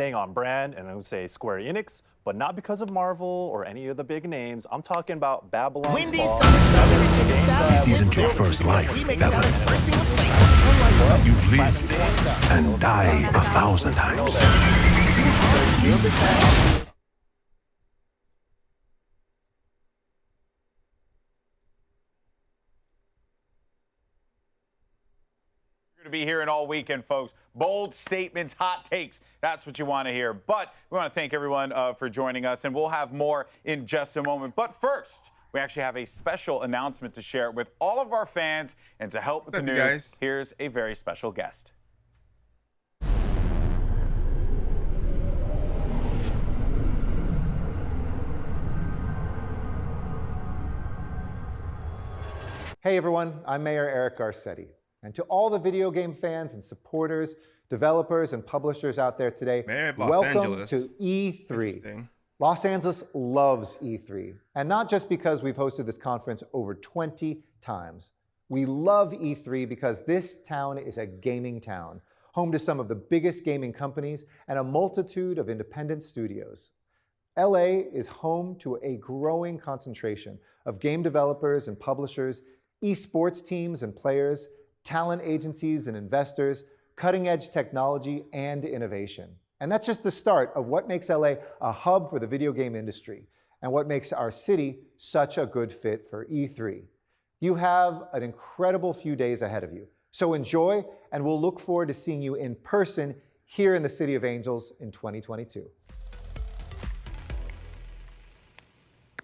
staying on brand, and I would say Square Enix, but not because of Marvel or any of the big names. I'm talking about Babylon's Fall. This isn't your first life, Evelyn. You've lived and died 1,000 times. To be hearing all weekend, folks. Bold statements, hot takes. That's what you want to hear. But we want to thank everyone for joining us, and we'll have more in just a moment. But first, we actually have a special announcement to share with all of our fans. And to help with the news, here's a very special guest. Hey everyone, I'm Mayor Eric Garcetti. And to all the video game fans and supporters, developers and publishers out there today, welcome to E3. Los Angeles loves E3, and not just because we've hosted this conference over 20 times. We love E3 because this town is a gaming town, home to some of the biggest gaming companies and a multitude of independent studios. LA is home to a growing concentration of game developers and publishers, esports teams and players, talent agencies and investors, cutting-edge technology and innovation. And that's just the start of what makes LA a hub for the video game industry and what makes our city such a good fit for E3. You have an incredible few days ahead of you, so enjoy, and we'll look forward to seeing you in person here in the City of Angels in 2022.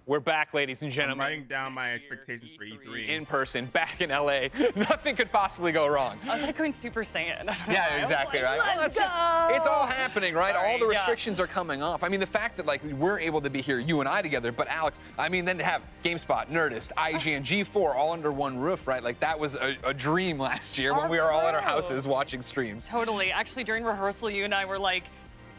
We're back, ladies and gentlemen. I'm writing down my expectations for E3. In person, back in LA. Nothing could possibly go wrong. I was like going Super Saiyan. Yeah, exactly, right? Well, it's all happening, right? All the restrictions are coming off. I mean, the fact that, like, we're able to be here, you and I together, but Alex, I mean, then to have GameSpot, Nerdist, IGN, G4 all under one roof, right? Like, that was a dream last year when we were all at our houses watching streams. Totally. Actually, during rehearsal, you and I were like,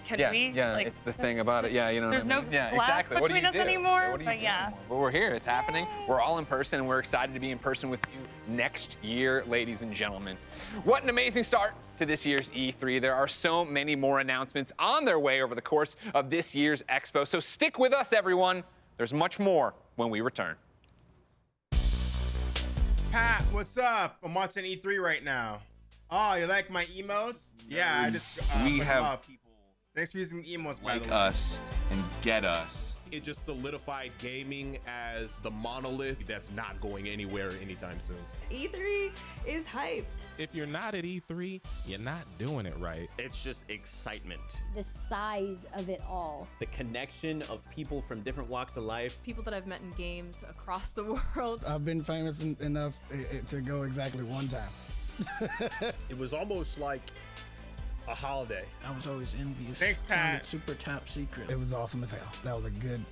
can we? Yeah, like, it's the thing about it. Yeah, you know. There's what I mean? no glass between us anymore. What do you do anymore? But we're here. It's happening. We're all in person, and we're excited to be in person with you next year, ladies and gentlemen. What an amazing start to this year's E3. There are so many more announcements on their way over the course of this year's Expo. So stick with us, everyone. There's much more when we return. Pat, what's up? I'm watching E3 right now. Oh, you like my emotes? Yeah, I just we have people. Thanks for using emotes, by the like way. us and get us. It just solidified gaming as the monolith that's not going anywhere anytime soon. E3 is hype. If you're not at E3, you're not doing it right. It's just excitement. The size of it all. The connection of people from different walks of life. People that I've met in games across the world. I've been famous enough to go exactly one time. It was almost like a holiday. I was always envious. Thanks, Pat. Super top secret. It was awesome as hell. That was a good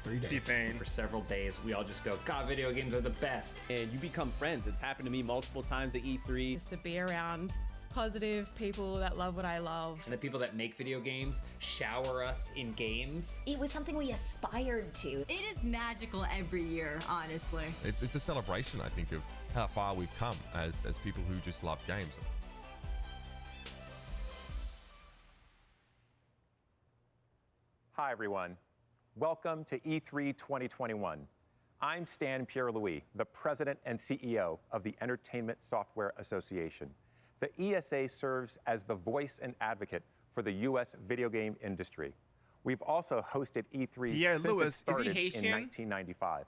3 days. For several days, we all just go, God, video games are the best. And you become friends. It's happened to me multiple times at E3. Just to be around positive people that love what I love. And the people that make video games shower us in games. It was something we aspired to. It is magical every year, honestly. It's a celebration, I think, of how far we've come as people who just love games. Hi, everyone. Welcome to E3 2021. I'm Stan Pierre-Louis, the president and CEO of the Entertainment Software Association. The ESA serves as the voice and advocate for the U.S. video game industry. We've also hosted E3 since it started in 1995.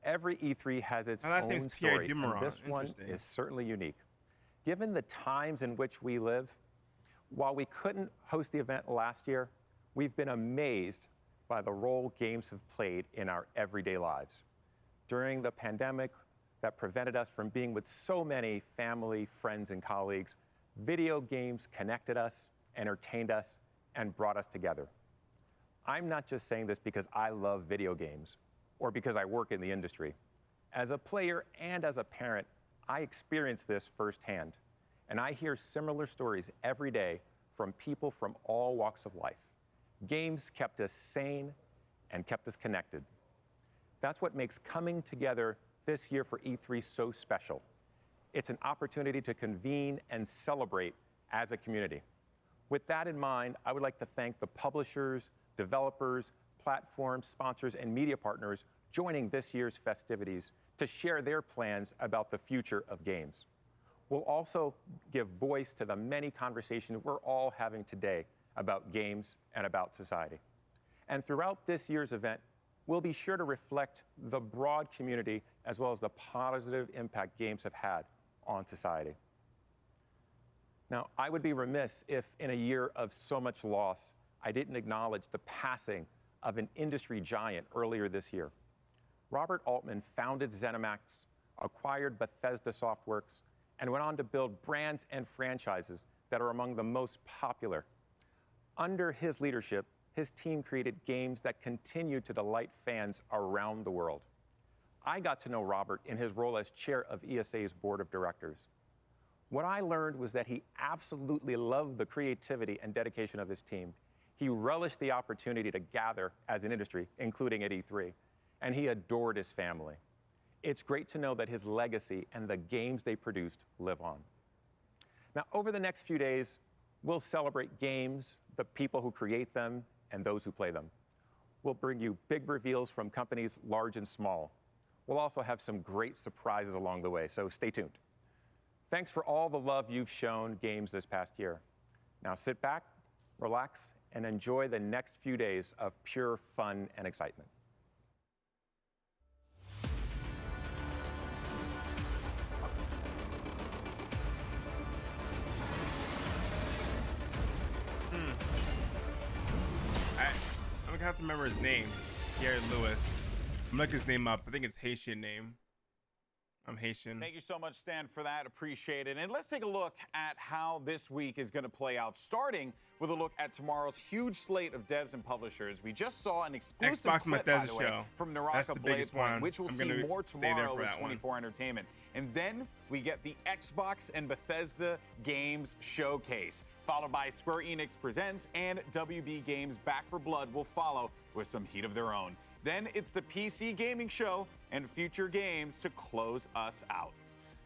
Every E3 has its own story, and this one is certainly unique. Given the times in which we live, while we couldn't host the event last year, we've been amazed by the role games have played in our everyday lives. During the pandemic that prevented us from being with so many family, friends, and colleagues, video games connected us, entertained us, and brought us together. I'm not just saying this because I love video games or because I work in the industry. As a player and as a parent, I experience this firsthand, and I hear similar stories every day from people from all walks of life. Games kept us sane and kept us connected. That's what makes coming together this year for E3 so special. It's an opportunity to convene and celebrate as a community. With that in mind, I would like to thank the publishers, developers, platforms, sponsors, and media partners joining this year's festivities to share their plans about the future of games. We'll also give voice to the many conversations we're all having today about games and about society. And throughout this year's event, we'll be sure to reflect the broad community as well as the positive impact games have had on society. Now, I would be remiss if in a year of so much loss, I didn't acknowledge the passing of an industry giant earlier this year. Robert Altman founded ZeniMax, acquired Bethesda Softworks, and went on to build brands and franchises that are among the most popular. Under his leadership, his team created games that continue to delight fans around the world. I got to know Robert in his role as chair of ESA's board of directors. What I learned was that he absolutely loved the creativity and dedication of his team. He relished the opportunity to gather as an industry, including at E3, and he adored his family. It's great to know that his legacy and the games they produced live on. Now, over the next few days, we'll celebrate games, the people who create them, and those who play them. We'll bring you big reveals from companies large and small. We'll also have some great surprises along the way, so stay tuned. Thanks for all the love you've shown games this past year. Now sit back, relax, and enjoy the next few days of pure fun and excitement. I'm gonna have to remember his name. Gary Lewis. I'm gonna look his name up. I think it's Haitian name. I'm Haitian. Thank you so much, Stan, for that. Appreciate it. And let's take a look at how this week is going to play out, starting with a look at tomorrow's huge slate of devs and publishers. We just saw an exclusive Xbox clip, Bethesda by the way, show. from That's the Naraka biggest Blade Point, one. which we'll I'm see gonna more stay there tomorrow for with that one. 24 Entertainment. And then we get the Xbox and Bethesda Games Showcase, followed by Square Enix Presents, and WB Games Back for Blood will follow with some heat of their own. Then it's the PC Gaming Show and future games to close us out.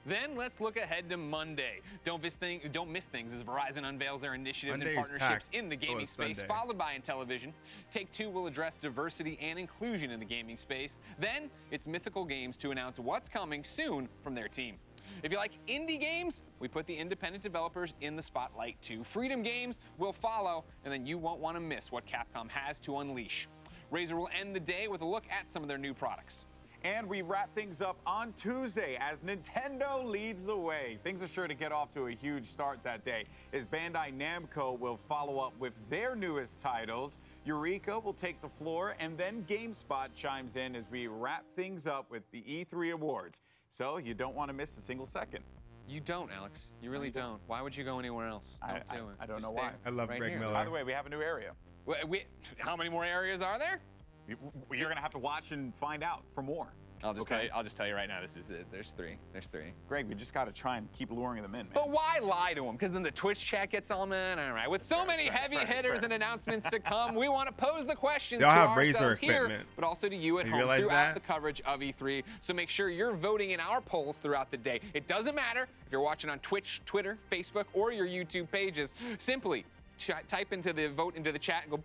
Then let's look ahead to Monday. Don't miss things as Verizon unveils their initiatives Monday and is partnerships packed. in the gaming it's space, Sunday. followed by Intellivision. Take-Two will address diversity and inclusion in the gaming space. Then it's Mythical Games to announce what's coming soon from their team. If you like indie games, we put the independent developers in the spotlight too. Freedom Games will follow, and then you won't want to miss what Capcom has to unleash. Razer will end the day with a look at some of their new products. And we wrap things up on Tuesday as Nintendo leads the way. Things are sure to get off to a huge start that day as Bandai Namco will follow up with their newest titles. Eureka will take the floor, and then GameSpot chimes in as we wrap things up with the E3 Awards. So you don't want to miss a single second. You don't, Alex. You really don't. Why would you go anywhere else? I don't know why. I love right Greg here. Miller. By the way, we have a new area. How many more areas are there? You're going to have to watch and find out for more. I'll just tell you right now, this is it. There's three. Greg, we just got to try and keep luring them in, man. But why lie to them? Because then the Twitch chat gets all mad. All right. With so many heavy hitters and announcements to come, we want to pose the questions to ourselves here, but also to you at home throughout the coverage of E3. So make sure you're voting in our polls throughout the day. It doesn't matter if you're watching on Twitch, Twitter, Facebook, or your YouTube pages. Simply type into the vote into the chat and go,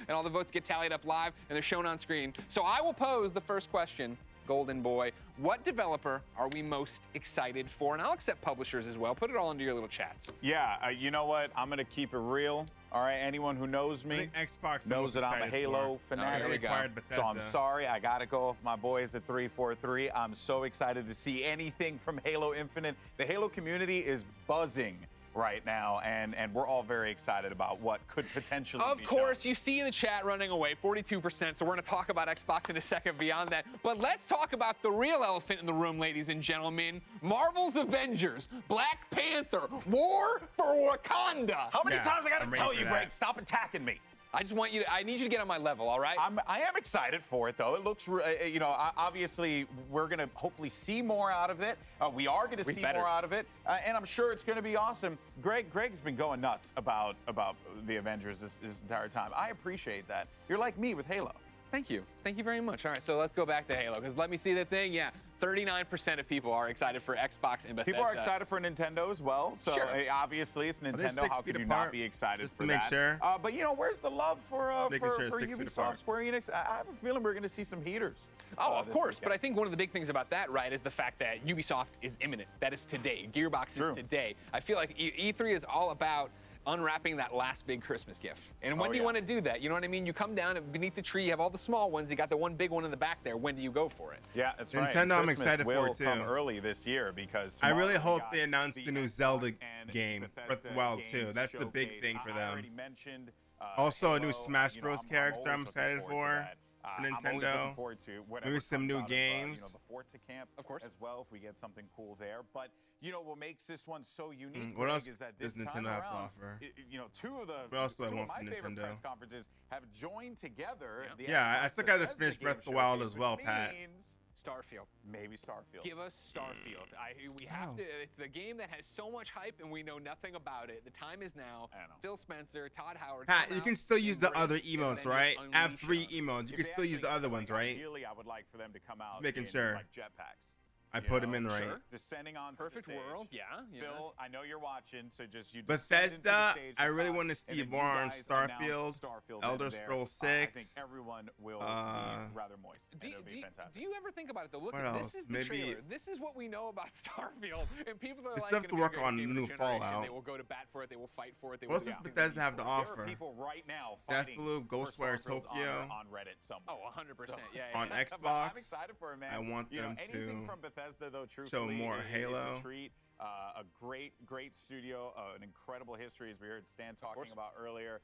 and all the votes get tallied up live and they're shown on screen. So I will pose the first question. Golden Boy, what developer are we most excited for? And I'll accept publishers as well. Put it all into your little chats. Yeah, you know what? I'm going to keep it real. All right, anyone who knows me Xbox knows that I'm a Halo fanatic. There we go. So I'm sorry, I got to go with my boys at 343. I'm so excited to see anything from Halo Infinite. The Halo community is buzzing right now, and we're all very excited about what could potentially be Of course, you see the chat running away, 42%, so we're going to talk about Xbox in a second beyond that. But let's talk about the real elephant in the room, ladies and gentlemen. Marvel's Avengers, Black Panther, War for Wakanda. How many times I got to tell you, Greg, stop attacking me? I need you to get on my level, all right? I am excited for it, though. It looks, obviously we're going to hopefully see more out of it. We are going to see more out of it, and I'm sure it's going to be awesome. Greg's been going nuts about the Avengers this entire time. I appreciate that. You're like me with Halo. Thank you. Thank you very much. All right, so let's go back to Halo, because let me see the thing. Yeah, 39% of people are excited for Xbox and Bethesda. People are excited for Nintendo as well. So obviously it's Nintendo. How could you not be excited for that? Sure. But you know, where's the love for Ubisoft, Square Enix? I have a feeling we're going to see some heaters. Oh, of course. But I think one of the big things about that, right, is the fact that Ubisoft is imminent. That is today. Gearbox is today. I feel like E3 is all about unwrapping that last big Christmas gift. And when do you want to do that? You know what I mean? You come down and beneath the tree, you have all the small ones. You got the one big one in the back there. When do you go for it? Yeah, that's right. Nintendo, I'm excited for it too. Come early this year because I really hope they announce the new Zelda game, Breath of the Wild 2. That's the big thing for them. Also, a new Smash Bros. Character I'm excited for. I'm always looking Nintendo. Forward to Maybe some new games. The Forza camp, of course, as well. If we get something cool there, but you know what makes this one so unique? What else is that this does time Nintendo have to around, offer? two What else do I of want my from favorite Nintendo? press conferences have joined together. Yeah, I still got to finish Breath of the Wild as well, Pat. Starfield. Maybe Starfield. Give us Starfield. We have to. It's the game that has so much hype, and we know nothing about it. The time is now. Phil Spencer, Todd Howard. Pat, you can still use the other emotes, right? I have 3 emotes. You can still use the other ones, right? Ideally, I would like for them to come out. Just making sure. Like jetpacks. I put them in right. Sure. Descending on Perfect the stage. world, yeah. Phil, I know you're watching, so just you. Bethesda, I really want to see more on Starfield, Elder Scrolls 6. I think everyone will be rather moist. It'll be fantastic. Do you ever think about it though? Look, this is the Maybe trailer. This is what we know about Starfield, and people are they like, still have to work on new Fallout. They will go to bat for it. They will fight for it. They what will does Bethesda have to offer? There are people right now fighting Deathloop, Ghostwire Tokyo on Reddit somewhere. Oh, 100%. Yeah. On Xbox. I'm excited for it, man. I want them anything to from Bethesda though. Truthfully, show more Halo. It's a treat. A great studio, an incredible history, as we heard Stan talking about earlier.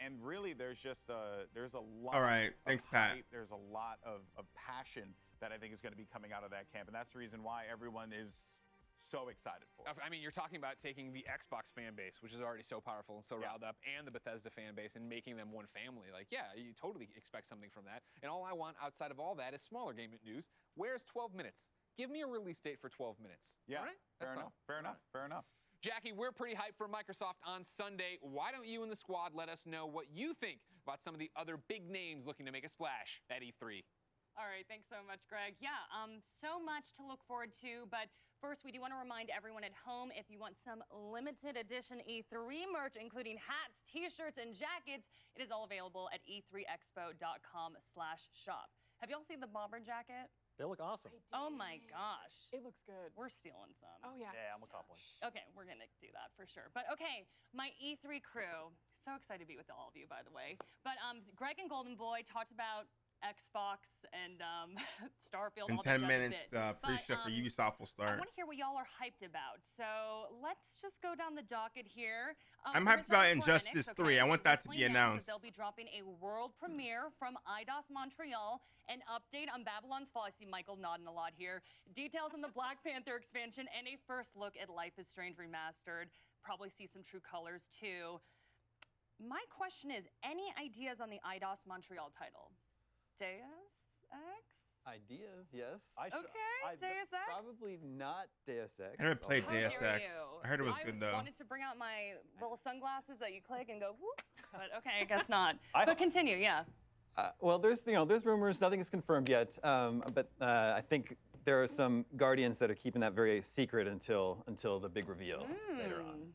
And really, there's just there's a lot. All right, thanks, Pat. There's a lot of passion that I think is going to be coming out of that camp, and that's the reason why everyone is so excited for it. I mean, you're talking about taking the Xbox fan base, which is already so powerful and so riled up, and the Bethesda fan base, and making them one family. Like, yeah, you totally expect something from that. And all I want outside of all that is smaller gaming news. Where's 12 minutes? Give me a release date for 12 minutes. Yeah, all right? Fair enough. Jackie, we're pretty hyped for Microsoft on Sunday. Why don't you and the squad let us know what you think about some of the other big names looking to make a splash at E3? All right, thanks so much, Greg. Yeah, so much to look forward to, but first we do want to remind everyone at home, if you want some limited edition E3 merch, including hats, t-shirts, and jackets, it is all available at e3expo.com/shop. Have y'all seen the bomber jacket? They look awesome. Oh my gosh. It looks good. We're stealing some. Oh, yeah. Yeah, I'm a cop one. Okay, we're going to do that for sure. But okay, my E3 crew. So excited to be with all of you, by the way. But Greg and Golden Boy talked about Xbox and Starfield. In 10 minutes, the pre-show for Ubisoft will start. I want to hear what y'all are hyped about. So let's just go down the docket here. I'm hyped about Injustice 3. I want that to be announced. They'll be dropping a world premiere from IDOS Montreal, an update on Babylon's Fall. I see Michael nodding a lot here. Details on the Black Panther expansion, and a first look at Life is Strange Remastered. Probably see some true colors too. My question is, any ideas on the IDOS Montreal title? Deus Ex? Ideas, yes. Deus Ex? Probably not Deus Ex. I never played Deus Ex. I heard it was good though. I wanted to bring out my little sunglasses that you click and go whoop, but okay, I guess not. But continue, yeah. Well, there's rumors. Nothing is confirmed yet. But I think there are some Guardians that are keeping that very secret until the big reveal later on.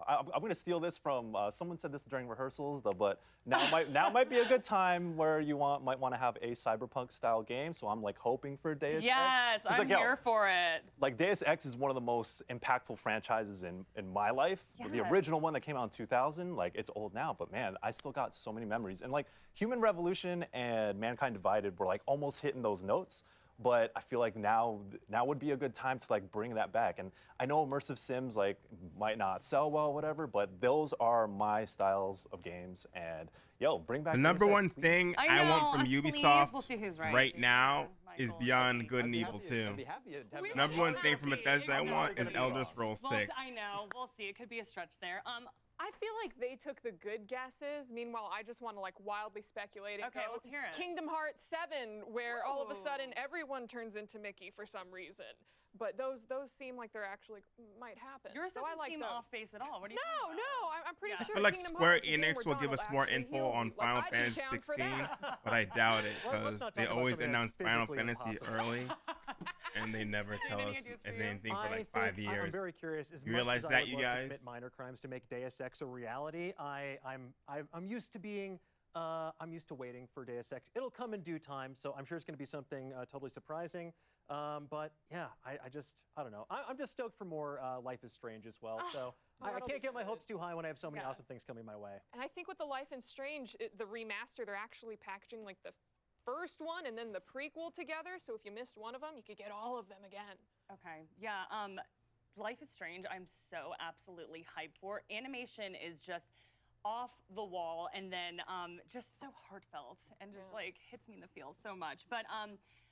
I'm going to steal this from someone said this during rehearsals, though, but now might be a good time where you might want to have a cyberpunk style game. So I'm like hoping for Deus Ex. Yes, I'm here for it. Like Deus Ex is one of the most impactful franchises in my life. Yes. The original one that came out in 2000, like it's old now, but man, I still got so many memories. And like Human Revolution and Mankind Divided were like almost hitting those notes. But I feel like now would be a good time to like bring that back. And I know immersive sims like might not sell well, whatever, but those are my styles of games. And bring back the number one thing I want from Ubisoft right now is Beyond Good and Evil 2. Number one thing from Bethesda I want is Elder Scrolls 6. I know. We'll see. It could be a stretch there. I feel like they took the good guesses. Meanwhile, I just want to like wildly speculate. Okay, let's hear it. Kingdom Hearts 7, where all of a sudden everyone turns into Mickey for some reason. But those seem like they're actually might happen. Yours so doesn't I like seem those. off base at all. What do you No, I'm pretty I sure feel like Kingdom Square Hearts, a game Enix where will give us Donald more actually info heals on you. Final Like, I'd be Fantasy down for 16, that. but I doubt it Well, let's because not they talk about always something announce that's Final physically Fantasy impossible. early, and they never tell us anything for like 5 years. I'm very curious. As You much realize as I that, would you love to guys? commit minor crimes to make Deus Ex a reality, I'm used to being. I'm used to waiting for Deus Ex. It'll come in due time, so I'm sure it's going to be something totally surprising. But yeah, I don't know. I'm just stoked for more Life is Strange as well. So I can't get my hopes too high when I have so many awesome things coming my way. And I think with the Life is Strange, the remaster, they're actually packaging like the first one and then the prequel together. So if you missed one of them, you could get all of them again. Okay, yeah. Life is Strange, I'm so absolutely hyped for. Animation is just off the wall, and then just so heartfelt and just like hits me in the feels so much. But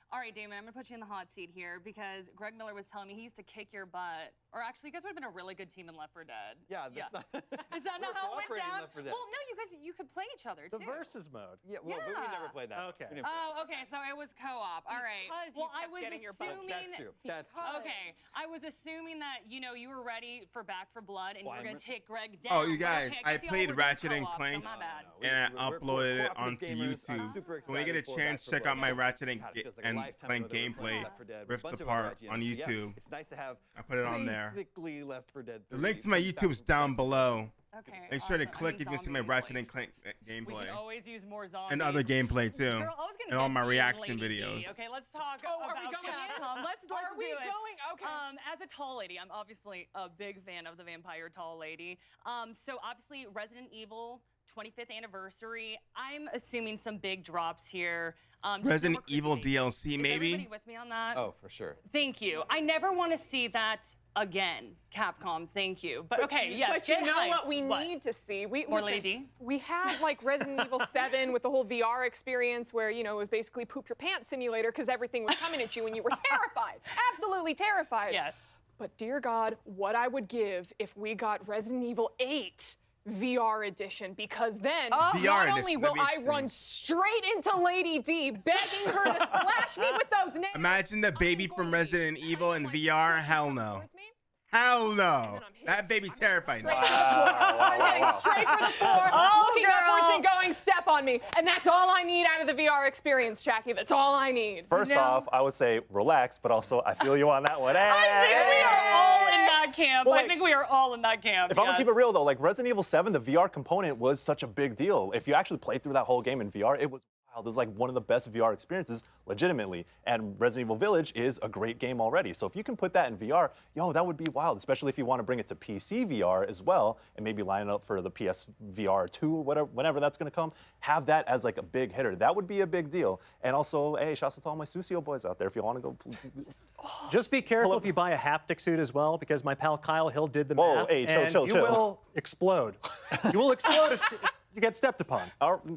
all right, Damon, I'm gonna put you in the hot seat here because Greg Miller was telling me he used to kick your butt. Or actually, you guys would have been a really good team in Left 4 Dead. Yeah, that's not. Is that not how it went cooperating in down? Left 4 Dead. Well, no, you could play each other too. The versus mode. Yeah, well, but we never played that. Okay. We didn't play Oh, okay, so it was co-op. All right. Because well, you I kept was getting your butt assuming. That's true. That's true. Okay, I was assuming that you were ready for Back 4 Blood and you were gonna take Greg Oh, down. you but guys, okay, I guess y'all played were doing Ratchet and co-op, Clank, So my bad. and I we're uploaded it cooperative onto gamers. I'm YouTube. super So when you get a excited for chance, Back 4 check out Blood. my Ratchet God, it feels like a and lifetime Clank ago that we played gameplay, Left 4 Dead with a ripped bunch of apart our IGNs. on So, yeah, YouTube. it's nice to have. I put it on there. Basically, Left 4 Dead. The link to my YouTube's down below. Okay. Make sure to awesome. click I mean, if you see my zombies, Ratchet like, and Clank We gameplay. can always use more zombies. And other gameplay too. Girl, I was gonna and all get my to you, reaction Lady D. videos. Okay, let's talk Oh, are about we going in? Capcom. Let's Are do we it. going? Okay. As a tall lady, I'm obviously a big fan of the Vampire Tall Lady. So obviously Resident Evil 25th anniversary. I'm assuming some big drops here. Just Resident more Evil quickly. DLC Is maybe? everybody with me on that? Oh, for sure. Thank you. I never want to see that again, Capcom. Thank you. But okay, yes. But get you know hyped. what we need to see? More Lady D? We had like Resident Evil 7 with the whole VR experience where, it was basically poop your pants simulator because everything was coming at you and you were terrified. Absolutely terrified. Yes. But dear God, what I would give if we got Resident Evil 8 VR edition, because then VR not edition, only that'd will be I extreme. run straight into Lady D, begging her to slash me with those nails. Imagine the baby from Resident Evil in VR. Hell no. Hell no. That baby terrified me. I'm heading straight for the floor, looking upwards and going, step on me. And that's all I need out of the VR experience, Jackie. That's all I need. First off, I would say relax, but also I feel you on that one. I think we are all in that camp. Well, I like, think we are all in that camp. If I'm gonna keep it real though, like Resident Evil 7, the VR component was such a big deal. If you actually played through that whole game in VR, it was wild. It was like one of the best VR experiences, legitimately. And Resident Evil Village is a great game already. So if you can put that in VR, that would be wild, especially if you want to bring it to PC VR as well, and maybe line it up for the PS VR 2 or whatever, whenever that's gonna come. Have that as like a big hitter. That would be a big deal. And also, hey, shouts out to all my Susio boys out there if you want to go. Just be careful if you buy a haptic suit as well, because my pal Kyle Hill did the Whoa, math. hey, chill, and chill, you chill. will explode. You will explode if you get stepped upon.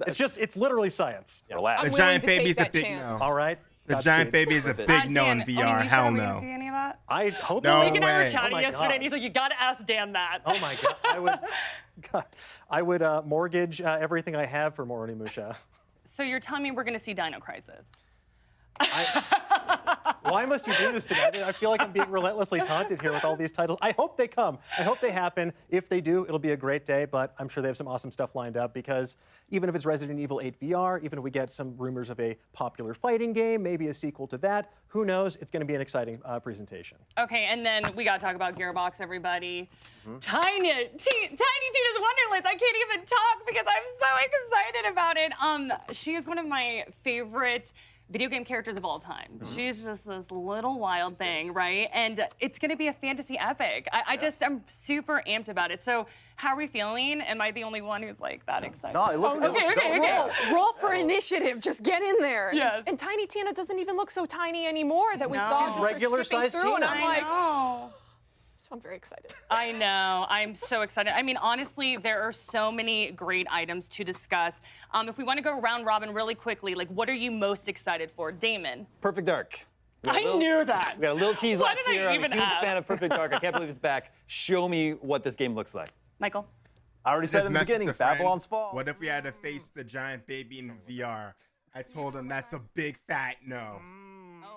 It's literally science. Relax. The giant baby is a big no. All right. The giant baby is a big no in Dan, VR. you Hell sure we no. didn't see any of that? I hope No Mike and I were way. chatting Oh my yesterday, God. and he's like, "You gotta ask Dan that." Oh my God. I would mortgage everything I have for Moronimusha. So you're telling me we're gonna see Dino Crisis? Why must you do this to me? I feel like I'm being relentlessly taunted here with all these titles. I hope they come. I hope they happen. If they do, it'll be a great day, but I'm sure they have some awesome stuff lined up, because even if it's Resident Evil 8 VR, even if we get some rumors of a popular fighting game, maybe a sequel to that, who knows? It's going to be an exciting presentation. Okay, and then we gotta talk about Gearbox, everybody. Tiny Tina's Wonderlands. I can't even talk because I'm so excited about it. She is one of my favorite video game characters of all time. She's just this little wild thing, right? And it's gonna be a fantasy epic. I'm super amped about it. So how are we feeling? Am I the only one who's like that excited? No, it looks dope. Roll for initiative. Just get in there. Yes. And Tiny Tina doesn't even look so tiny anymore that we No. saw. She's just her regular-sized skipping through, and Tina. I'm like, know. so I'm very excited. I know. I'm so excited. I mean, honestly, there are so many great items to discuss. If we want to go round robin really quickly, like, what are you most excited for? Damon. Perfect Dark. I knew that. We got a little tease Why last did I year. I'm a even huge ask? fan of Perfect Dark. I can't believe it's back. Show me what this game looks like. Michael. I already said in the beginning, Babylon's Fall. What if we had to face the giant baby in VR? I told him that's a big fat no.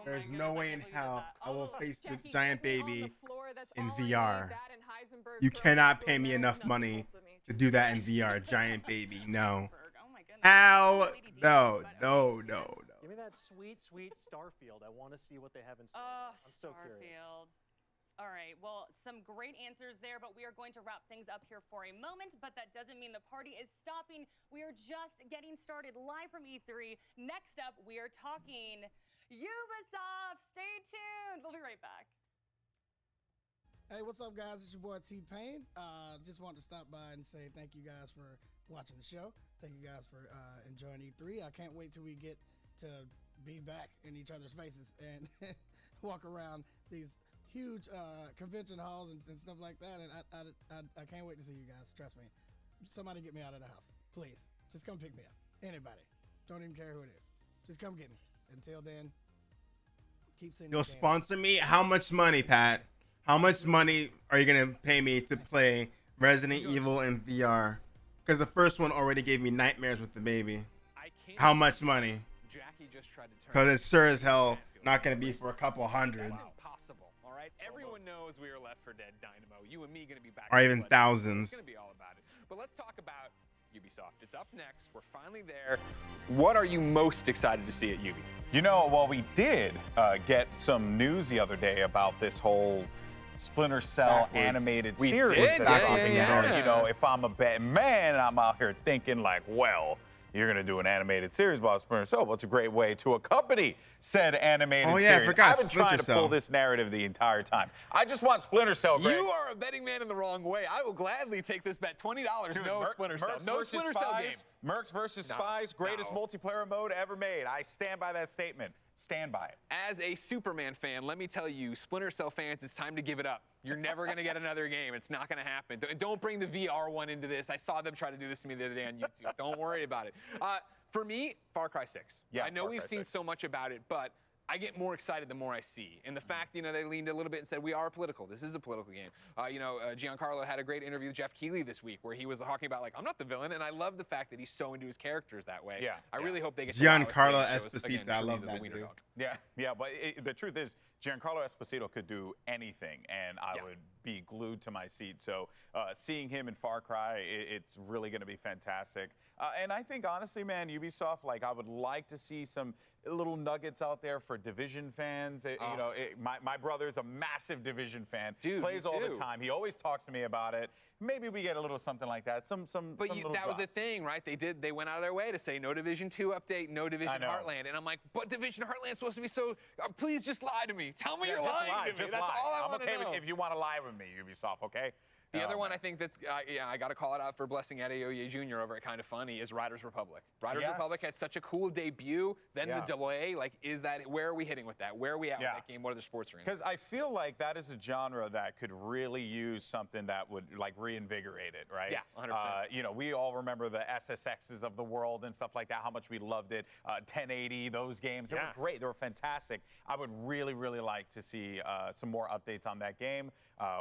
There's no way in hell I will face the giant baby in VR. You cannot pay me enough money to do that in VR, giant baby. No. Hell no. Give me that sweet, sweet Starfield. I want to see what they have in store. I'm so curious. All right, well, some great answers there, but we are going to wrap things up here for a moment, but that doesn't mean the party is stopping. We are just getting started live from E3. Next up, we are talking Ubisoft. Stay tuned. We'll be right back. Hey, what's up, guys? It's your boy T-Pain. Just wanted to stop by and say thank you guys for watching the show. Thank you guys for enjoying E3. I can't wait till we get to be back in each other's faces and walk around these huge convention halls and stuff like that, and I can't wait to see you guys. Trust me. Somebody get me out of the house, please. Just come pick me up. Anybody. Don't even care who it is. Just come get me. Until then, keep seeing. You'll sponsor me? How much money, Pat? How much money are you gonna pay me to play Resident Evil in VR? Because the first one already gave me nightmares with the baby. How much money? Because it's sure as hell not gonna be for a couple hundreds. Everyone knows we are Left 4 Dead Dynamo. You and me going to be back. Or even thousands. It's going to be all about it. But let's talk about Ubisoft. It's up next. We're finally there. What are you most excited to see at Ubi? You know, well, we did get some news the other day about this whole Splinter Cell animated series. Yeah. You know, if I'm a betting man, I'm out here thinking like, well, you're going to do an animated series about Splinter Cell. Well, it's a great way to accompany said animated series. I've been trying to pull this narrative the entire time. I just want Splinter Cell, Greg. You are a betting man in the wrong way. I will gladly take this bet. $20, no Splinter Cell. No Splinter Cell game. Mercs versus Spies, greatest multiplayer mode ever made. I stand by that statement. Stand by it. As a Superman fan, let me tell you, Splinter Cell fans, it's time to give it up. You're never going to get another game. It's not going to happen. Don't bring the VR one into this. I saw them try to do this to me the other day on YouTube. Don't worry about it. For me, Far Cry 6. Yeah, I know we've seen so much about it, but I get more excited the more I see. And the fact, you know, they leaned a little bit and said, we are political. This is a political game. Giancarlo had a great interview with Jeff Keighley this week where he was talking about, like, I'm not the villain. And I love the fact that he's so into his characters that way. Yeah. I really hope they get Giancarlo Esposito. I love that dude. Yeah, but the truth is, Giancarlo Esposito could do anything, and I would be glued to my seat. So seeing him in Far Cry, it's really going to be fantastic. And I think, honestly, man, Ubisoft, like, I would like to see some little nuggets out there for Division fans. My brother's a massive Division fan. Dude, plays all the time. He always talks to me about it. Maybe we get a little something like that. But that was the thing, right? They went out of their way to say no Division 2 update, no Division Heartland. And I'm like, but Division Heartland's supposed to be so. Please just lie to me. Tell me you're lying to me. That's all I want to know. I'm okay if you want to lie with me, Ubisoft. Okay. The other one I think that's, I got to call it out for blessing Adeoye Jr. over at Kind of Funny is Riders Republic. Riders Republic had such a cool debut, then the delay. Like, where are we hitting with that? Where are we at with that game? What are the sports arenas? Because I feel like that is a genre that could really use something that would, like, reinvigorate it, right? Yeah, 100%. We all remember the SSXs of the world and stuff like that, how much we loved it. 1080, those games, they were great. They were fantastic. I would really, really like to see some more updates on that game.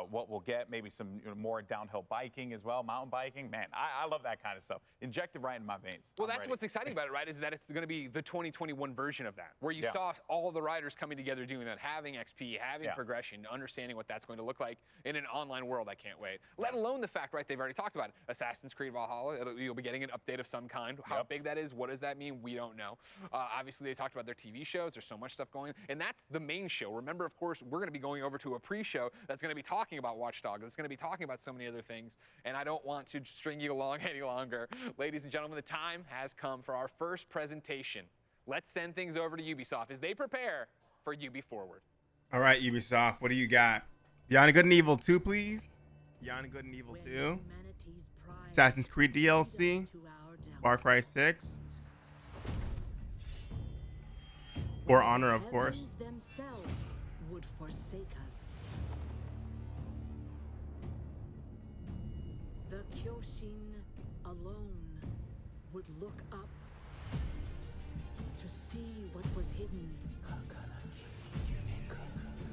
What we'll get, maybe some more downhill biking as well, mountain biking. Man, I love that kind of stuff. Inject it right in my veins. Well, that's what's exciting about it, right, is that it's going to be the 2021 version of that, where you saw all the riders coming together doing that, having XP, having progression, understanding what that's going to look like in an online world. I can't wait. Let alone the fact, right, they've already talked about it. Assassin's Creed Valhalla, you'll be getting an update of some kind. How big that is, what does that mean? We don't know. Obviously, they talked about their TV shows. There's so much stuff going on, and that's the main show. Remember, of course, we're going to be going over to a pre-show that's going to be talking about Watch Dogs. That's going to be talking about so many other things, and I don't want to string you along any longer. Ladies and gentlemen, the time has come for our first presentation. Let's send things over to Ubisoft as they prepare for Ubi Forward. All right, Ubisoft, what do you got? Beyond Good and Evil 2, please. Beyond Good and Evil 2. Assassin's Creed DLC. Far Cry 6. For Honor, of course. Themselves would forsake us. The Kyoshin alone would look up to see what was hidden,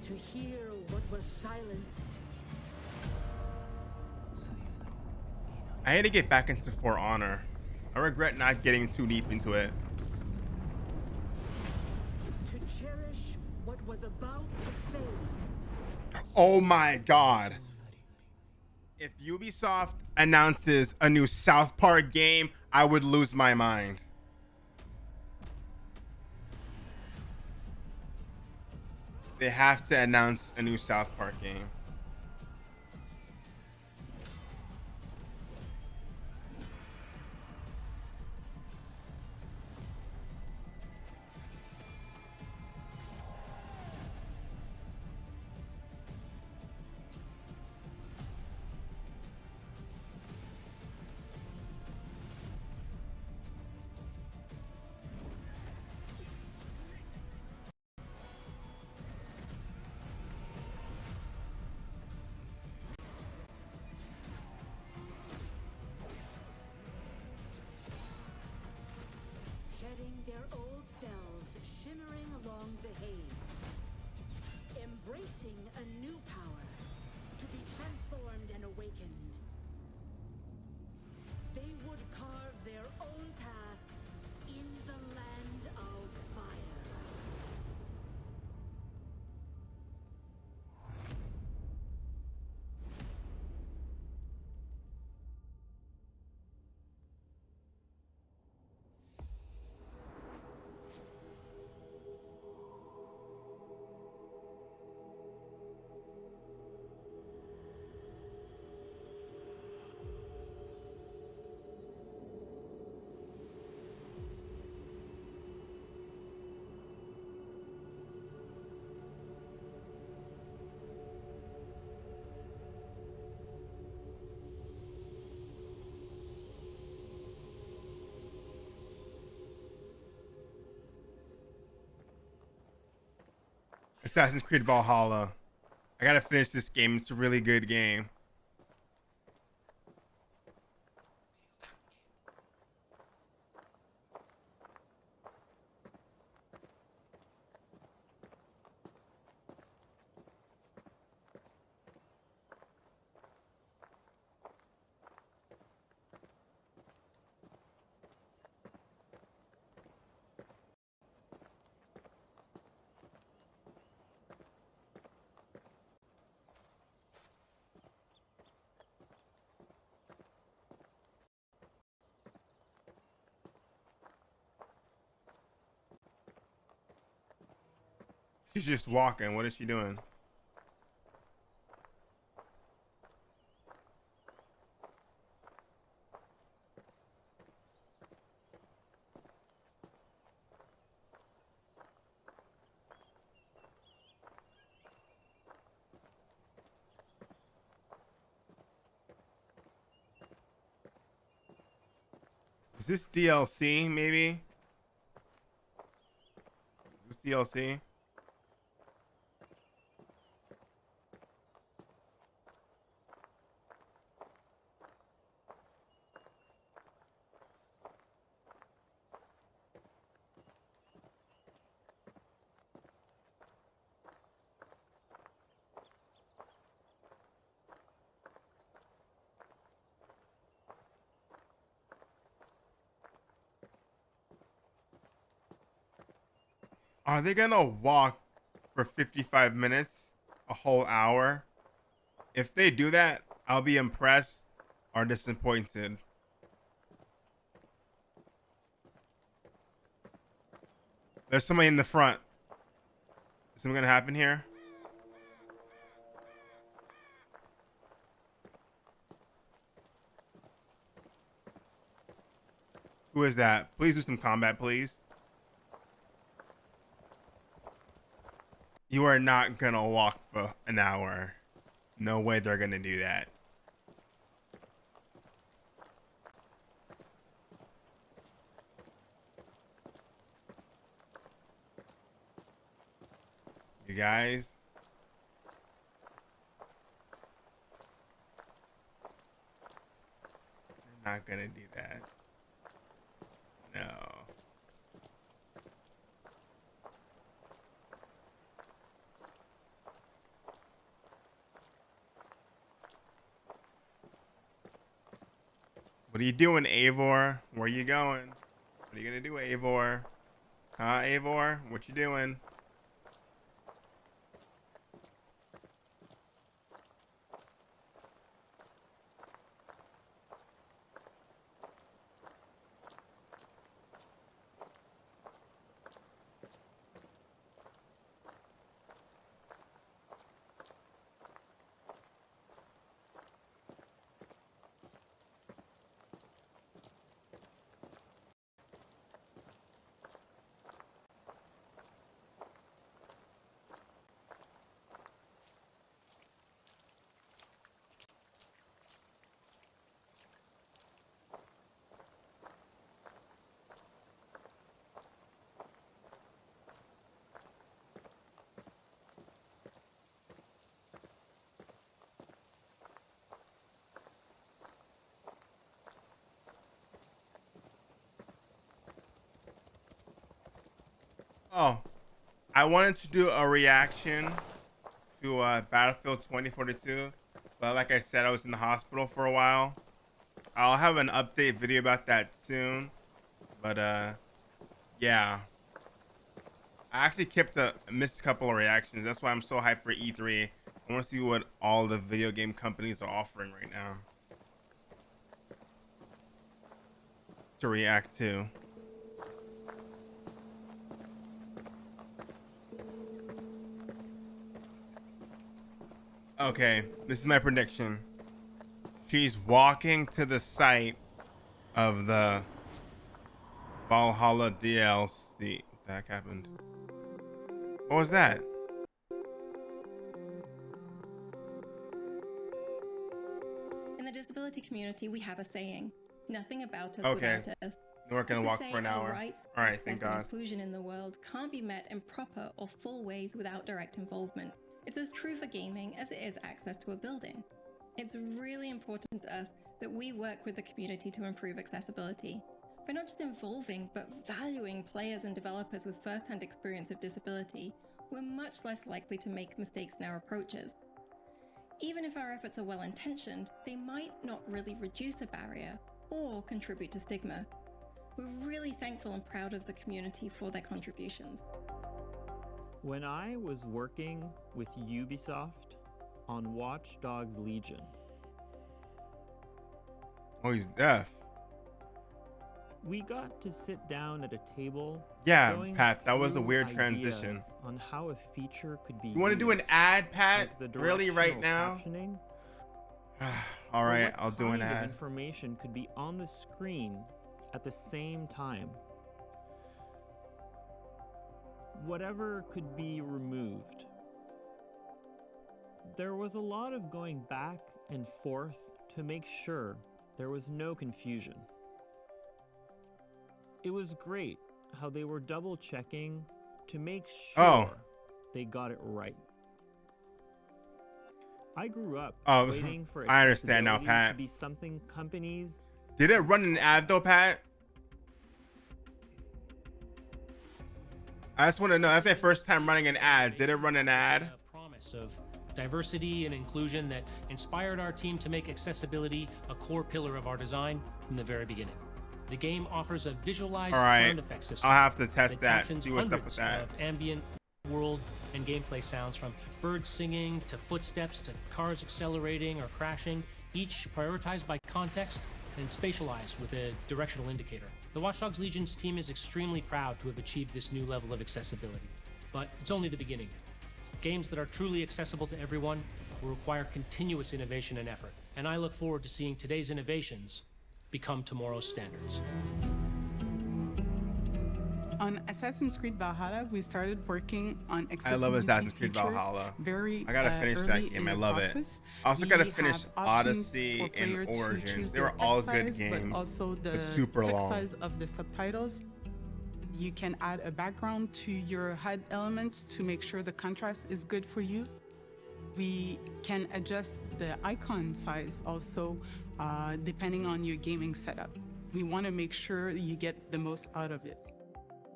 to hear what was silenced. I had to get back into For Honor. I regret not getting too deep into it. To cherish what was about to fade. Oh my god. If Ubisoft announces a new South Park game, I would lose my mind. They have to announce a new South Park game. Shedding their old selves, shimmering along the haze. Embracing a new power, to be transformed and awakened. They would carve their own path in the land of fire. Assassin's Creed Valhalla. I gotta finish this game. It's a really good game. She's just walking. What is she doing? Is this DLC maybe? Is this DLC? Are they gonna walk for 55 minutes? A whole hour? If they do that, I'll be impressed or disappointed. There's somebody in the front. Is something gonna happen here? Who is that? Please do some combat, please. You are not gonna walk for an hour. No way they're gonna do that. You guys. They're not gonna do that. No. What are you doing, Eivor? Where are you going? What are you gonna do, Eivor? Huh, Eivor? What you doing? Oh, I wanted to do a reaction to Battlefield 2042, but like I said, I was in the hospital for a while. I'll have an update video about that soon, but yeah. I actually missed a couple of reactions. That's why I'm so hyped for E3. I want to see what all the video game companies are offering right now to react to. Okay, this is my prediction. She's walking to the site of the Valhalla DLC. What the heck happened? What was that? In the disability community, we have a saying, nothing about us Okay. without us. We're gonna walk for an hour. Rights, All right, access, thank and God. inclusion in the world can't be met in proper or full ways without direct involvement. It's as true for gaming as it is access to a building. It's really important to us that we work with the community to improve accessibility. By not just involving, but valuing players and developers with first-hand experience of disability, we're much less likely to make mistakes in our approaches. Even if our efforts are well-intentioned, they might not really reduce a barrier or contribute to stigma. We're really thankful and proud of the community for their contributions. When I was working with Ubisoft on Watch Dogs Legion. Oh, he's deaf. We got to sit down at a table. Yeah, Pat, that was a weird transition. On how a feature could be. You want to do an ad, Pat? Like really, right now? All right, I'll do an ad. Information could be on the screen at the same time. Whatever could be removed. There was a lot of going back and forth to make sure there was no confusion. It was great how they were double checking to make sure they got it right. I grew up waiting for I understand now, Pat. to be something companies. Did it run an ad though, Pat? I just want to know. That's my first time running an ad. Did it run an ad? Promise of diversity and inclusion that inspired our team to make accessibility a core pillar of our design from the very beginning. The game offers a visualized sound effect system. I'll have to test that. Captions See what's up with hundreds that. of ambient world and gameplay sounds, from birds singing to footsteps to cars accelerating or crashing, each prioritized by context and spatialized with a directional indicator. The Watch Dogs Legion's team is extremely proud to have achieved this new level of accessibility. But it's only the beginning. Games that are truly accessible to everyone will require continuous innovation and effort, and I look forward to seeing today's innovations become tomorrow's standards. On Assassin's Creed Valhalla, we started working on accessibility. I love Assassin's Creed Valhalla. I gotta finish that game. I love it. I also gotta finish Odyssey and Origins. They were all good games. But also the super text long. size of the subtitles. You can add a background to your HUD elements to make sure the contrast is good for you. We can adjust the icon size also depending on your gaming setup. We want to make sure you get the most out of it.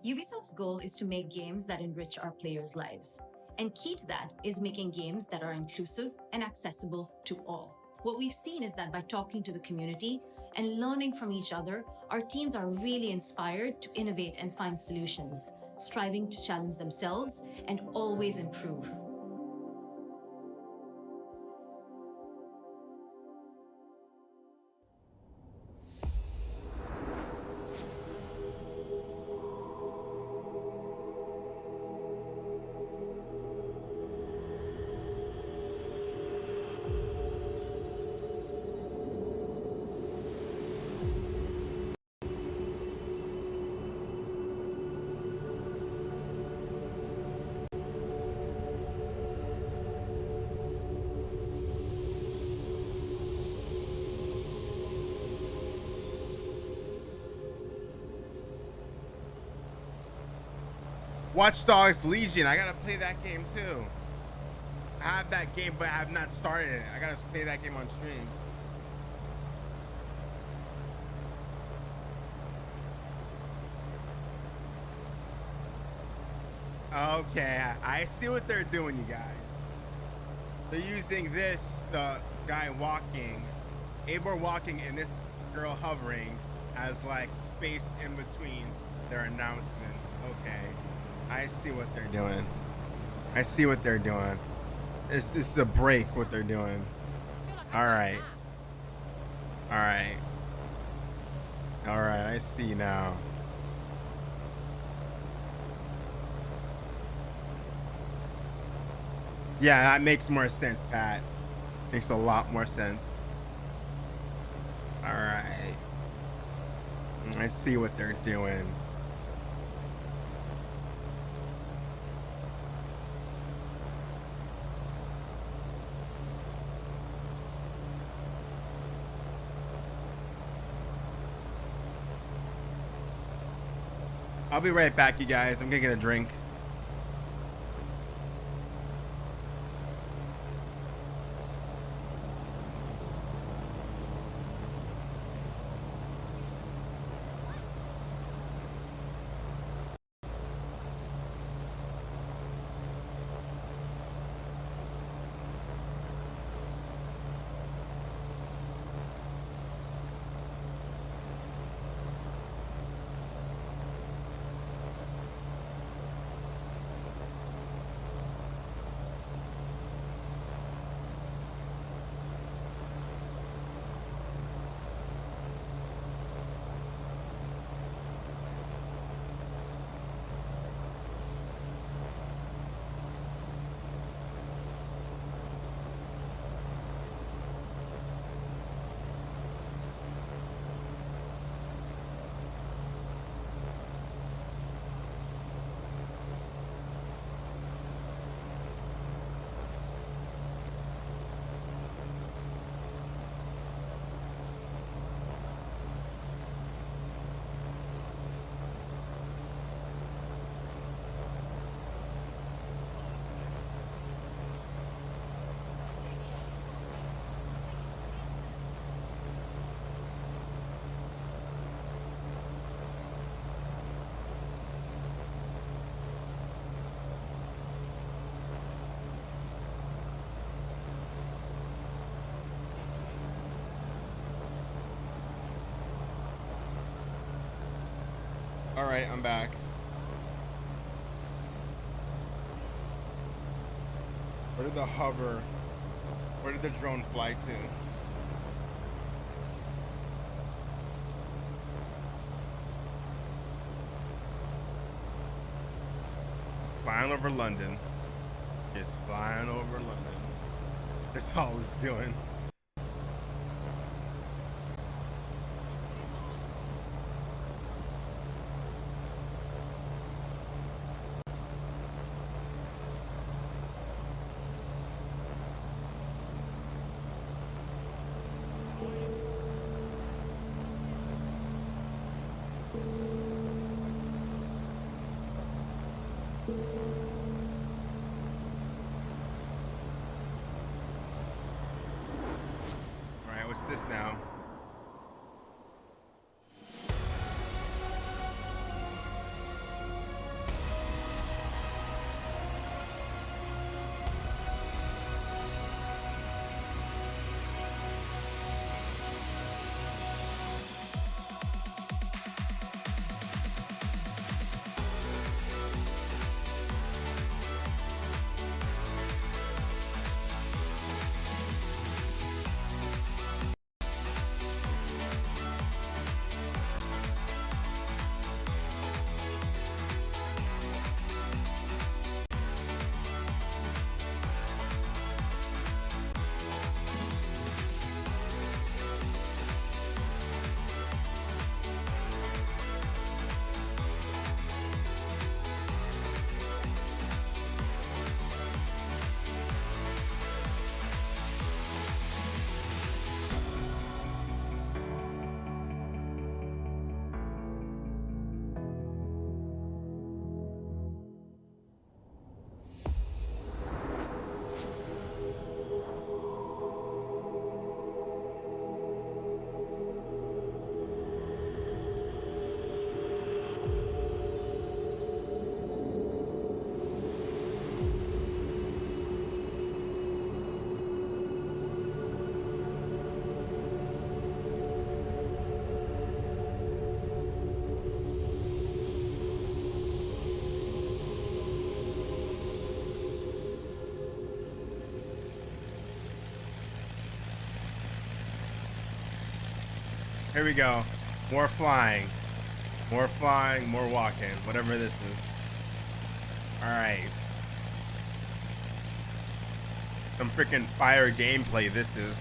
Ubisoft's goal is to make games that enrich our players' lives. And key to that is making games that are inclusive and accessible to all. What we've seen is that by talking to the community and learning from each other, our teams are really inspired to innovate and find solutions, striving to challenge themselves and always improve. Watch Dogs Legion. I gotta play that game too. I have that game, but I have not started it. I gotta play that game on stream. Okay, I see what they're doing, you guys. They're using this, the guy walking, Abor walking, and this girl hovering as like space in between their announcements. Okay, I see what they're doing. I see what they're doing. This is a break, what they're doing. All right. All right. All right, I see now. Yeah, that makes more sense, Pat. Makes a lot more sense. All right. I see what they're doing. I'll be right back, you guys. I'm gonna get a drink. All right, I'm back. Where did the hover, where did the drone fly to? It's flying over London. It's flying over London. That's all it's doing. Here we go. More flying. More flying, more walking. Whatever this is. Alright. Some freaking fire gameplay this is.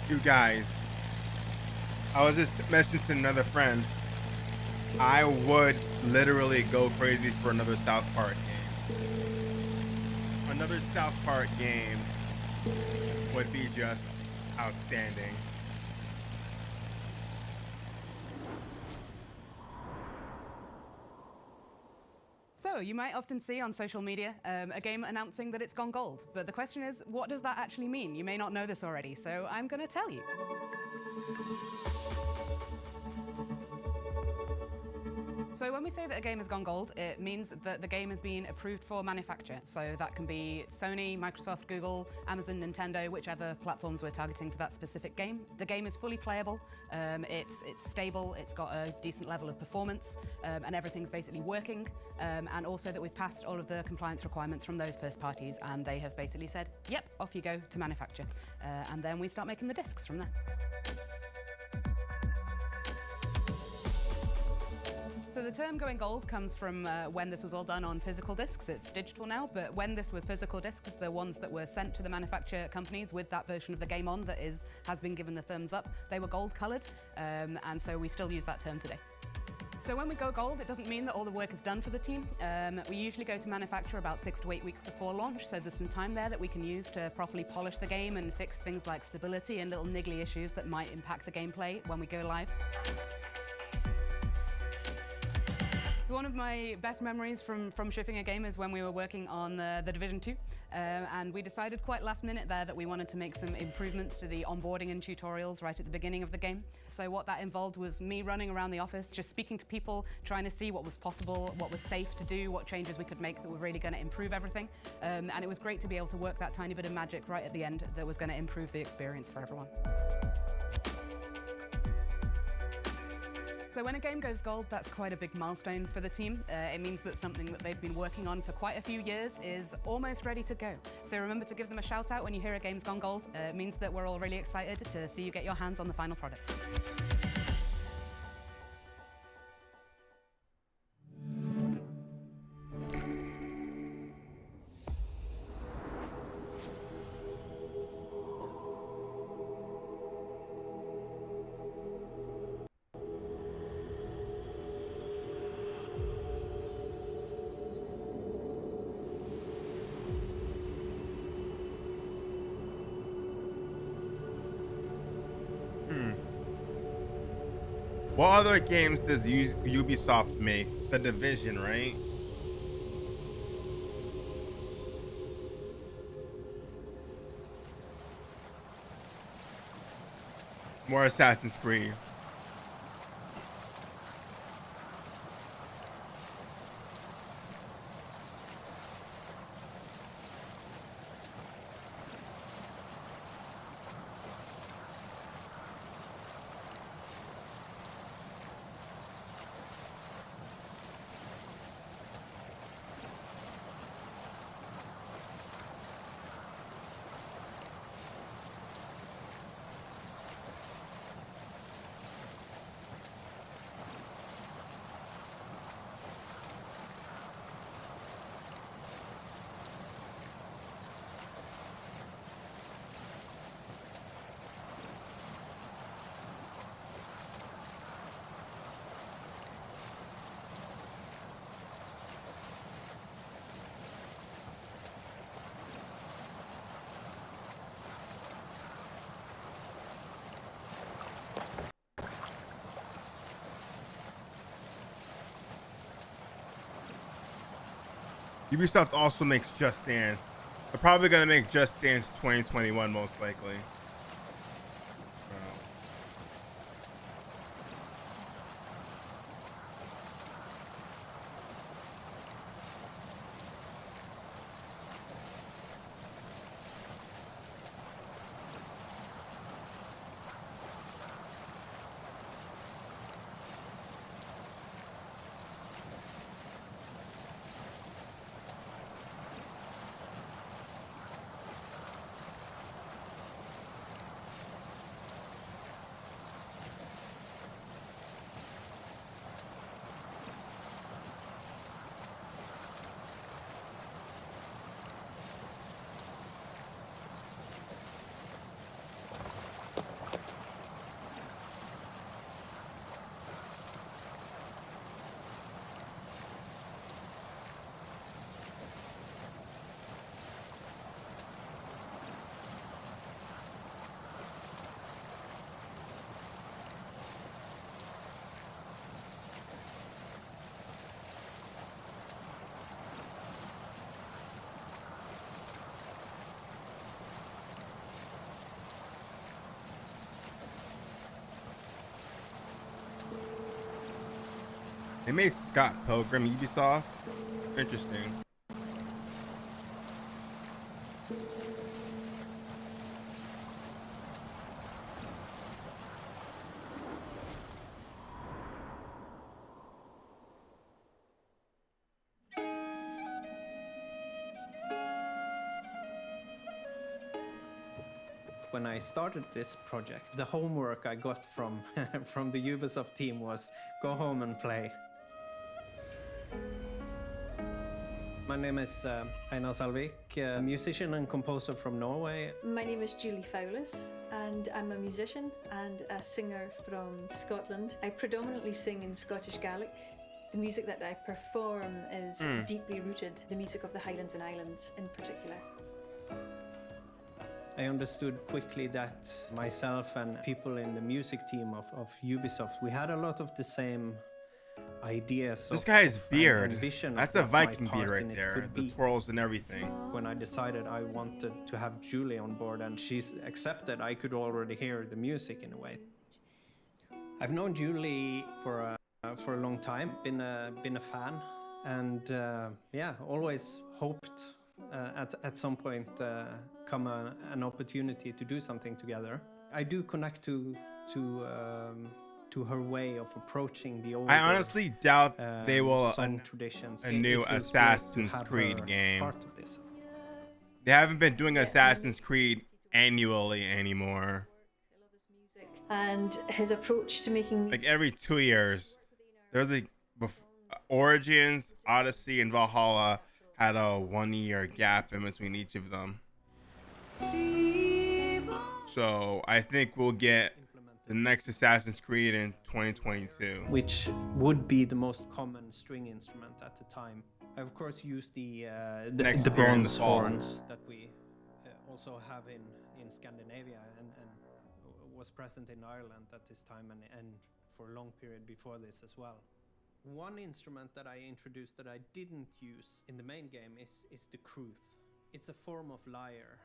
You guys, I was just messaging to another friend. I would literally go crazy for another South Park game. Another South Park game would be just outstanding. So, you might often see on social media a game announcing that it's gone gold. But the question is, what does that actually mean? You may not know this already, so I'm going to tell you. So when we say that a game has gone gold, it means that the game has been approved for manufacture. So that can be Sony, Microsoft, Google, Amazon, Nintendo, whichever platforms we're targeting for that specific game. The game is fully playable, it's stable, it's got a decent level of performance, and everything's basically working. And also that we've passed all of the compliance requirements from those first parties, and they have basically said, yep, off you go to manufacture. And then we start making the discs from there. So the term going gold comes from when this was all done on physical discs. It's digital now, but when this was physical discs, the ones that were sent to the manufacturer companies with that version of the game on that has been given the thumbs up, they were gold colored, and so we still use that term today. So when we go gold, it doesn't mean that all the work is done for the team. We usually go to manufacture about 6 to 8 weeks before launch, so there's some time there that we can use to properly polish the game and fix things like stability and little niggly issues that might impact the gameplay when we go live. So one of my best memories from shipping a game is when we were working on the Division 2, and we decided quite last minute there that we wanted to make some improvements to the onboarding and tutorials right at the beginning of the game. So what that involved was me running around the office, just speaking to people, trying to see what was possible, what was safe to do, what changes we could make that were really going to improve everything. And it was great to be able to work that tiny bit of magic right at the end that was going to improve the experience for everyone. So when a game goes gold, that's quite a big milestone for the team. It means that something that they've been working on for quite a few years is almost ready to go. So remember to give them a shout out when you hear a game's gone gold. It means that we're all really excited to see you get your hands on the final product. What other games does Ubisoft make? The Division, right? More Assassin's Creed. Ubisoft also makes Just Dance. They're probably gonna make Just Dance 2021 most likely. They made Scott Pilgrim Ubisoft. Interesting. When I started this project, the homework I got from from the Ubisoft team was go home and play. My name is Einar Salvik, a musician and composer from Norway. My name is Julie Fowlis, and I'm a musician and a singer from Scotland. I predominantly sing in Scottish Gaelic. The music that I perform is deeply rooted, the music of the Highlands and Islands in particular. I understood quickly that myself and people in the music team of Ubisoft, we had a lot of the same ideas. This of- guy's of beard. and vision That's of a what my Viking part beard in right it there. could The be. twirls and everything. When I decided I wanted to have Julie on board and she's accepted, I could already hear the music in a way. I've known Julie for a long time, been a fan, and yeah, always hoped at some point come an opportunity to do something together. I do connect to her way of approaching the older, I honestly doubt they will song traditions. a It new feels great to Assassin's have Creed her game. part of this. They haven't been doing Assassin's Creed annually anymore. And his approach to making Like every 2 years. There's Origins, Odyssey, and Valhalla had a 1 year gap in between each of them. So I think we'll get the next Assassin's Creed in 2022. Which would be the most common string instrument at the time. I of course use the Next year in the bronze fall. horns that we also have in Scandinavia and was present in Ireland at this time and for a long period before this as well. One instrument that I introduced that I didn't use in the main game is the crwth. It's a form of lyre.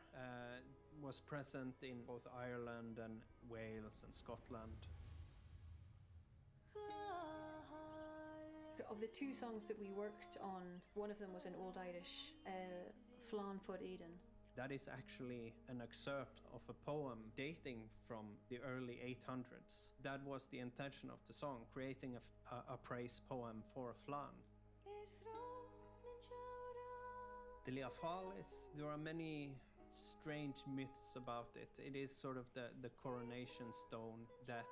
Was present in both Ireland and Wales and Scotland. So of the two songs that we worked on, one of them was in Old Irish, Flan for Eden. That is actually an excerpt of a poem dating from the early 800s. That was the intention of the song, creating a praise poem for Flan. The Liafal there are many strange myths about it. It is sort of the coronation stone that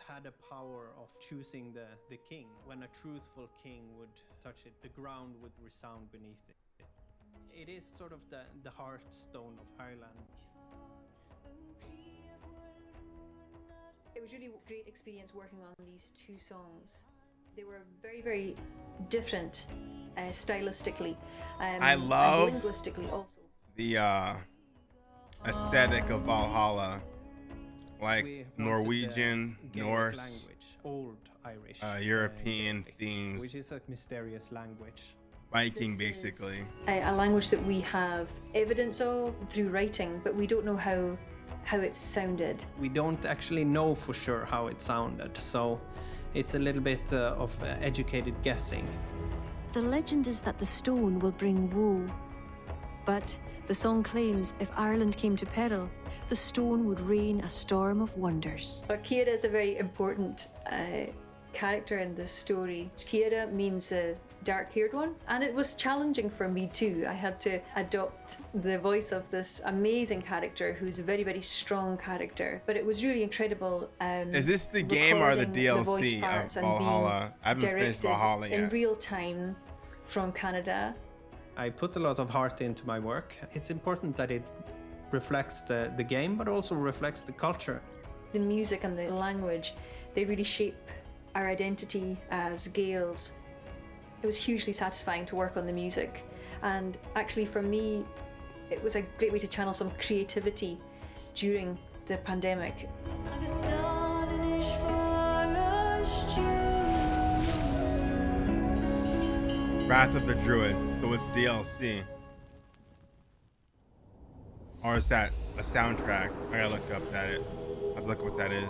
had a power of choosing the king. When a truthful king would touch it, the ground would resound beneath it. It is sort of the heartstone of Ireland. It was really a great experience working on these two songs. They were very, very different stylistically. I love and linguistically also. the aesthetic of Valhalla, like Norwegian, Norse, language, Old Irish, European themes, which is a mysterious language. Viking basically. A language that we have evidence of through writing, but we don't know how it sounded. We don't actually know for sure how it sounded, so it's a little bit of educated guessing. The legend is that the stone will bring woe, but the song claims if Ireland came to peril, the stone would rain a storm of wonders. But Ciara is a very important character in this story. Ciara means the dark-haired one, and it was challenging for me too. I had to adopt the voice of this amazing character who's a very, very strong character. But it was really incredible. Is this the game or the DLC voice parts of and being Valhalla? I haven't finished directed Valhalla in yet. real time from Canada. I put a lot of heart into my work. It's important that it reflects the game, but also reflects the culture. The music and the language, they really shape our identity as Gaels. It was hugely satisfying to work on the music, and actually for me it was a great way to channel some creativity during the pandemic. Wrath of the Druids, so it's DLC. Or is that a soundtrack? I gotta look up that Let's look what that is.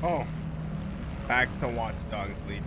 Oh, back to Watch Dogs Legion.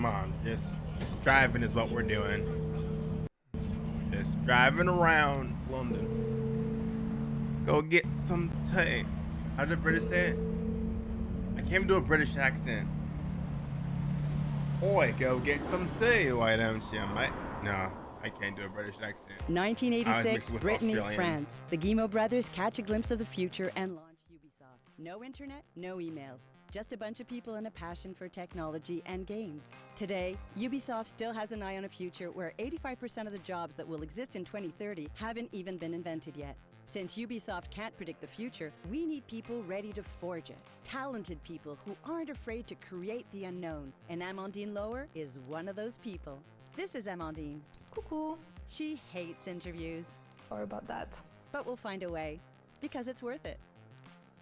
on, just driving is what we're doing. Just driving around London. Go get some tea. How did the British say it? I can't even do a British accent. Oi, go get some tea, why don't you, mate? No, I can't do a British accent. 1986, Brittany, Australian. France. The Guillemot brothers catch a glimpse of the future and launch Ubisoft. No internet, no emails. Just a bunch of people and a passion for technology and games. Today, Ubisoft still has an eye on a future where 85% of the jobs that will exist in 2030 haven't even been invented yet. Since Ubisoft can't predict the future, we need people ready to forge it. Talented people who aren't afraid to create the unknown. And Amandine Lower is one of those people. This is Amandine. Coucou. She hates interviews. Sorry about that. But we'll find a way, because it's worth it.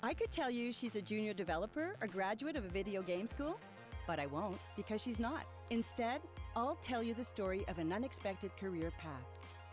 I could tell you she's a junior developer, a graduate of a video game school, but I won't, because she's not. Instead, I'll tell you the story of an unexpected career path.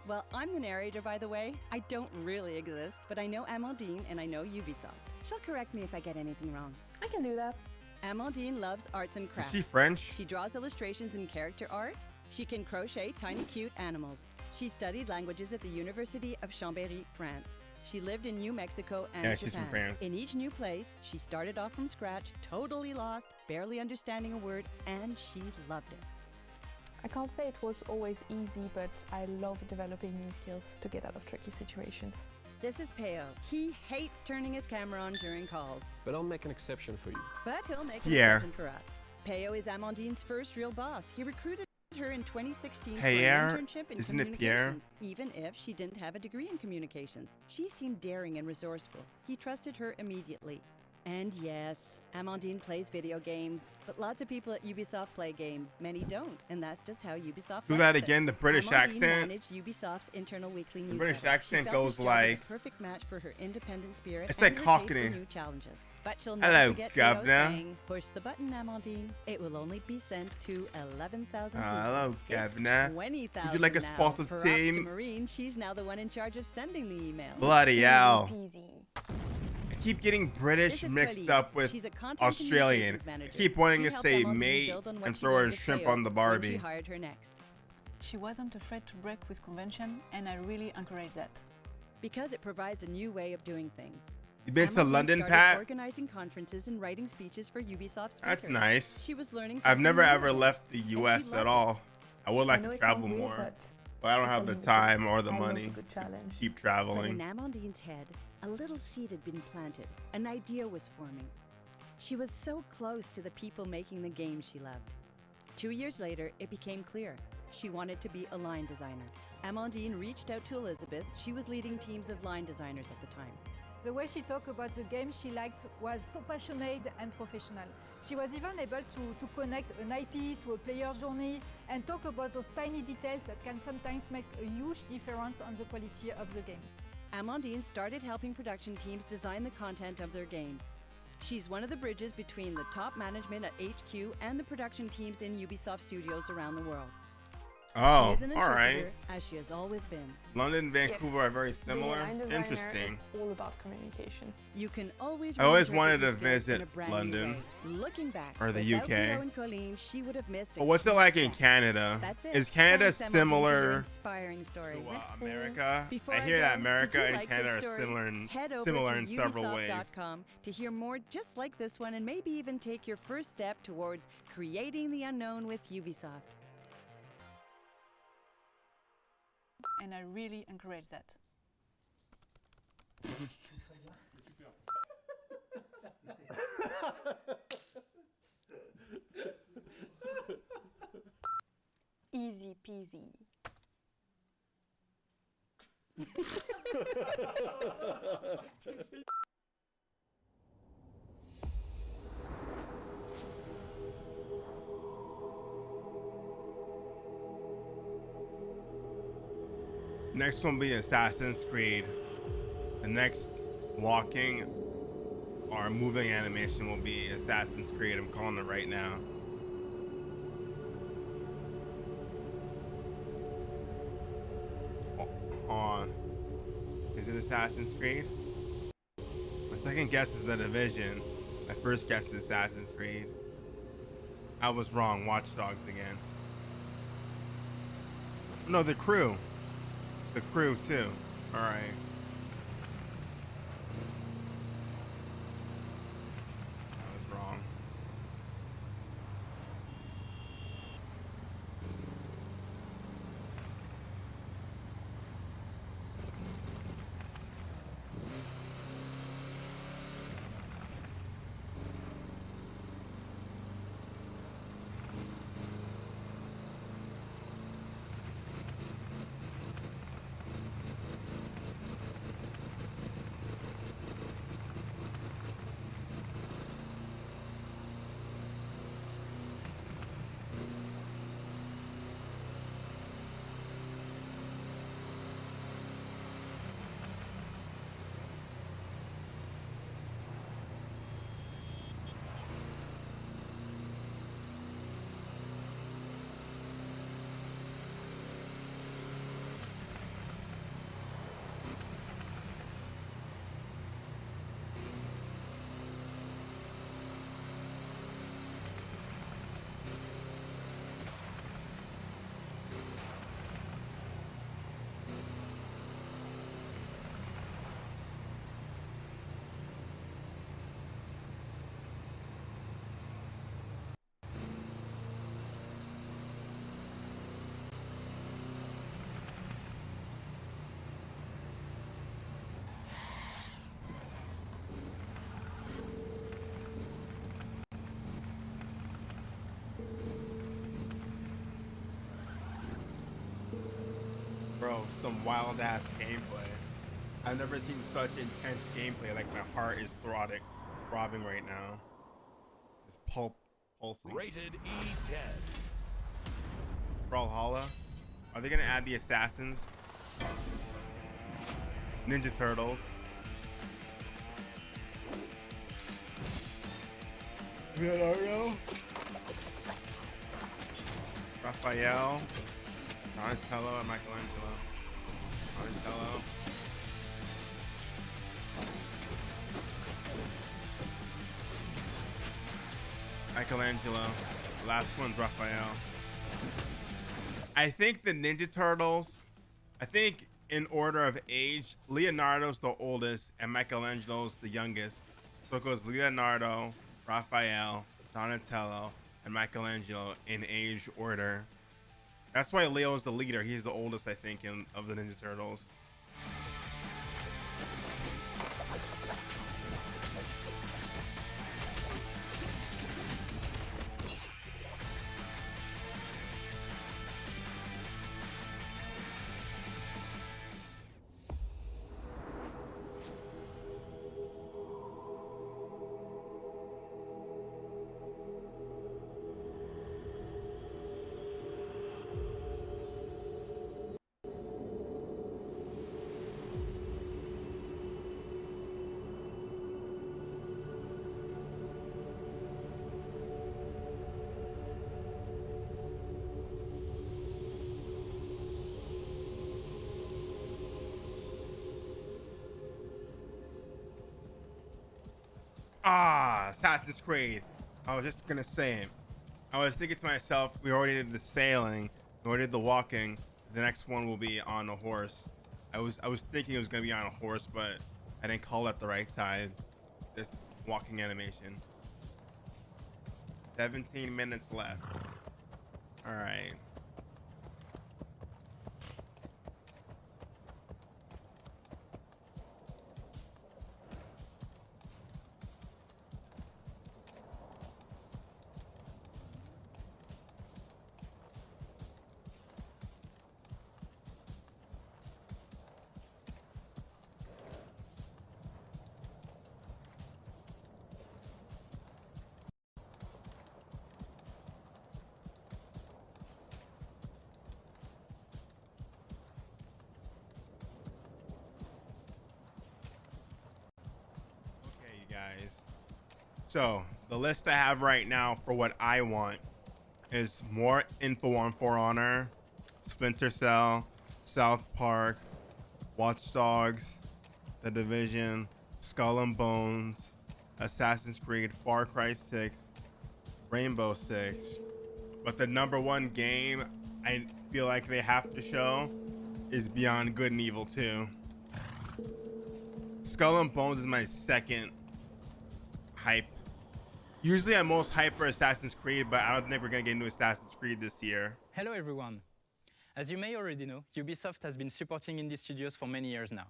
Well, I'm the narrator, by the way. I don't really exist, but I know Amandine and I know Ubisoft. She'll correct me if I get anything wrong. I can do that. Amandine loves arts and crafts. Is she French? She draws illustrations and character art. She can crochet tiny cute animals. She studied languages at the University of Chambéry, France. She lived in New Mexico and Yeah, Japan. she's from France. In each new place, she started off from scratch, totally lost, barely understanding a word, and she loved it. I can't say it was always easy, but I love developing new skills to get out of tricky situations. This is Peo. He hates turning his camera on during calls, But I'll make an exception for you. but he'll make an Pierre. exception for us. Peo is Amandine's first real boss. He recruited her in 2016 Pierre? for an internship in Isn't it Pierre? communications, even if she didn't have a degree in communications. She seemed daring and resourceful. He trusted her immediately. And yes, Amandine plays video games, but lots of people at Ubisoft play games. Many don't, and that's just how Ubisoft Do likes that it. again, the British Amandine accent. managed Ubisoft's internal weekly The newsletter. British accent She felt goes this job was like- a perfect match for her independent spirit It's and like her taste for Cockney. new challenges. But she'll Hello, never forget Theo Governor. saying, "Push the button, Amandine. It will only be sent to 11,000 people." Hello, It's Governor. 20,000 Would you like a now. spot of For team? Marine, she's now the one in charge of sending the email. Bloody hell. Peasy. I keep getting British This is mixed Colleen. up with She's a content Australian. communications manager. I keep wanting She to helped say Amandine mate build on what and she throw a learned with shrimp Theo on the when Barbie. she hired her next. She wasn't afraid to break with convention, and I really encourage that. Because it provides a new way of doing things. You been to Amandine London, started Pat? Organizing conferences and writing speeches for Ubisoft speakers. That's nice. She was learning I've something never new ever every day, left the and she U.S. loved at it. all. I would like I know to it travel sounds weird, more, but but I don't have the time or the I love a money good challenge. to keep But traveling. in Amandine's head, a little seed had been planted. An idea was forming. She was so close to the people making the games she loved. 2 years later, it became clear. She wanted to be a line designer. Amandine reached out to Elizabeth. She was leading teams of line designers at the time. The way she talked about the game she liked was so passionate and professional. She was even able to connect an IP to a player's journey and talk about those tiny details that can sometimes make a huge difference on the quality of the game. Amandine started helping production teams design the content of their games. She's one of the bridges between the top management at HQ and the production teams in Ubisoft studios around the world. Oh, she is an all right. interpreter, as she has always been. London, Vancouver are very Being a similar. line designer Interesting. is all about communication. You can always I always reinterpret wanted your to skills in visit a brand new London. way. Looking back, Or the without UK. Theo and Colleen, she would have missed a But what's it huge like in step. Canada? That's it. Is Canada Thanks, Amandine, for your similar inspiring story. to America? Before I hear that go, America did you and like Canada this are story? Head over similar to in several ways. Ubisoft.com to hear more just like this one and maybe even take your first step towards creating the unknown with Ubisoft. And I really encourage that. Easy peasy. Next one will be Assassin's Creed. The next walking or moving animation will be Assassin's Creed. I'm calling it right now. On. Is it Assassin's Creed? My second guess is The Division. My first guess is Assassin's Creed. I was wrong. Watch Dogs again. No, the crew. The crew too. All right. I was wrong. Bro, some wild ass gameplay. I've never seen such intense gameplay. Like my heart is throbbing right now. It's pulsing. Rated E10. Brawlhalla. Are they gonna add the assassins? Ninja Turtles. Leonardo. Raphael. Donatello and Michelangelo. Donatello. Michelangelo. The last one's Raphael. I think the Ninja Turtles, I think in order of age, Leonardo's the oldest and Michelangelo's the youngest. So it goes Leonardo, Raphael, Donatello, and Michelangelo in age order. That's why Leo is the leader. He's the oldest, I think, of the Ninja Turtles. Assassin's Creed. I was just gonna say it. I was thinking to myself, we already did the sailing, we already did the walking. The next one will be on a horse. I was thinking it was gonna be on a horse, but I didn't call it the right time. This walking animation. 17 minutes left. All right. Guys, so the list I have right now for what I want is more info on For Honor, Splinter Cell, South Park, Watch Dogs, The Division, Skull and Bones, Assassin's Creed, Far Cry 6, Rainbow Six. But the #1 game I feel like they have to show is Beyond Good and Evil 2. Skull and Bones is my second hype. Usually I'm most hyped for Assassin's Creed, but I don't think we're gonna get into Assassin's Creed this year. Hello everyone. As you may already know, Ubisoft has been supporting indie studios for many years now.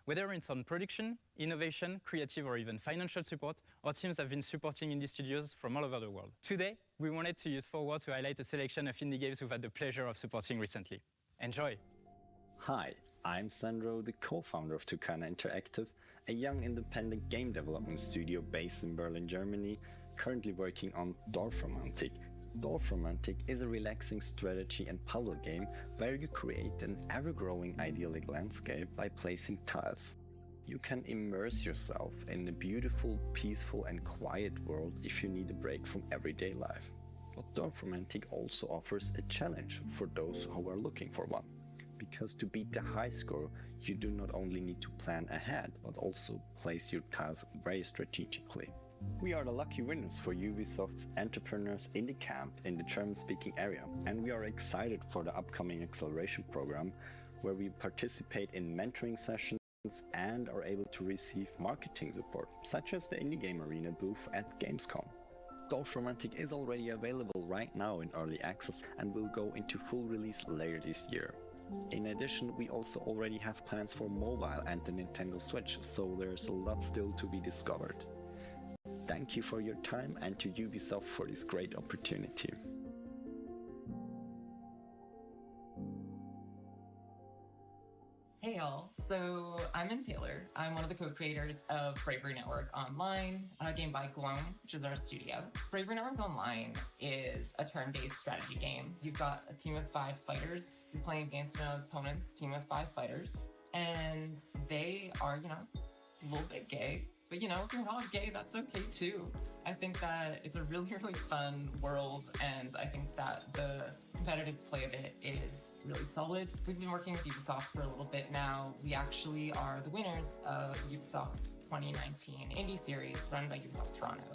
Whether it's on production, innovation, creative, or even financial support, our teams have been supporting indie studios from all over the world. Today, we wanted to use Forward to highlight a selection of indie games we've had the pleasure of supporting recently. Enjoy! Hi, I'm Sandro, the co-founder of Tucana Interactive, a young independent game development studio based in Berlin, Germany, currently working on Dorfromantik. Dorfromantik is a relaxing strategy and puzzle game where you create an ever-growing idyllic landscape by placing tiles. You can immerse yourself in a beautiful, peaceful and quiet world if you need a break from everyday life. But Dorfromantik also offers a challenge for those who are looking for one. Because to beat the high score, you do not only need to plan ahead, but also place your tiles very strategically. We are the lucky winners for Ubisoft's Entrepreneurs Indie Camp in the German-speaking area, and we are excited for the upcoming acceleration program, where we participate in mentoring sessions and are able to receive marketing support, such as the Indie Game Arena booth at Gamescom. Dorfromantik is already available right now in early access and will go into full release later this year. In addition, we also already have plans for mobile and the Nintendo Switch, so there's a lot still to be discovered. Thank you for your time and to Ubisoft for this great opportunity. Hey y'all, so I'm In Taylor. I'm one of the co-creators of Bravery Network Online, a game by Gloam, which is our studio. Bravery Network Online is a turn-based strategy game. You've got a team of 5 fighters. You're playing against an opponent's team of 5 fighters. And they are, a little bit gay. But if you're not gay, that's okay too. I think that it's a really, really fun world, and I think that the competitive play of it is really solid. We've been working with Ubisoft for a little bit now. We actually are the winners of Ubisoft's 2019 Indie Series run by Ubisoft Toronto.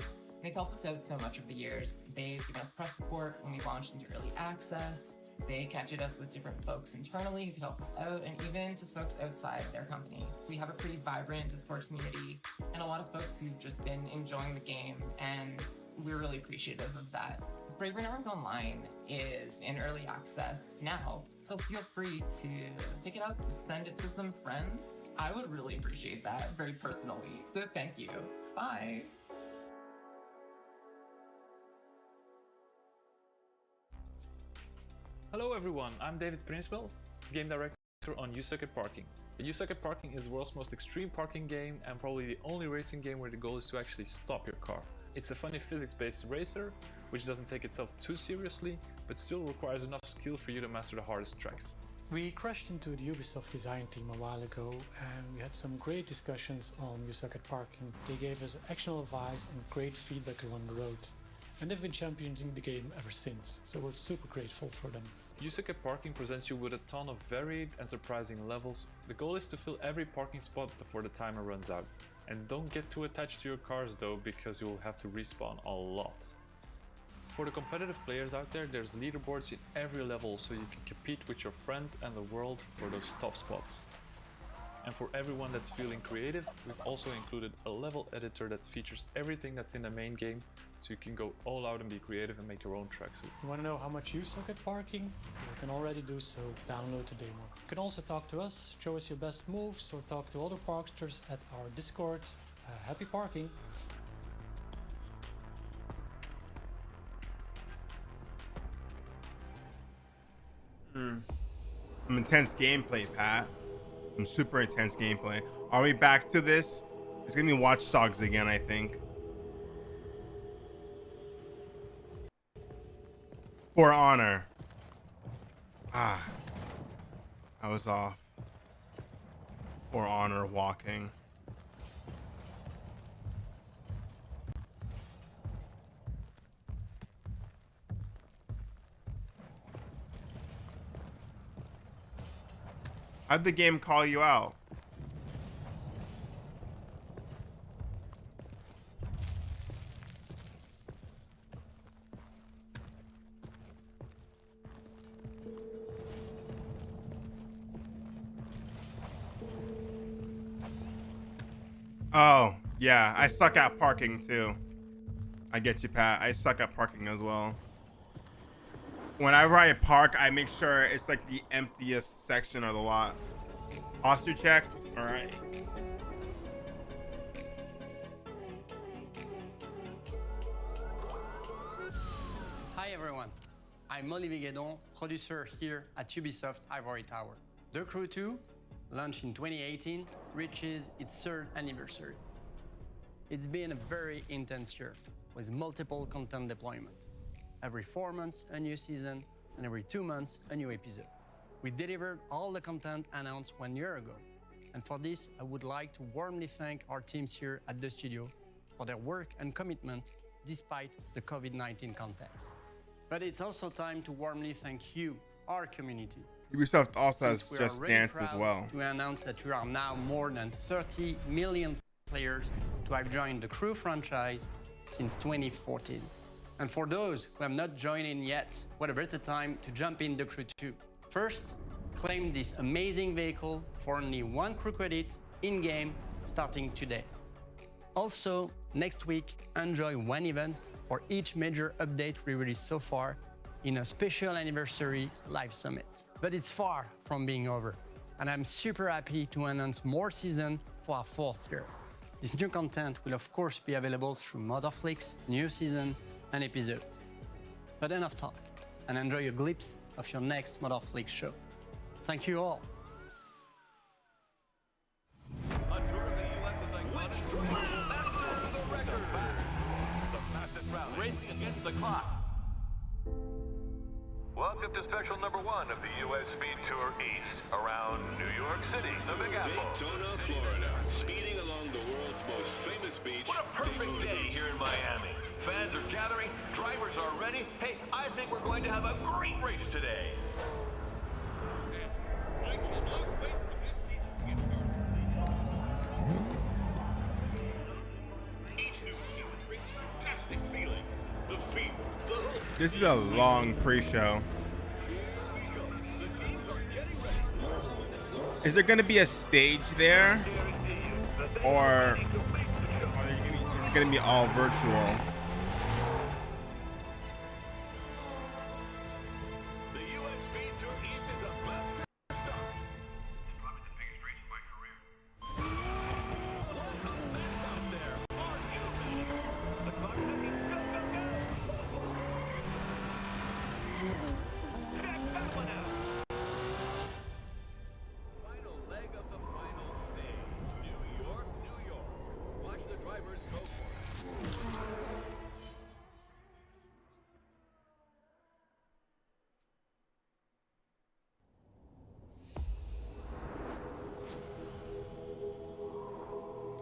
They've helped us out so much over the years. They've given us press support when we launched into early access. They connected us with different folks internally who could help us out, and even to folks outside their company. We have a pretty vibrant Discord community and a lot of folks who've just been enjoying the game, and we're really appreciative of that. Bravery Network Online is in early access now, so feel free to pick it up and send it to some friends. I would really appreciate that very personally, so thank you. Bye! Hello everyone, I'm David Prinswell, game director on You Suck at Parking. You Suck at Parking is the world's most extreme parking game and probably the only racing game where the goal is to actually stop your car. It's a funny physics-based racer, which doesn't take itself too seriously, but still requires enough skill for you to master the hardest tracks. We crashed into the Ubisoft design team a while ago and we had some great discussions on You Suck at Parking. They gave us actionable advice and great feedback along the road. And they've been championing the game ever since, so we're super grateful for them. You Suck at Parking presents you with a ton of varied and surprising levels. The goal is to fill every parking spot before the timer runs out. And don't get too attached to your cars though, because you'll have to respawn a lot. For the competitive players out there, there's leaderboards in every level so you can compete with your friends and the world for those top spots. And for everyone that's feeling creative, we've also included a level editor that features everything that's in the main game, so you can go all out and be creative and make your own tracksuit. You want to know how much you suck at parking? You can already do so. Download the demo. You can also talk to us, show us your best moves, or talk to other parksters at our Discord. Happy parking! Some intense gameplay, Pat. Some super intense gameplay. Are we back to this? It's gonna be Watch Dogs again, I think. For Honor. I was off. For Honor walking. How'd the game call you out? Oh, yeah. I suck at parking, too. I get you, Pat. I suck at parking as well. Whenever I park, I make sure it's like the emptiest section of the lot. Posture check. All right. Hi everyone, I'm Olivier Guédon, producer here at Ubisoft Ivory Tower. The Crew 2, launched in 2018, reaches its third anniversary. It's been a very intense year with multiple content deployment. Every 4 months, a new season, and every 2 months, a new episode. We delivered all the content announced 1 year ago. And for this, I would like to warmly thank our teams here at the studio for their work and commitment despite the COVID-19 context. But it's also time to warmly thank you, our community. Ubisoft also has Just Dance as well. We announce that we are now more than 30 million players to have joined the Crew franchise since 2014. And for those who have not joined in yet, what a better time to jump in the Crew 2. First, claim this amazing vehicle for only 1 crew credit in-game starting today. Also, next week, enjoy 1 event for each major update we released so far in a special anniversary live summit. But it's far from being over, and I'm super happy to announce more season for our 4th year. This new content will of course be available through Motherflix, new season, and episodes. But enough talk, and enjoy a glimpse of your next Motherflix show. Thank you all. Racing against the clock. Welcome to special number 1 of the U.S. Speed Tour East around New York City, the Big Apple. Daytona, Florida, speeding along the world's most famous beach. What a perfect day here in Miami. Fans are gathering, drivers are ready. Hey, I think we're going to have a great race today. This is a long pre-show. Is there going to be a stage there? Or is it going to be all virtual?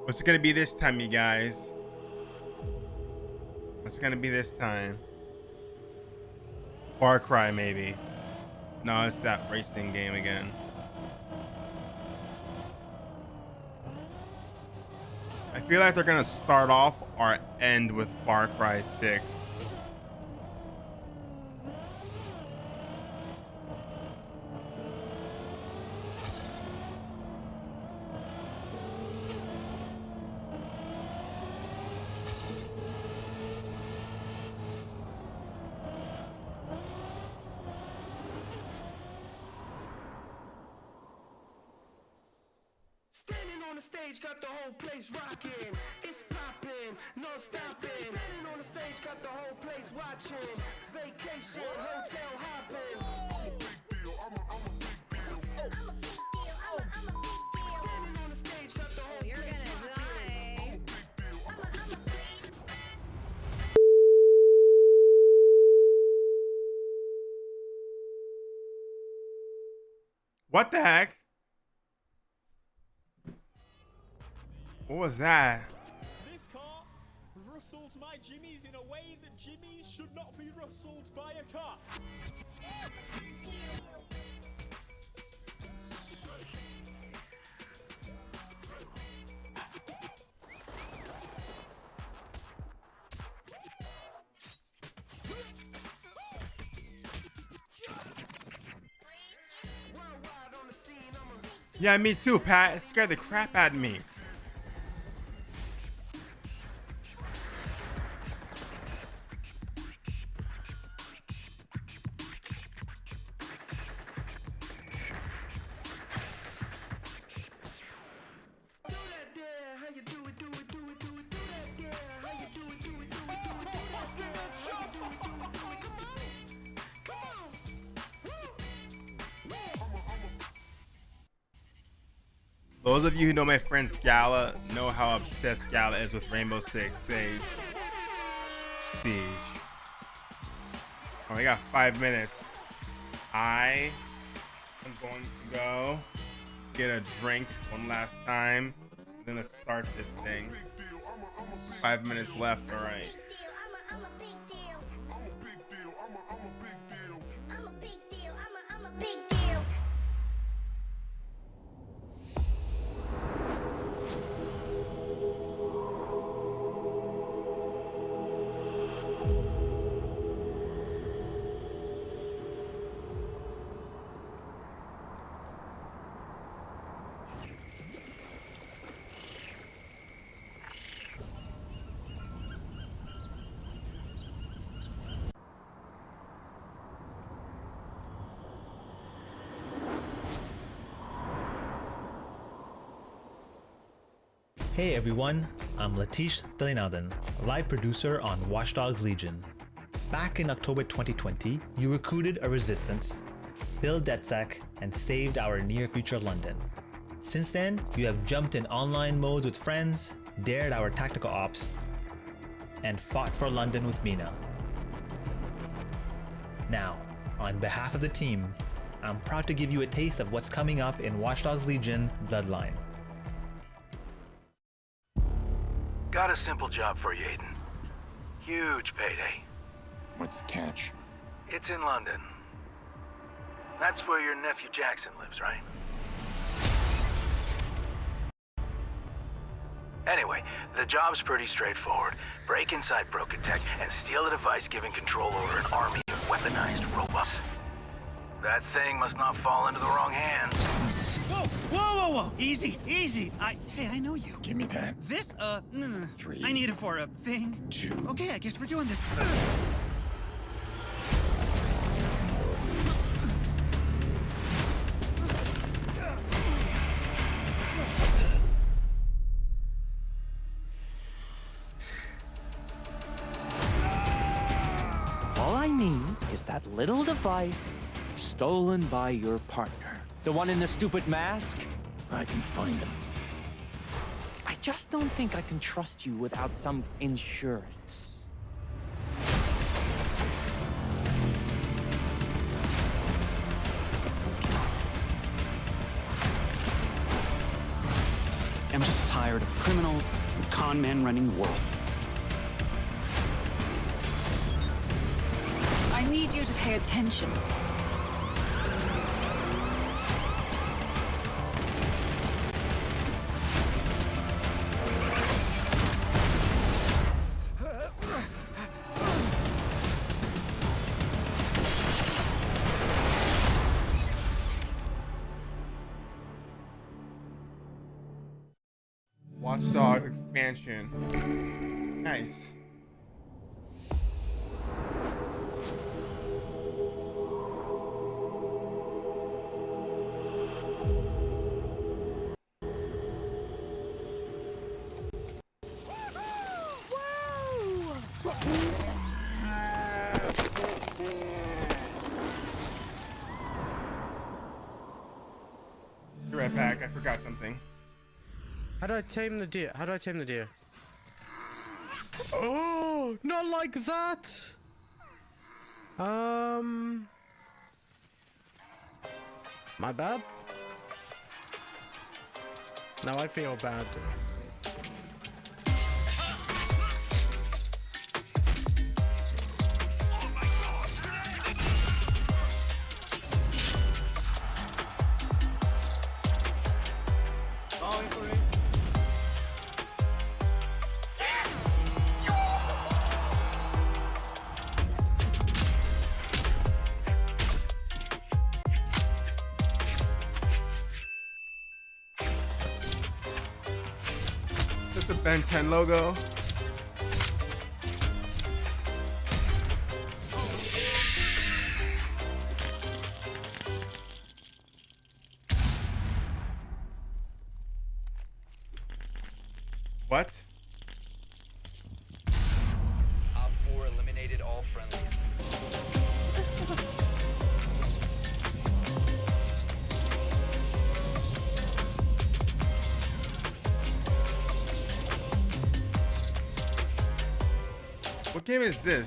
What's it gonna be this time, you guys? What's it gonna be this time? Far Cry, maybe. No, it's that racing game again. I feel like they're gonna start off or end with Far Cry 6. Got the whole place rocking. It's popping, no stopping. Standing on the stage, got the whole place watching. Vacation, hotel hopping. Standing on the stage, got the whole You're gonna die. What the heck? What was that? This car rustles my jimmies in a way that jimmies should not be rustled by a car. Yeah, me too, Pat. It scared the crap out of me. Those of you who know my friend Scala know how obsessed Scala is with Rainbow Six Siege. Oh, we got 5 minutes. I am going to go get a drink one last time. Then let's start this thing. 5 minutes left, alright. Hey everyone, I'm Latish Thilinaudan, live producer on Watch Dogs Legion. Back in October 2020, you recruited a resistance, built DedSec, and saved our near-future London. Since then, you have jumped in online modes with friends, dared our tactical ops, and fought for London with Mina. Now, on behalf of the team, I'm proud to give you a taste of what's coming up in Watch Dogs Legion Bloodline. Got a simple job for you, Aiden. Huge payday. What's the catch? It's in London. That's where your nephew Jackson lives, right? Anyway, the job's pretty straightforward. Break inside Broken Tech and steal a device giving control over an army of weaponized robots. That thing must not fall into the wrong hands. Whoa, whoa, whoa, whoa! Easy, easy. Hey, I know you. Give me that. This, no. 3. I need it for a thing. 2. Okay, I guess we're doing this. All I need is that little device stolen by your partner. The one in the stupid mask? I can find him. I just don't think I can trust you without some insurance. I'm just tired of criminals and con men running the world. I need you to pay attention. Watch Dogs expansion. Nice. Be right back. I forgot something. How do I tame the deer? How do I tame the deer? Oh, not like that. My bad. Now I feel bad. Just the Ben 10 logo. What? Op 4 eliminated all friendlies. What game is this?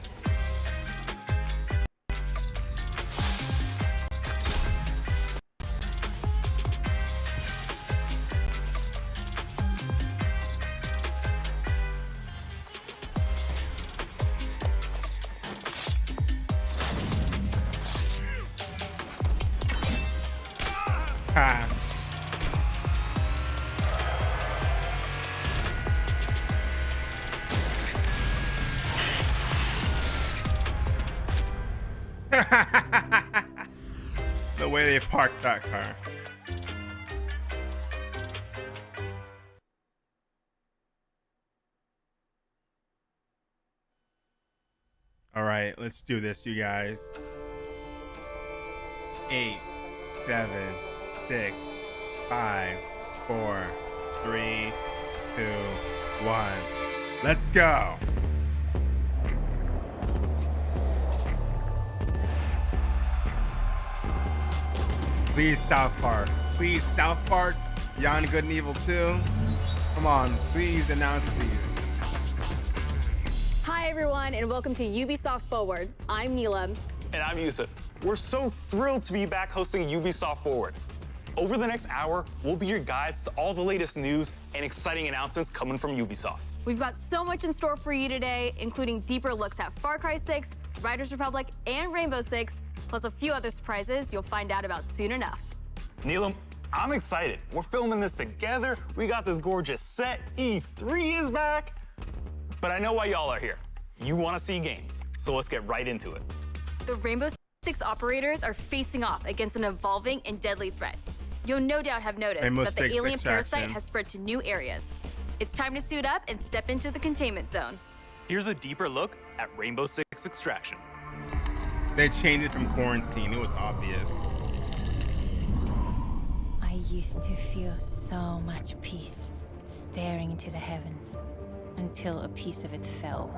Ha. The way they parked that car. All right, let's do this, you guys. 8, 7, 6, 5, 4, 3, 2, 1. Let's go. Please, South Park. Please, South Park. Beyond Good and Evil 2. Come on, please announce these. Hi, everyone, and welcome to Ubisoft Forward. I'm Neelam. And I'm Yusuf. We're so thrilled to be back hosting Ubisoft Forward. Over the next hour, we'll be your guides to all the latest news and exciting announcements coming from Ubisoft. We've got so much in store for you today, including deeper looks at Far Cry 6, Riders Republic, and Rainbow Six, plus a few other surprises you'll find out about soon enough. Neelam, I'm excited. We're filming this together. We got this gorgeous set. E3 is back. But I know why y'all are here. You want to see games, so let's get right into it. The Rainbow Six operators are facing off against an evolving and deadly threat. You'll no doubt have noticed that the alien parasite has spread to new areas. It's time to suit up and step into the containment zone. Here's a deeper look at Rainbow Six Extraction. They changed it from quarantine. It was obvious. I used to feel so much peace staring into the heavens until a piece of it fell.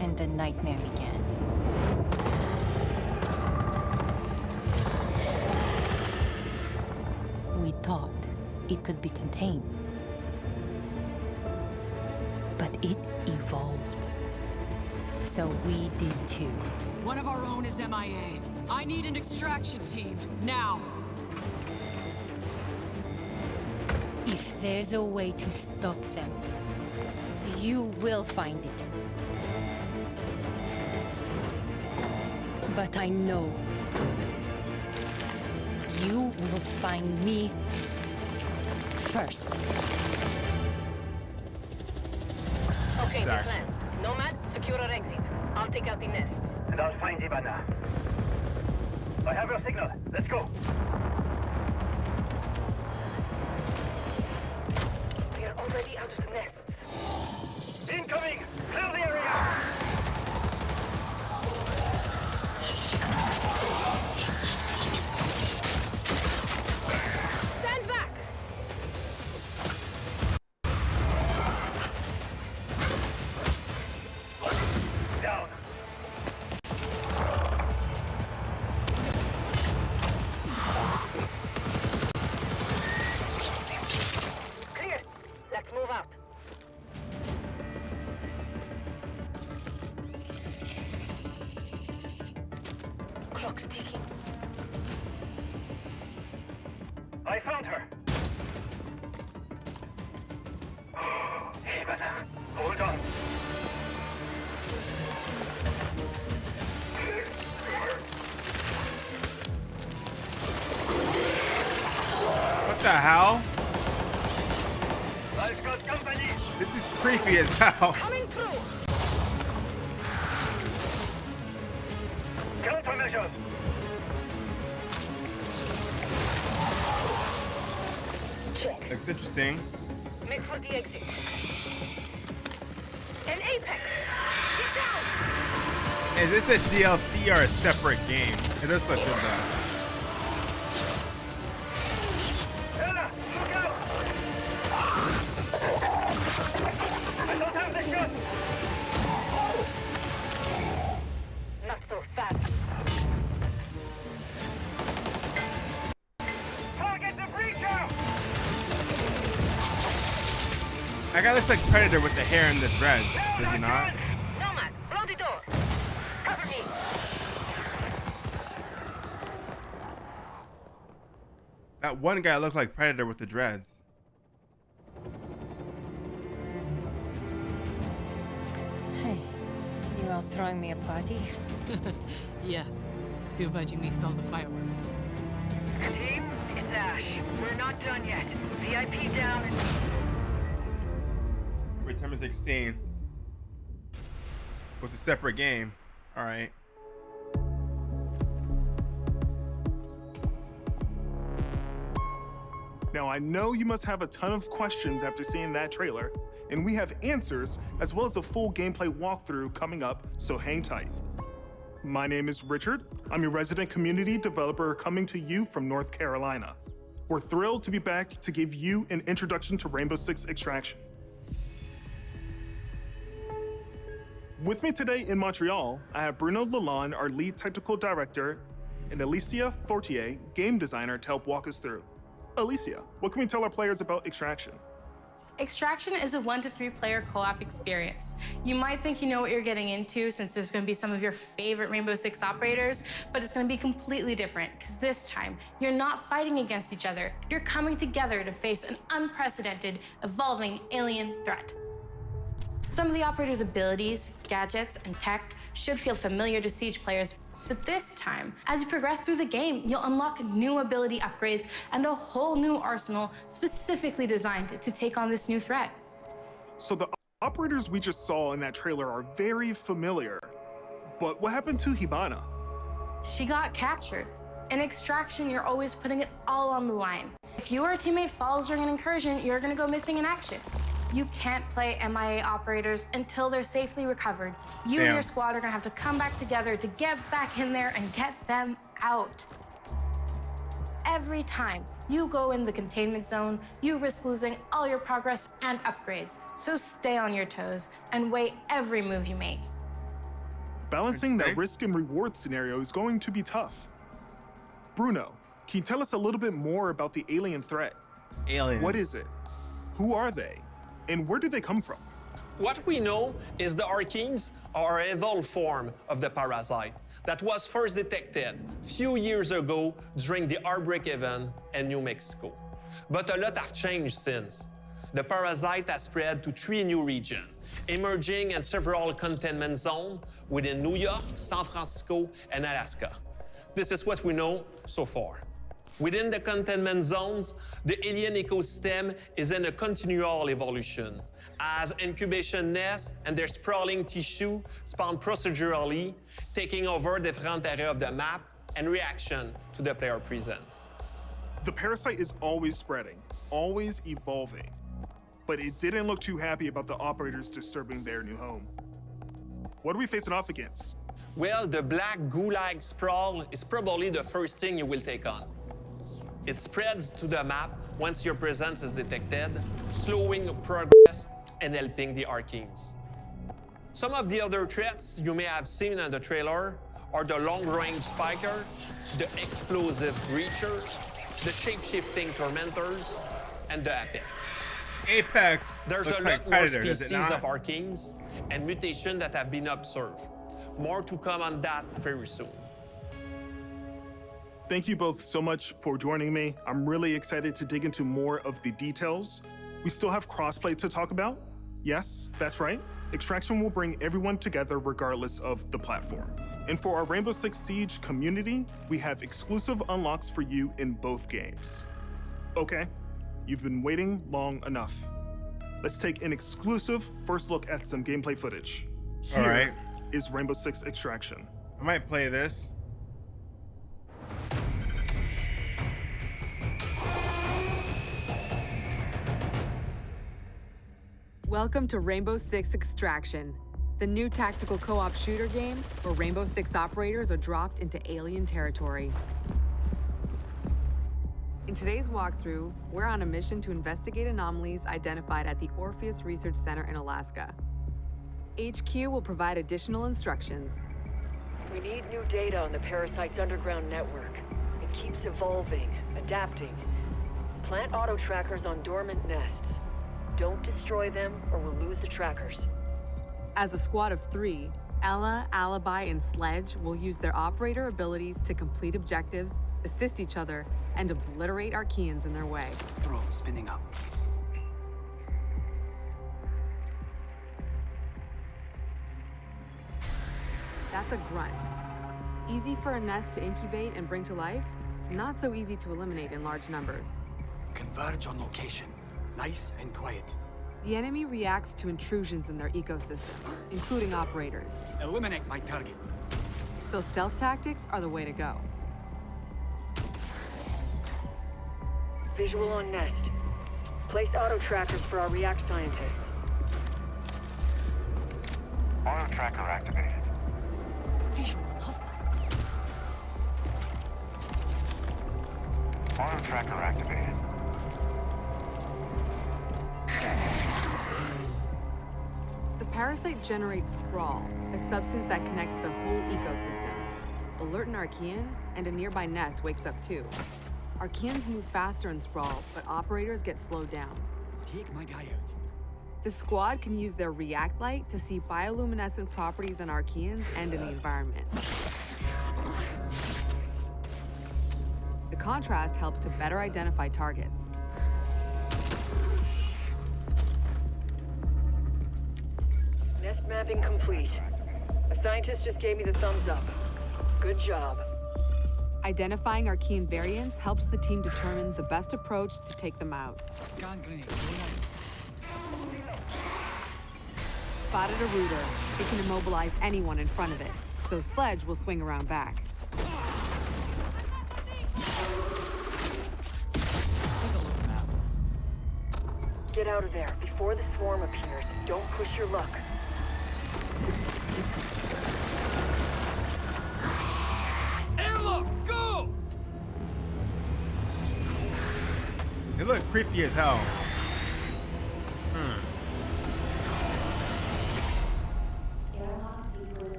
And the nightmare began. We thought it could be contained. But it evolved. So we did too. One of our own is MIA. I need an extraction team, now. If there's a way to stop them, you will find it. But I know you will find me first. Okay, the plan. Nomad, secure our exit. I'll take out the nests. And I'll find Ivana. I have your signal. Let's go. We're already out of the nests. Incoming! Clear the area! Stand back! Down. Clear. Let's move out. Clock's ticking. I found her. Ivana, hold on. What the hell? I've got company. This is creepy as hell. Coming through. Countermeasures. Check. Looks interesting. Make for the exit. An apex. Get down. Is this a DLC or a separate game? It does look good though. Ella, look out! I don't have the shot. Not so fast. That guy looks like Predator with the hair and the dreads, does he not? Nomad, blow the door. Cover me. That one guy looked like Predator with the dreads. Hey, you all throwing me a party? Yeah. Too bad you missed all the fireworks. Team, it's Ash. We're not done yet. VIP down and... Return 16. What's a separate game? All right. Now, I know you must have a ton of questions after seeing that trailer, and we have answers as well as a full gameplay walkthrough coming up, so hang tight. My name is Richard. I'm your resident community developer coming to you from North Carolina. We're thrilled to be back to give you an introduction to Rainbow Six Extraction. With me today in Montreal, I have Bruno Lalonde, our lead technical director, and Alicia Fortier, game designer, to help walk us through. Alicia, what can we tell our players about Extraction? Extraction is a 1 to 3 player co-op experience. You might think you know what you're getting into since there's going to be some of your favorite Rainbow Six operators, but it's going to be completely different because this time you're not fighting against each other. You're coming together to face an unprecedented, evolving alien threat. Some of the operators' abilities, gadgets, and tech should feel familiar to Siege players, but this time, as you progress through the game, you'll unlock new ability upgrades and a whole new arsenal specifically designed to take on this new threat. So the operators we just saw in that trailer are very familiar, but what happened to Hibana? She got captured. In Extraction, you're always putting it all on the line. If your teammate falls during an incursion, you're gonna go missing in action. You can't play MIA operators until they're safely recovered. You and your squad are gonna have to come back together to get back in there and get them out. Every time you go in the containment zone, you risk losing all your progress and upgrades. So stay on your toes and weigh every move you make. Balancing that risk and reward scenario is going to be tough. Bruno, can you tell us a little bit more about the alien threat? Aliens. What is it? Who are they? And where do they come from? What we know is the Archeans are an evolved form of the parasite that was first detected a few years ago during the Outbreak event in New Mexico. But a lot have changed since. The parasite has spread to 3 new regions, emerging in several containment zones within New York, San Francisco, and Alaska. This is what we know so far. Within the containment zones, the alien ecosystem is in a continual evolution, as incubation nests and their sprawling tissue spawn procedurally, taking over different areas of the map in reaction to the player presence. The parasite is always spreading, always evolving, but it didn't look too happy about the operators disturbing their new home. What are we facing off against? Well, the black goo-like sprawl is probably the first thing you will take on. It spreads to the map once your presence is detected, slowing progress and helping the Archeans. Some of the other threats you may have seen in the trailer are the long-range spiker, the explosive breacher, the shape-shifting tormentors, and the Apex. Apex There's looks a like lot Predator, more does it species not? of Archeans and mutations that have been observed. More to come on that very soon. Thank you both so much for joining me. I'm really excited to dig into more of the details. We still have crossplay to talk about. Yes, that's right. Extraction will bring everyone together regardless of the platform. And for our Rainbow Six Siege community, we have exclusive unlocks for you in both games. Okay, you've been waiting long enough. Let's take an exclusive first look at some gameplay footage. Here is Rainbow Six Extraction. I might play this. Welcome to Rainbow Six Extraction, the new tactical co-op shooter game where Rainbow Six operators are dropped into alien territory. In today's walkthrough, we're on a mission to investigate anomalies identified at the Orpheus Research Center in Alaska. HQ will provide additional instructions. We need new data on the parasite's underground network. It keeps evolving, adapting. Plant auto trackers on dormant nests. Don't destroy them or we'll lose the trackers. As a squad of 3, Ella, Alibi, and Sledge will use their operator abilities to complete objectives, assist each other, and obliterate Archeans in their way. Drone spinning up. That's a grunt. Easy for a nest to incubate and bring to life, not so easy to eliminate in large numbers. Converge on location. Nice and quiet. The enemy reacts to intrusions in their ecosystem, including operators. Eliminate my target. So stealth tactics are the way to go. Visual on nest. Place auto trackers for our react scientists. Auto tracker activated. Visual hostile. Auto tracker activated. The parasite generates sprawl, a substance that connects their whole ecosystem. Alert an Archean, and a nearby nest wakes up too. Archeans move faster in sprawl, but operators get slowed down. Take my guy out. The squad can use their react light to see bioluminescent properties in Archeans and in the environment. The contrast helps to better identify targets. Nest mapping complete. A scientist just gave me the thumbs up. Good job. Identifying Archean variants helps the team determine the best approach to take them out. Scan grenade. Spotted a rooter. It can immobilize anyone in front of it, so Sledge will swing around back. Get out of there before the swarm appears. Don't push your luck. Airlock, go! They look creepy as hell.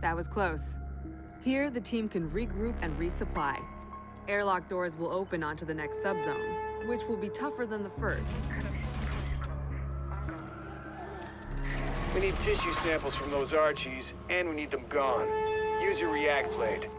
That was close. Here, the team can regroup and resupply. Airlock doors will open onto the next subzone, which will be tougher than the first. We need tissue samples from those Archies, and we need them gone. Use your react blade.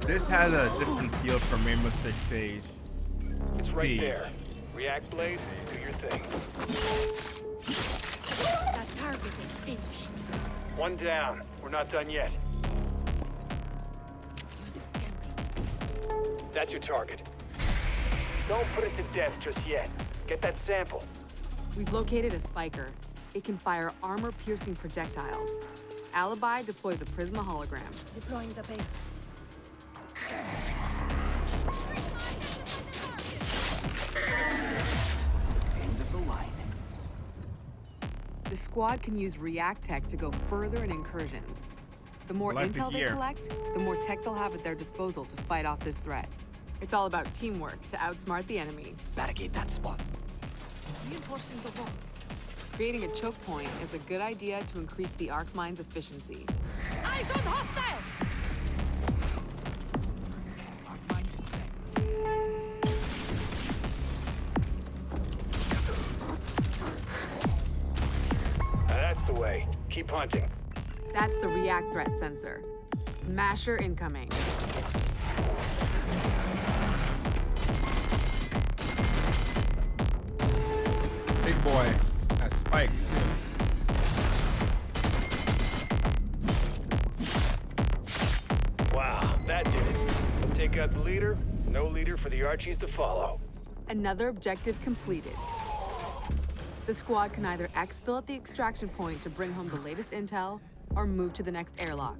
This has a different feel from Rainbow Six Siege. It's right there. React blade, do your thing. That target is finished. One down. We're not done yet. That's your target. Don't put it to death just yet. Get that sample. We've located a spiker. It can fire armor-piercing projectiles. Alibi deploys a Prisma hologram. Deploying the bait. End of the line. The squad can use React Tech to go further in incursions. The more intel they collect, the more tech they'll have at their disposal to fight off this threat. It's all about teamwork to outsmart the enemy. Barricade that spot. Reinforcing the wall. Creating a choke point is a good idea to increase the arc mine's efficiency. Eyes on hostile! That's the way. Keep hunting. That's the React threat sensor. Smasher incoming. Big boy has spikes too. Wow, that did it. Take out the leader. No leader for the Archies to follow. Another objective completed. The squad can either exfil at the extraction point to bring home the latest intel, or move to the next airlock.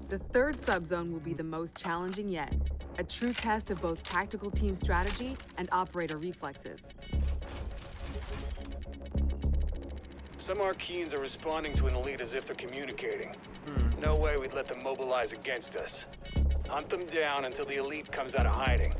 The third subzone will be the most challenging yet, a true test of both tactical team strategy and operator reflexes. Some Archeans are responding to an elite as if they're communicating. No way we'd let them mobilize against us. Hunt them down until the elite comes out of hiding.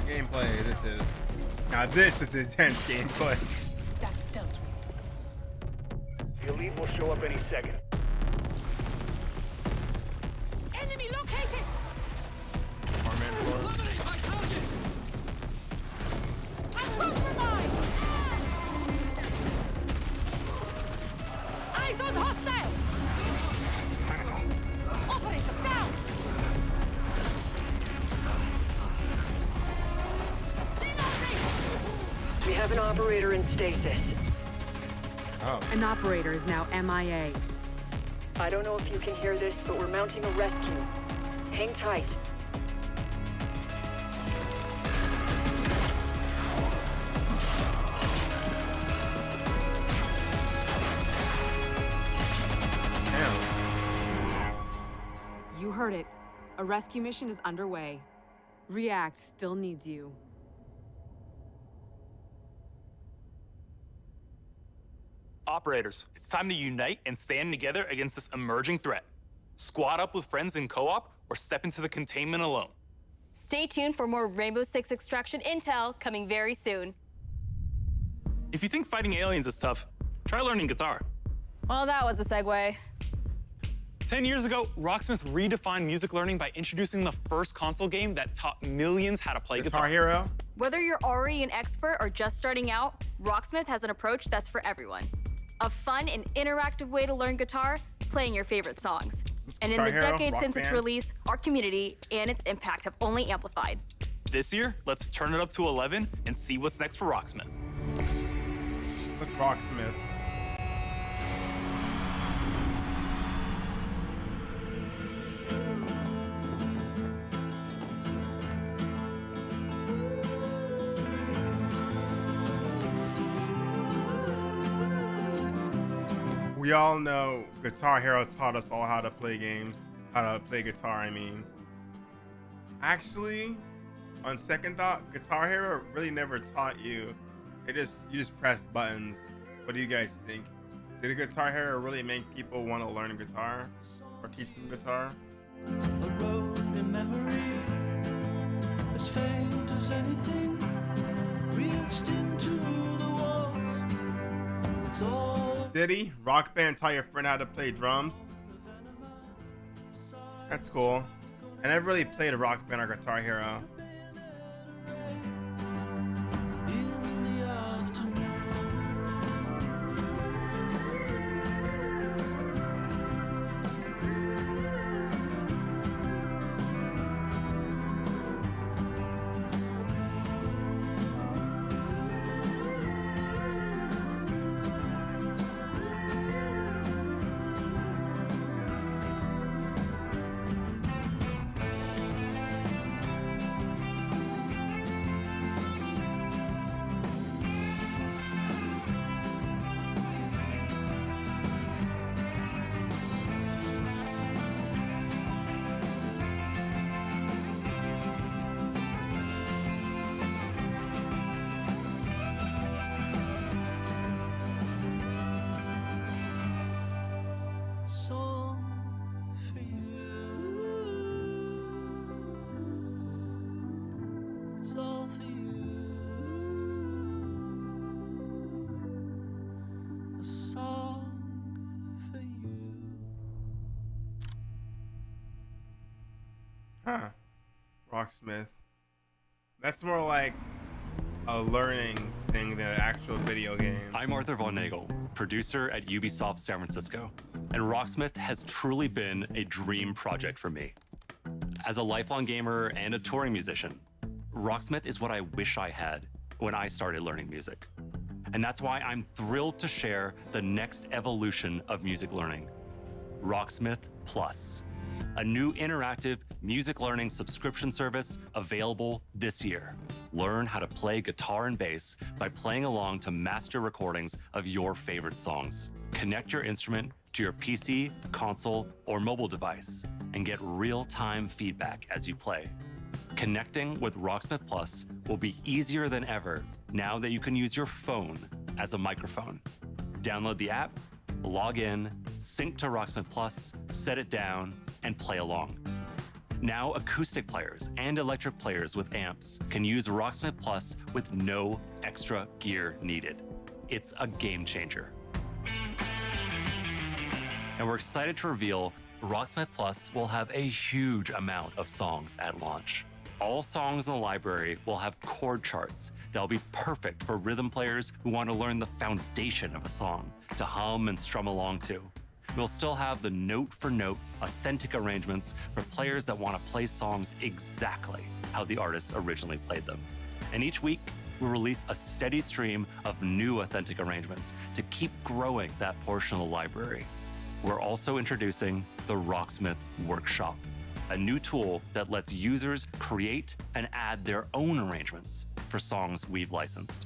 gameplay this is. Now this is intense gameplay. That's dealt with. The elite will show up any second. Enemy located! Eliminate my target! I'm compromised! Eyes on hostile! Operator down! We have an operator in stasis. Oh. An operator is now MIA. I don't know if you can hear this, but we're mounting a rescue. Hang tight. You heard it. A rescue mission is underway. React still needs you. Operators, it's time to unite and stand together against this emerging threat. Squad up with friends in co-op or step into the containment alone. Stay tuned for more Rainbow Six Extraction intel coming very soon. If you think fighting aliens is tough, try learning guitar. Well, that was a segue. 10 years ago, Rocksmith redefined music learning by introducing the first console game that taught millions how to play guitar. Hero. Whether you're already an expert or just starting out, Rocksmith has an approach that's for everyone. A fun and interactive way to learn guitar, playing your favorite songs. And in the decade since its release, our community and its impact have only amplified. This year, let's turn it up to 11 and see what's next for Rocksmith. What's Rocksmith? We all know Guitar Hero taught us all how to play games, how to play guitar, I mean. Actually, on second thought, Guitar Hero really never taught you. You just pressed buttons. What do you guys think? Did a Guitar Hero really make people want to learn guitar or teach them guitar? A road in memory, as faint as anything, reached into the walls. It's all. Did he? Rock Band taught your friend how to play drums? That's cool. I never really played a Rock Band or Guitar Hero. Huh. Rocksmith. That's more like a learning thing than an actual video game. I'm Arthur Von Nagel, producer at Ubisoft San Francisco, and Rocksmith has truly been a dream project for me. As a lifelong gamer and a touring musician, Rocksmith is what I wish I had when I started learning music. And that's why I'm thrilled to share the next evolution of music learning, Rocksmith Plus, a new interactive music learning subscription service available this year. Learn how to play guitar and bass by playing along to master recordings of your favorite songs. Connect your instrument to your PC, console, or mobile device and get real-time feedback as you play. Connecting with Rocksmith Plus will be easier than ever now that you can use your phone as a microphone. Download the app, log in, sync to Rocksmith Plus, set it down, and play along. Now, acoustic players and electric players with amps can use Rocksmith Plus with no extra gear needed. It's a game changer. And we're excited to reveal Rocksmith Plus will have a huge amount of songs at launch. All songs in the library will have chord charts that'll be perfect for rhythm players who want to learn the foundation of a song to hum and strum along to. We'll still have the note-for-note, authentic arrangements for players that want to play songs exactly how the artists originally played them. And each week, we'll release a steady stream of new authentic arrangements to keep growing that portion of the library. We're also introducing the Rocksmith Workshop, a new tool that lets users create and add their own arrangements for songs we've licensed.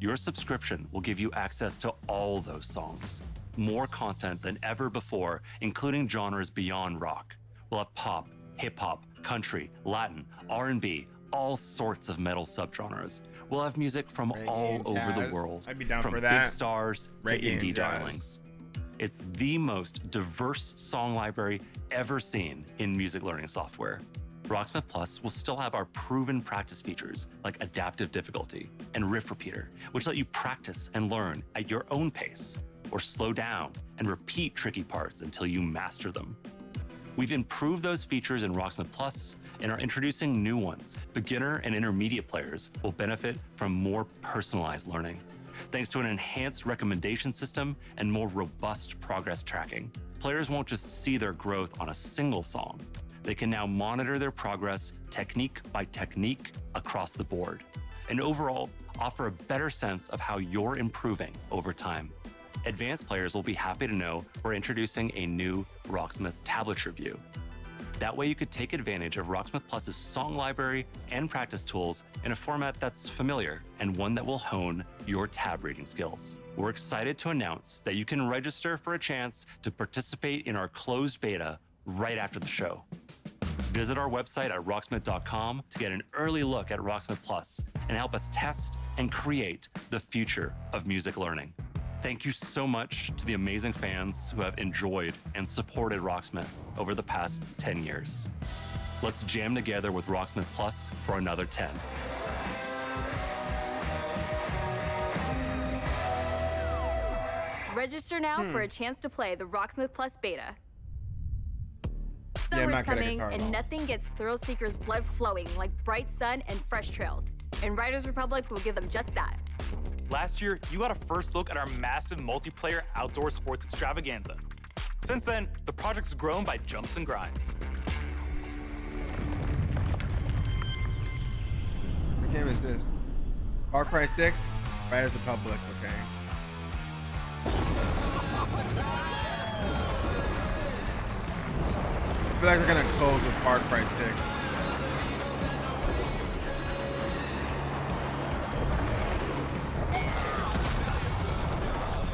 Your subscription will give you access to all those songs. More content than ever before, including genres beyond rock. We'll have pop, hip-hop, country, Latin, R&B, all sorts of metal subgenres. We'll have music from all over the world, I'd be down from for that. big stars to Reggae and indie jazz. darlings. It's the most diverse song library ever seen in music learning software. Rocksmith Plus will still have our proven practice features like adaptive difficulty and riff repeater, which let you practice and learn at your own pace, or slow down and repeat tricky parts until you master them. We've improved those features in Rocksmith Plus and are introducing new ones. Beginner and intermediate players will benefit from more personalized learning, thanks to an enhanced recommendation system and more robust progress tracking. Players won't just see their growth on a single song. They can now monitor their progress technique by technique across the board, and overall offer a better sense of how you're improving over time. Advanced players will be happy to know we're introducing a new Rocksmith Tablature view. That way you could take advantage of Rocksmith Plus's song library and practice tools in a format that's familiar and one that will hone your tab reading skills. We're excited to announce that you can register for a chance to participate in our closed beta right after the show. Visit our website at rocksmith.com to get an early look at Rocksmith Plus and help us test and create the future of music learning. Thank you so much to the amazing fans who have enjoyed and supported Rocksmith over the past 10 years. Let's jam together with Rocksmith Plus for another 10. Register now for a chance to play the Rocksmith Plus beta. I'm Summer's not good at coming, guitar at and all. nothing gets thrill seekers' blood flowing like bright sun and fresh trails. And Riders Republic will give them just that. Last year, you got a first look at our massive multiplayer outdoor sports extravaganza. Since then, the project's grown by jumps and grinds. What game is this? Far Cry 6? Riders Republic, okay. I feel like they're gonna close with Far Cry 6.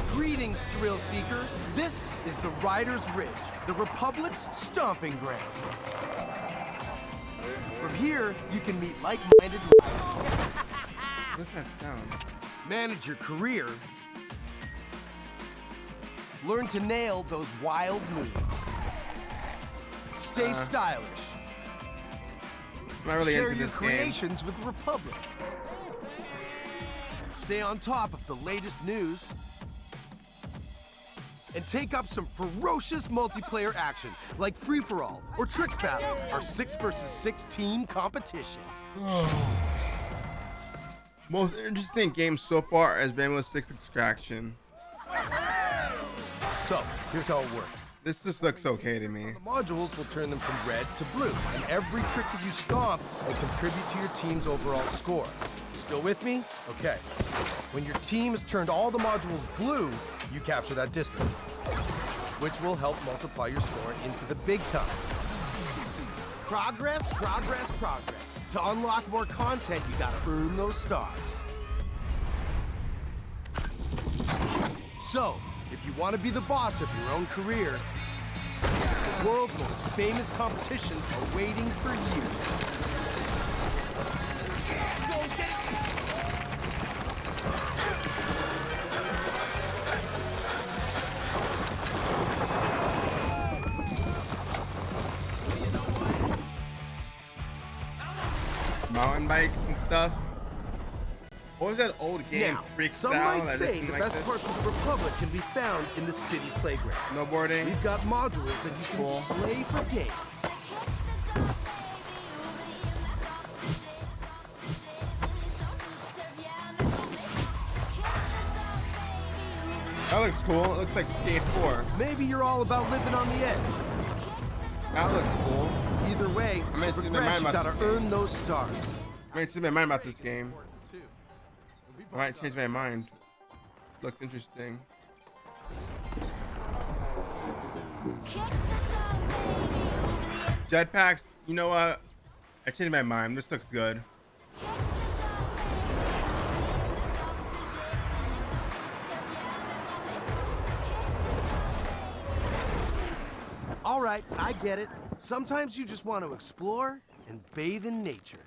Greetings, thrill seekers. This is the Riders Ridge, the Republic's stomping ground. From here, you can meet like-minded riders. What's that sound? Manage your career. Learn to nail those wild moves. Stay stylish. I'm not really Share into your this game. creations with the Republic. Stay on top of the latest news. And take up some ferocious multiplayer action, like Free-for-All or Tricks Battle, our 6 versus 6 team competition. Most interesting game so far is Rainbow Six Extraction. So, here's how it works. This just looks okay to me. The modules will turn them from red to blue, and every trick that you stomp will contribute to your team's overall score. Still with me? Okay. When your team has turned all the modules blue, you capture that district, which will help multiply your score into the big time. Progress, progress, progress. To unlock more content, you gotta earn those stars. So, if you want to be the boss of your own career, the world's most famous competitions are waiting for you. fun bikes and stuff. What was that old game? Now, Freak some Style? might say the best parts of the Republic can be found in the city playground. Snowboarding. We've got modules that you can slay for days. That looks cool. It looks like Skate 4. Maybe you're all about living on the edge. That looks cool. Either way, to progress, you gotta earn those stars. I might change my mind about this game. I might change my mind. Looks interesting. Jetpacks, you know what? I changed my mind. This looks good. All right, I get it. Sometimes you just want to explore and bathe in nature.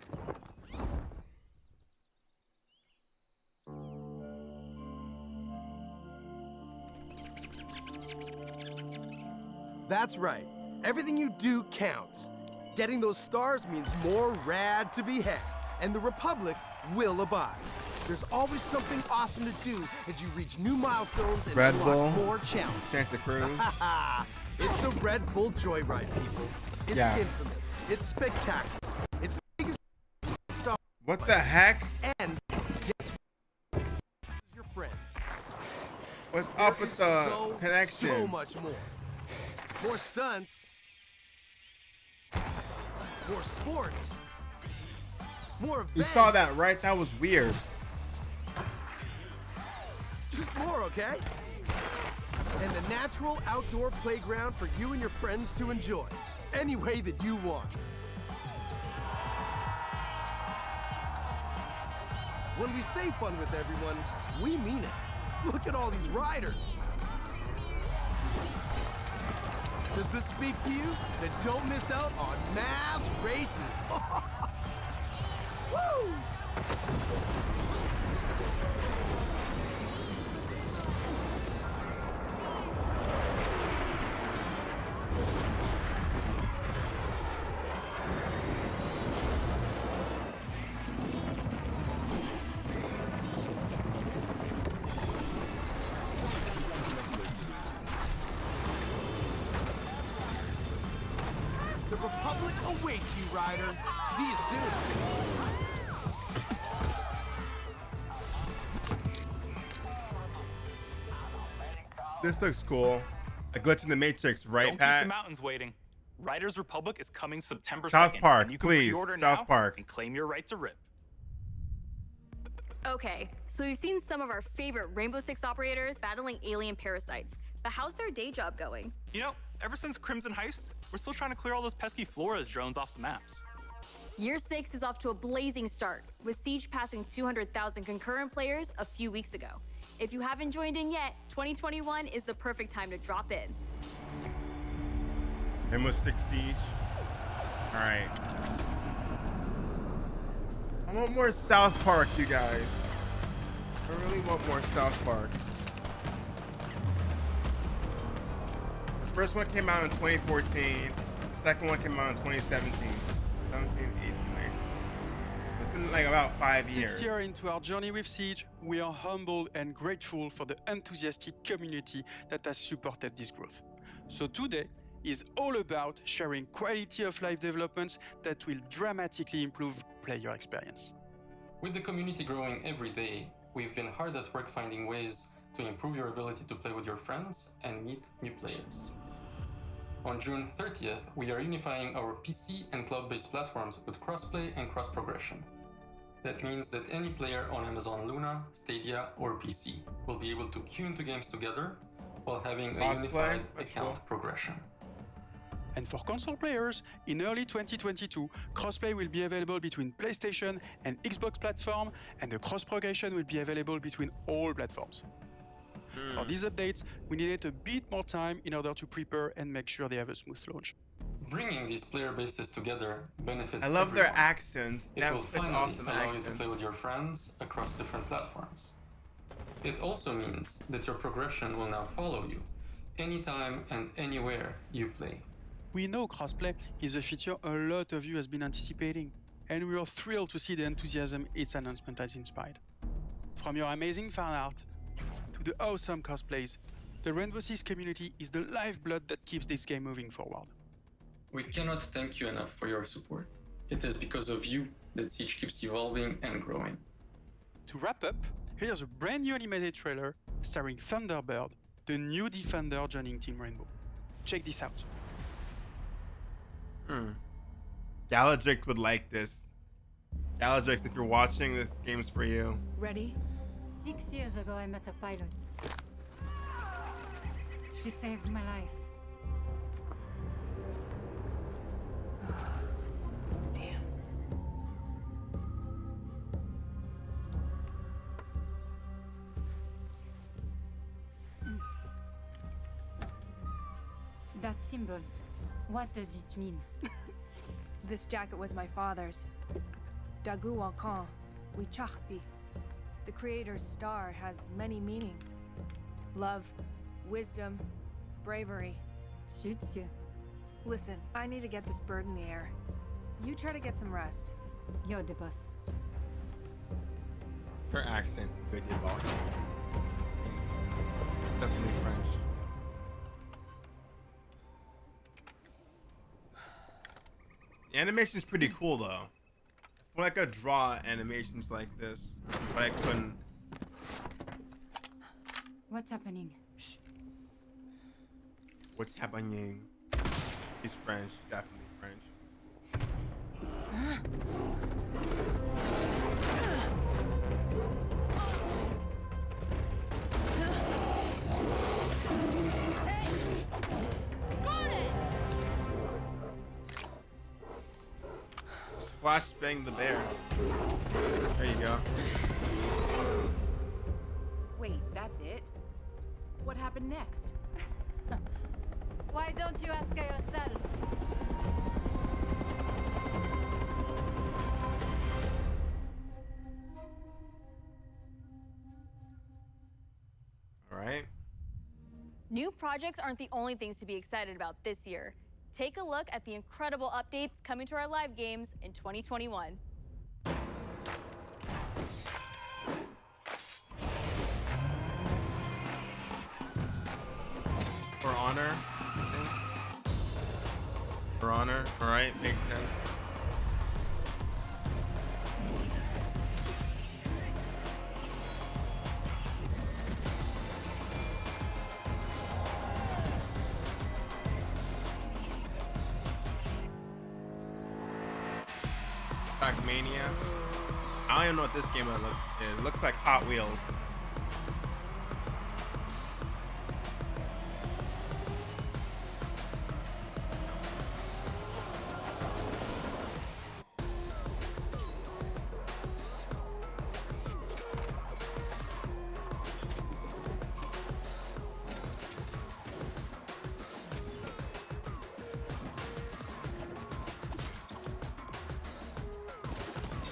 That's right. Everything you do counts. Getting those stars means more rad to be had, and the Republic will abide. There's always something awesome to do as you reach new milestones and Red unlock Bull. more challenges. Chance to cruise. It's the Red Bull Joyride, people. It's infamous. It's spectacular. It's the biggest stop. What the heck? And guess what? Your friends. What's up with the connection? So much more. More stunts. More sports. More events. You saw that, right? That was weird. Just more, okay? And the natural outdoor playground for you and your friends to enjoy any way that you want. When we say fun with everyone, we mean it. Look at all these riders. Does this speak to you? Then don't miss out on mass races. Woo! The Republic awaits you, Ryder. See you soon. This looks cool. A glitch in the Matrix, right, Don't Pat? keep the mountains waiting. Riders Republic is coming September 2nd. South Park, and you can please. pre-order South now Park. and claim your right to rip. Okay, so we've seen some of our favorite Rainbow Six operators battling alien parasites, but how's their day job going? You know, ever since Crimson Heist, we're still trying to clear all those pesky Flores drones off the maps. Year 6 is off to a blazing start, with Siege passing 200,000 concurrent players a few weeks ago. If you haven't joined in yet, 2021 is the perfect time to drop in. Rainbow Six Siege. All right. I want more South Park, you guys. I really want more South Park. The first one came out in 2014. The second one came out in 2017. 17, 18, 19. It's been like about 5 years. 6 years into our journey with Siege, we are humbled and grateful for the enthusiastic community that has supported this growth. So today is all about sharing quality of life developments that will dramatically improve player experience. With the community growing every day, we've been hard at work finding ways to improve your ability to play with your friends and meet new players. On June 30th, we are unifying our PC and cloud-based platforms with crossplay and cross-progression. That means that any player on Amazon Luna, Stadia, or PC will be able to queue into games together while having a unified account progression. And for console players, in early 2022, crossplay will be available between PlayStation and Xbox platform, and the cross-progression will be available between all platforms. For these updates, we needed a bit more time in order to prepare and make sure they have a smooth launch. Bringing these player bases together benefits I love everyone. their accents. It That will was such finally awesome allow you to accents. play with your friends across different platforms. It also means that your progression will now follow you, anytime and anywhere you play. We know crossplay is a feature a lot of you has been anticipating. and we are thrilled to see the enthusiasm its announcement has inspired. From your amazing fan art to the awesome cosplays, the Rainbow Six community is the lifeblood that keeps this game moving forward. We cannot thank you enough for your support. It is because of you that Siege keeps evolving and growing. To wrap up, here's a brand new animated trailer starring Thunderbird, the new Defender joining Team Rainbow. Check this out. Galadrix would like this. Galadrix, if you're watching, this game's for you. Ready? 6 years ago, I met a pilot. She saved my life. Damn. That symbol, what does it mean? This jacket was my father's. Dagu Wankan, Wichachpi. The creator's star has many meanings. Love, wisdom, bravery. Suits you. Listen, I need to get this bird in the air. You try to get some rest. You're the boss. Her accent, good evolve. Definitely French. The animation's pretty cool though. When I could draw animations like this, but I couldn't. What's happening? Shh. What's happening? He's French, definitely French. Flash bang the bear. There you go. Wait, that's it? What happened next? Why don't you ask her yourself? All right. New projects aren't the only things to be excited about this year. Take a look at the incredible updates coming to our live games in 2021. For Honor, I think. For Honor, all right, makes sense. Mania. I don't even know what this game looks. It looks like Hot Wheels.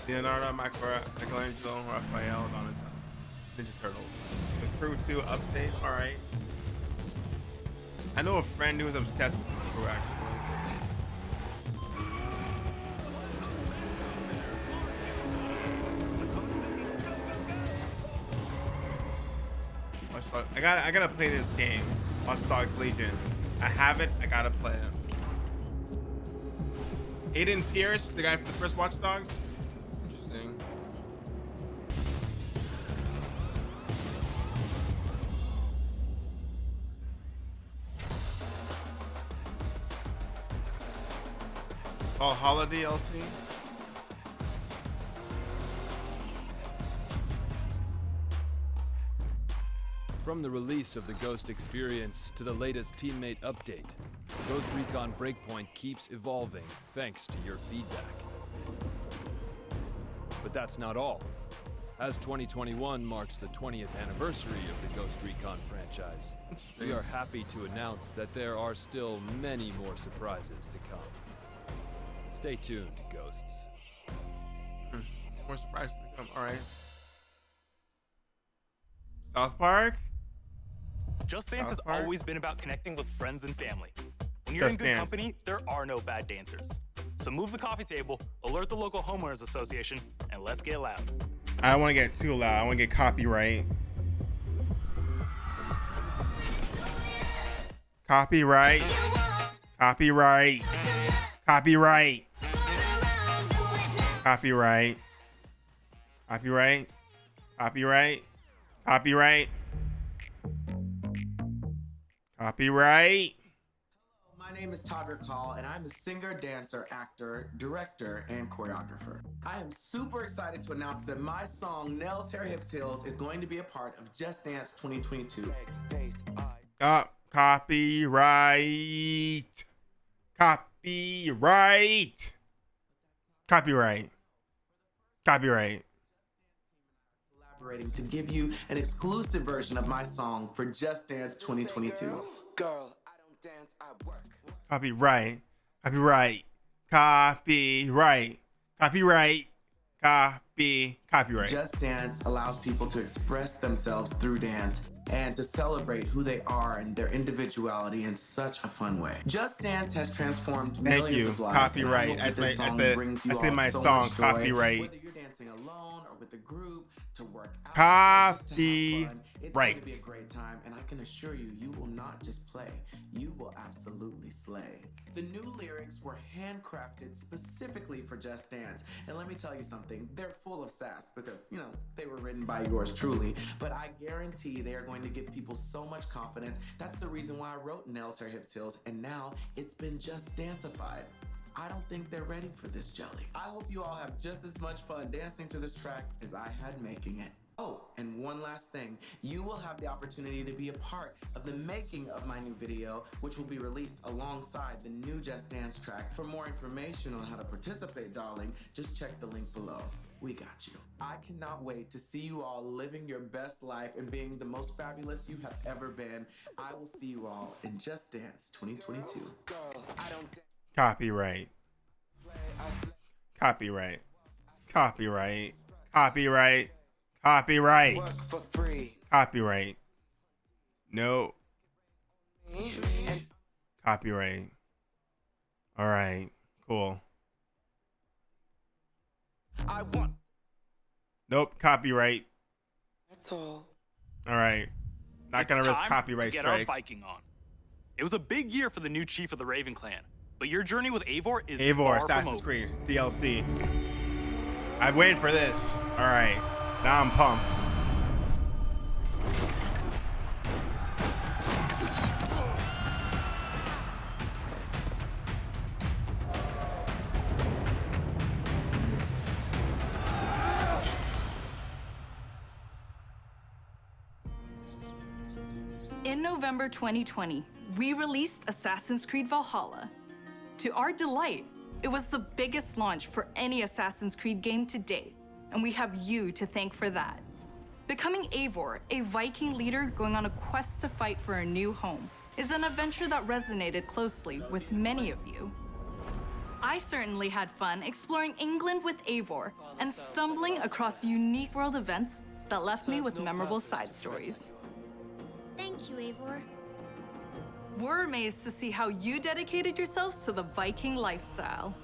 Leonardo, Michelangelo, Raphael, Donatello, Ninja Turtles. The Crew 2 update, alright. I know a friend who was obsessed with the Crew actually. I gotta play this game, Watch Dogs Legion. I have it, I gotta play it. Aiden Pierce, the guy from the first Watch Dogs. Interesting. Valhalla DLC. From the release of the Ghost experience to the latest teammate update, Ghost Recon Breakpoint keeps evolving thanks to your feedback. But that's not all. As 2021 marks the 20th anniversary of the Ghost Recon franchise, we are happy to announce that there are still many more surprises to come. Stay tuned, Ghosts. More surprises to come. All right. South Park? Just Dance has always been about connecting with friends and family. When you're Just in good Dance. company, there are no bad dancers. So move the coffee table, alert the local homeowners association, and let's get loud. I don't want to get too loud. I want to get copyright. Copyright. Copyright. Copyright. Copyright. Copyright. Copyright. Copyright. Copyright. My name is Todd Rickall, and I'm a singer, dancer, actor, director, and choreographer. I am super excited to announce that my song, Nails, Hair, Hips, Heels, is going to be a part of Just Dance 2022. Copyright. Copyright. Copyright. Copyright. Collaborating to give you an exclusive version of my song for Just Dance 2022. Girl, I don't dance, I work. Copyright. Copyright. Copyright. Copyright. Copyright. Just Dance allows people to express themselves through dance and to celebrate who they are and their individuality in such a fun way. Just Dance has transformed millions of lives. Copyright. I said my song, copyright. Whether you're dancing alone or with a group, to work out, Copyright. it's going to be a great time, and I can assure you, you will not just play, you will absolutely slay. The new lyrics were handcrafted specifically for Just Dance, and let me tell you something, they're full of sass because, you know, they were written by yours truly, but I guarantee they are going to give people so much confidence. That's the reason why I wrote Nails, Hair, Hips, Heels, and now it's been Just Danceified. I don't think they're ready for this jelly. I hope you all have just as much fun dancing to this track as I had making it. Oh, and one last thing. You will have the opportunity to be a part of the making of my new video, which will be released alongside the new Just Dance track. For more information on how to participate, darling, just check the link below. We got you. I cannot wait to see you all living your best life and being the most fabulous you have ever been. I will see you all in Just Dance 2022. Copyright. Copyright. Copyright. Copyright. Copyright. Copyright. No. Copyright. All right. Cool. Nope. Copyright. That's all. All right. Not gonna risk copyright to get strike. our Viking on. It was a big year for the new chief of the Raven Clan, but your journey with Eivor is Eivor, far from Assassin's over. Creed DLC. I'm waiting for this. All right. Now I'm pumped. In November 2020, we released Assassin's Creed Valhalla. To our delight, it was the biggest launch for any Assassin's Creed game to date, and we have you to thank for that. Becoming Eivor, a Viking leader going on a quest to fight for a new home, is an adventure that resonated closely with many of you. I certainly had fun exploring England with Eivor and stumbling across unique world events that left me with memorable side stories. Thank you, Eivor. We're amazed to see how you dedicated yourselves to the Viking lifestyle.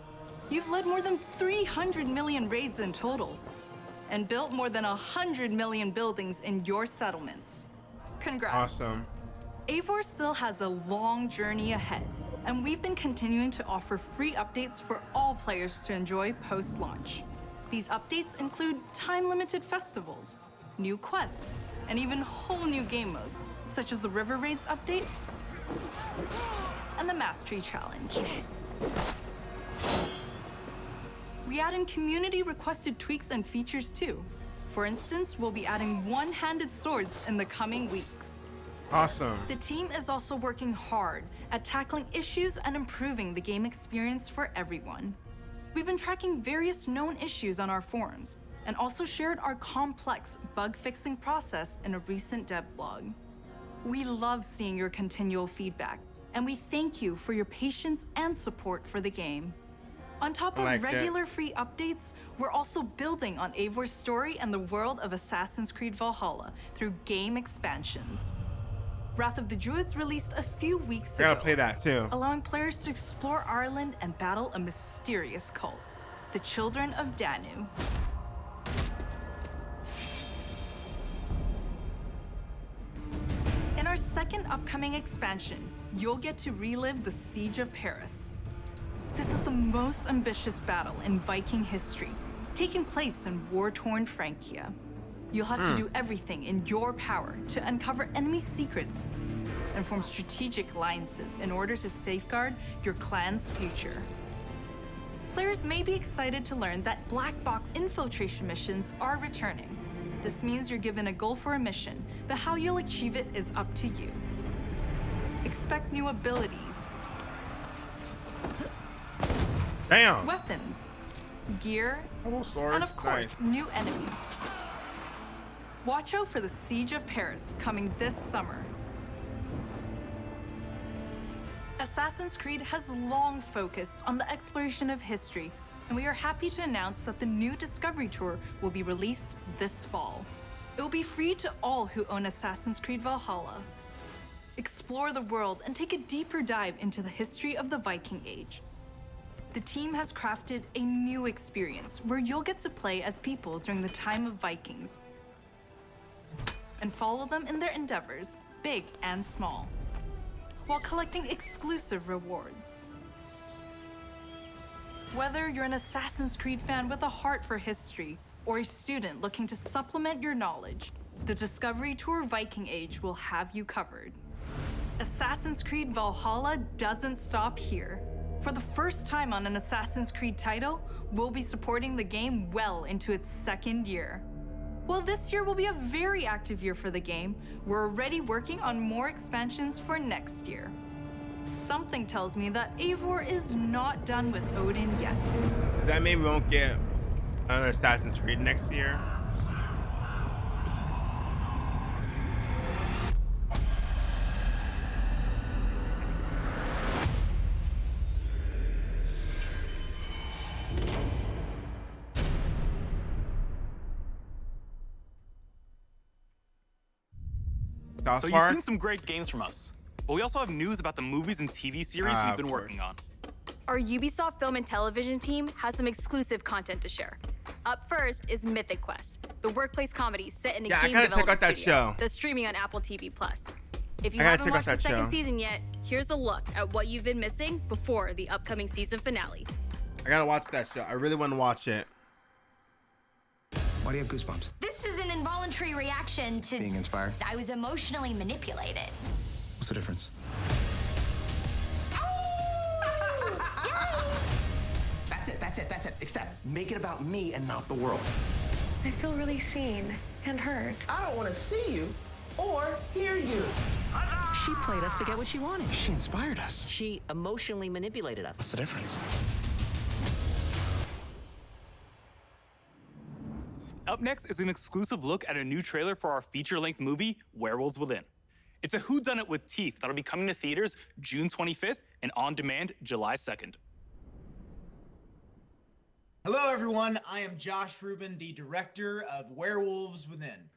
You've led more than 300 million raids in total, and built more than 100 million buildings in your settlements. Congrats. Awesome. Eivor still has a long journey ahead, and we've been continuing to offer free updates for all players to enjoy post-launch. These updates include time-limited festivals, new quests, and even whole new game modes, such as the River Raids update and the Mastery Challenge. We add in community-requested tweaks and features too. For instance, we'll be adding one-handed swords in the coming weeks. Awesome. The team is also working hard at tackling issues and improving the game experience for everyone. We've been tracking various known issues on our forums, and also shared our complex bug-fixing process in a recent dev blog. We love seeing your continual feedback, and we thank you for your patience and support for the game. On top of regular free updates, we're also building on Eivor's story and the world of Assassin's Creed Valhalla through game expansions. Wrath of the Druids released a few weeks I ago. gotta play that too. Allowing players to explore Ireland and battle a mysterious cult, the Children of Danu. In our second upcoming expansion, you'll get to relive the Siege of Paris. This is the most ambitious battle in Viking history, taking place in war-torn Francia. You'll have to do everything in your power to uncover enemy secrets and form strategic alliances in order to safeguard your clan's future. Players may be excited to learn that black box infiltration missions are returning. This means you're given a goal for a mission, but how you'll achieve it is up to you. Expect new abilities, weapons, gear, and of course, new enemies. Watch out for the Siege of Paris coming this summer. Assassin's Creed has long focused on the exploration of history, and we are happy to announce that the new Discovery Tour will be released this fall. It will be free to all who own Assassin's Creed Valhalla. Explore the world and take a deeper dive into the history of the Viking Age. The team has crafted a new experience where you'll get to play as people during the time of Vikings and follow them in their endeavors, big and small, while collecting exclusive rewards. Whether you're an Assassin's Creed fan with a heart for history or a student looking to supplement your knowledge, the Discovery Tour Viking Age will have you covered. Assassin's Creed Valhalla doesn't stop here. For the first time on an Assassin's Creed title, we'll be supporting the game well into its second year. While this year will be a very active year for the game, we're already working on more expansions for next year. Something tells me that Eivor is not done with Odin yet. Does that mean we won't get another Assassin's Creed next year? So you've seen some great games from us, but we also have news about the movies and TV series we've been working on. Our Ubisoft film and television team has some exclusive content to share. Up first is Mythic Quest, the workplace comedy set in a game development studio that's streaming on Apple TV+. If you haven't watched the second season yet, here's a look at what you've been missing before the upcoming season finale. I gotta watch that show. I really want to watch it. Why do you have goosebumps? This is an involuntary reaction to being inspired. I was emotionally manipulated. What's the difference? That's it. Except make it about me and not the world. I feel really seen and heard. I don't want to see you or hear you. She played us to get what she wanted. She inspired us. She emotionally manipulated us. What's the difference? Up next is an exclusive look at a new trailer for our feature-length movie, Werewolves Within. It's a whodunit with teeth that'll be coming to theaters June 25th and on demand July 2nd. Hello, everyone. I am Josh Rubin, the director of Werewolves Within.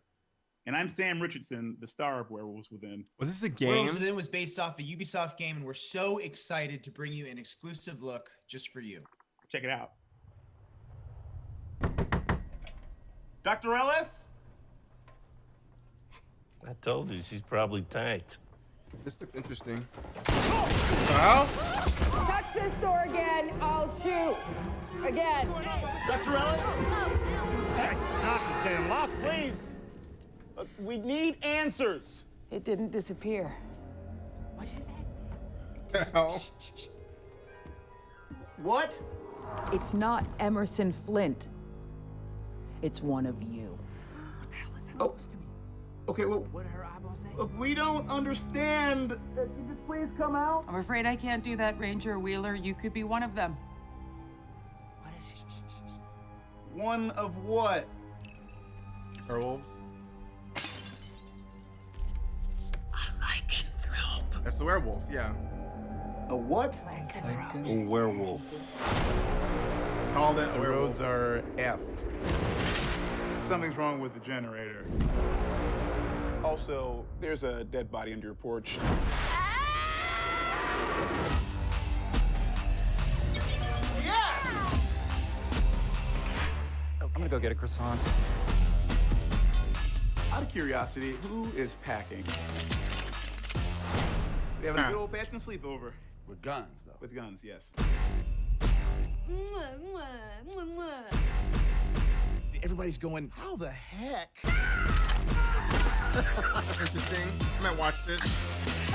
And I'm Sam Richardson, the star of Werewolves Within. Was this the game? Werewolves Within was based off a Ubisoft game, and we're so excited to bring you an exclusive look just for you. Check it out. Dr. Ellis? I told you, she's probably tanked. This looks interesting. Touch this door again, I'll shoot. Again. Dr. Ellis? Hey, knock this damn off, please. We need answers. It didn't disappear. What did you say? The hell? What? It's not Emerson Flint. It's one of you. What the hell is that supposed to mean? Okay, well, What did her eyeball say? look, we don't understand. Could you just please come out? I'm afraid I can't do that, Ranger Wheeler. You could be one of them. What is it? One of what? Werewolves? I like it, rope. That's the werewolf, yeah. A what? A werewolf. Called it a The werewolf. roads are effed. Something's wrong with the generator. Also, there's a dead body under your porch. Yes! I'm gonna go get a croissant. Out of curiosity, who is packing? We having a good old-fashioned sleepover. With guns, though. With guns, yes. Everybody's going, how the heck? Interesting. I might watch this.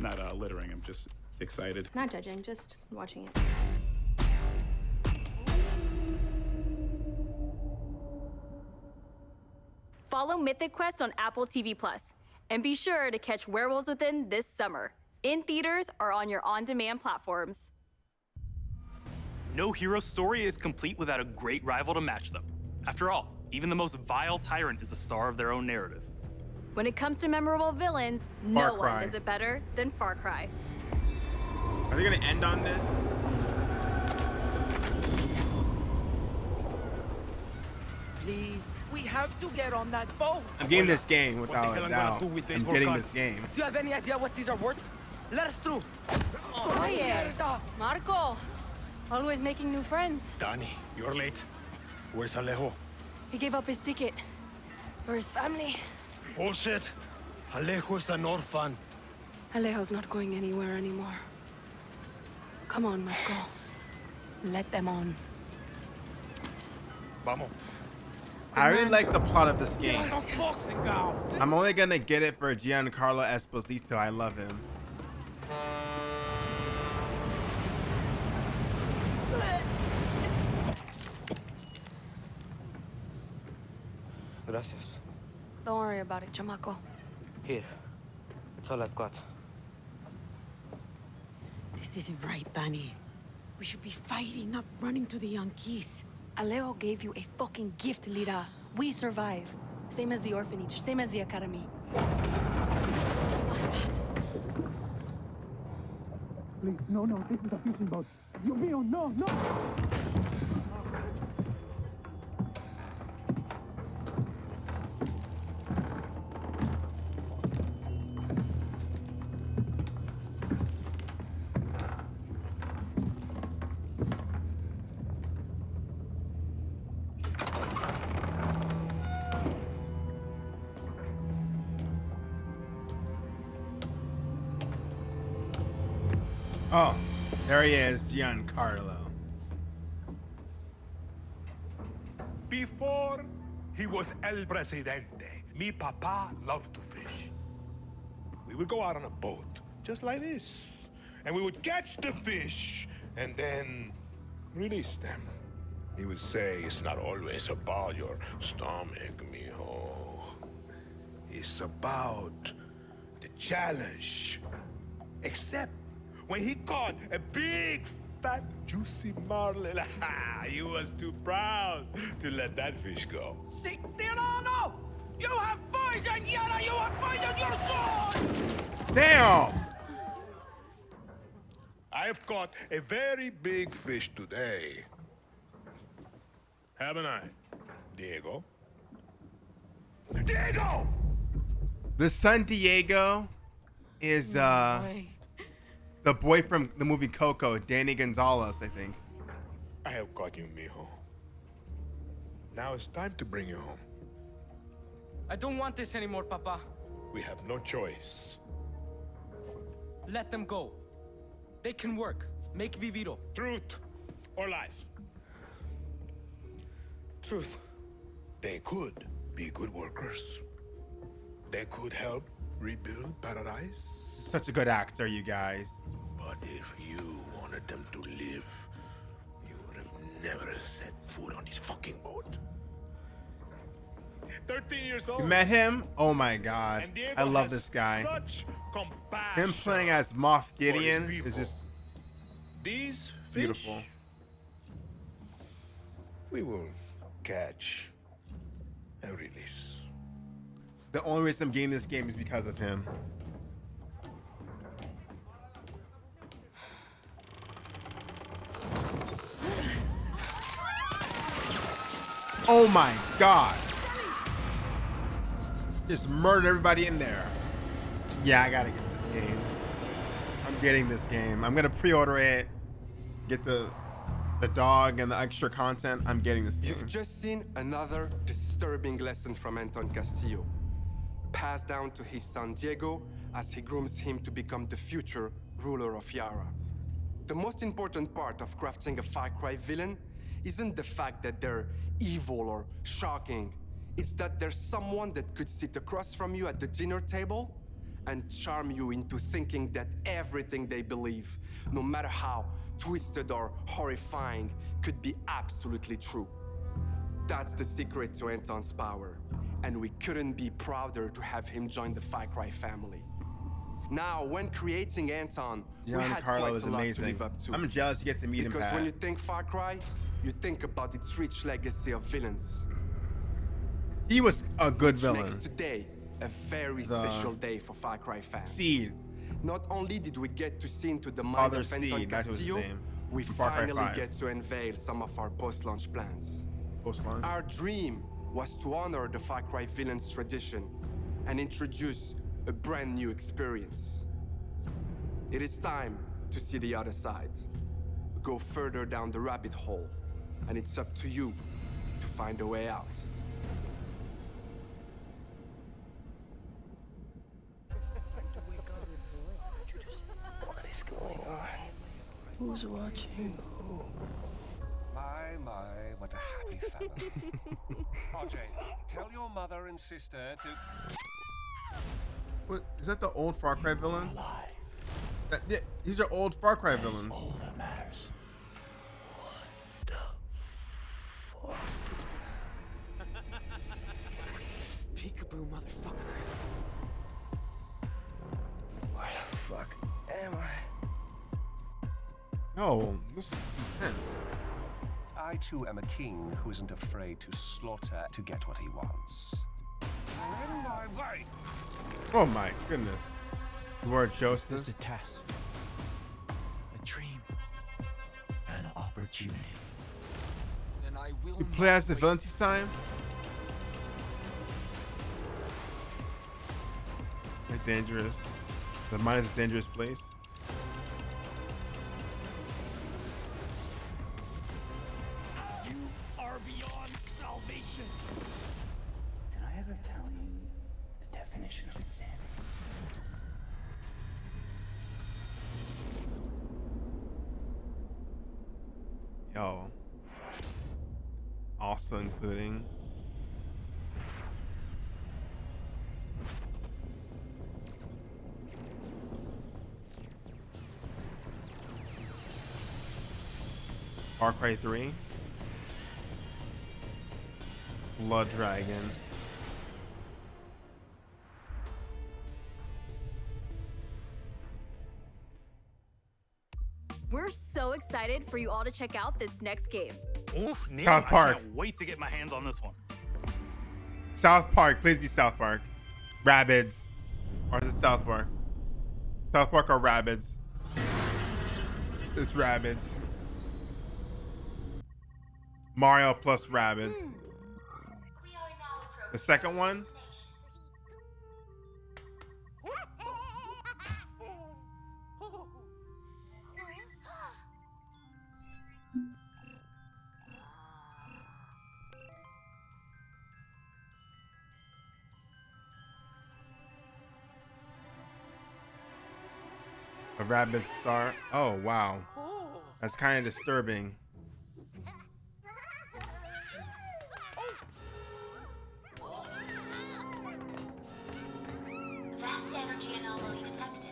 Not littering, I'm just excited. Not judging, just watching it. Follow Mythic Quest on Apple TV+, and be sure to catch Werewolves Within this summer, in theaters or on your on-demand platforms. No hero story is complete without a great rival to match them. After all, even the most vile tyrant is a star of their own narrative. When it comes to memorable villains, no one does it better than Far Cry. Are they gonna end on this? Please, we have to get on that boat. I'm getting this game without a doubt. I'm getting this game. Do you have any idea what these are worth? Let us through. Marco, always making new friends. Danny, you're late. Where's Alejo? He gave up his ticket for his family. Bullshit. Alejo is an orphan. Alejo's not going anywhere anymore. Come on, Marco. Let them on. Vamos. I really like the plot of this game. I'm only gonna get it for Giancarlo Esposito. I love him. Gracias. Don't worry about it, chamaco. Here. It's all I've got. This isn't right, Danny. We should be fighting, not running to the Yankees. Alejo gave you a fucking gift, Lira. We survive. Same as the orphanage, same as the academy. What's that? Please, no, this is a fishing boat. Dios mío, no. Oh, there he is, Giancarlo. Before he was El Presidente, mi papa loved to fish. We would go out on a boat, just like this, and we would catch the fish and then release them. He would say, it's not always about your stomach, mijo. It's about the challenge. Except when he caught a big, fat, juicy marlin, he was too proud to let that fish go. Si, Tirano! You have poisoned Yana! You have poisoned your sword! Damn! I have caught a very big fish today. Haven't I, Diego? Diego! The son Diego is the boy from the movie Coco, Danny Gonzalez, I think. I have caught you, mijo. Now it's time to bring you home. I don't want this anymore, Papa. We have no choice. Let them go. They can work. Make Viviro. Truth or lies? Truth. They could be good workers. They could help rebuild paradise. Such a good actor, you guys. But if you wanted them to live, you would have never set foot on this fucking boat. 13 years old. You met him? Oh my god. I love this guy. Him playing as Moff Gideon is just these beautiful. Fish, we will catch and release. The only reason I'm getting this game is because of him. Oh my god. Just murder everybody in there. Yeah, I gotta get this game. I'm getting this game. I'm gonna pre-order it. Get the dog and the extra content. I'm getting this game. You've just seen another disturbing lesson from Anton Castillo, passed down to his son Diego as he grooms him to become the future ruler of Yara. The most important part of crafting a Far Cry villain isn't the fact that they're evil or shocking. It's that there's someone that could sit across from you at the dinner table and charm you into thinking that everything they believe, no matter how twisted or horrifying, could be absolutely true. That's the secret to Anton's power, and we couldn't be prouder to have him join the Far Cry family. Now, when creating Anton, we had quite a lot to live up to. I'm jealous you get to meet him, because when you think Far Cry, you think about its rich legacy of villains. He was a good Which villain. makes today a very special day for Far Cry fans. Seed. Not only did we get to see into the mind of Anton Castillo, we finally get to unveil some of our post-launch plans. Post-launch? Our dream was to honor the Far Cry villain's tradition and introduce a brand new experience. It is time to see the other side. Go further down the rabbit hole, and it's up to you to find a way out. What is going on? Who's watching who? My, what a happy family. RJ, tell your mother and sister to... What is that? The old Far Cry villain? Yeah, these are old Far Cry villains. All that matters. What the fuck? Peekaboo, motherfucker. Where the fuck am I? No, this is intense. I too am a king who isn't afraid to slaughter to get what he wants. In my way. Oh my goodness. Lord Joseph. Is this a test? A dream? An opportunity? Then I will You play as the villains this time? They're dangerous. The mind is a dangerous place. You are beyond salvation. Did I ever tell you the definition of insanity? Yo. Also including Far Cry 3, Blood Dragon, We're so excited for you all to check out this next game. Oof, Neil, South Park. I can't wait to get my hands on this one. South Park. Please be South Park. Rabbids. Or is it South Park? South Park or Rabbids? It's Rabbids. Mario plus Rabbids. The second one? A rabbit star. Oh, wow. That's kind of disturbing. Vast energy anomaly detected.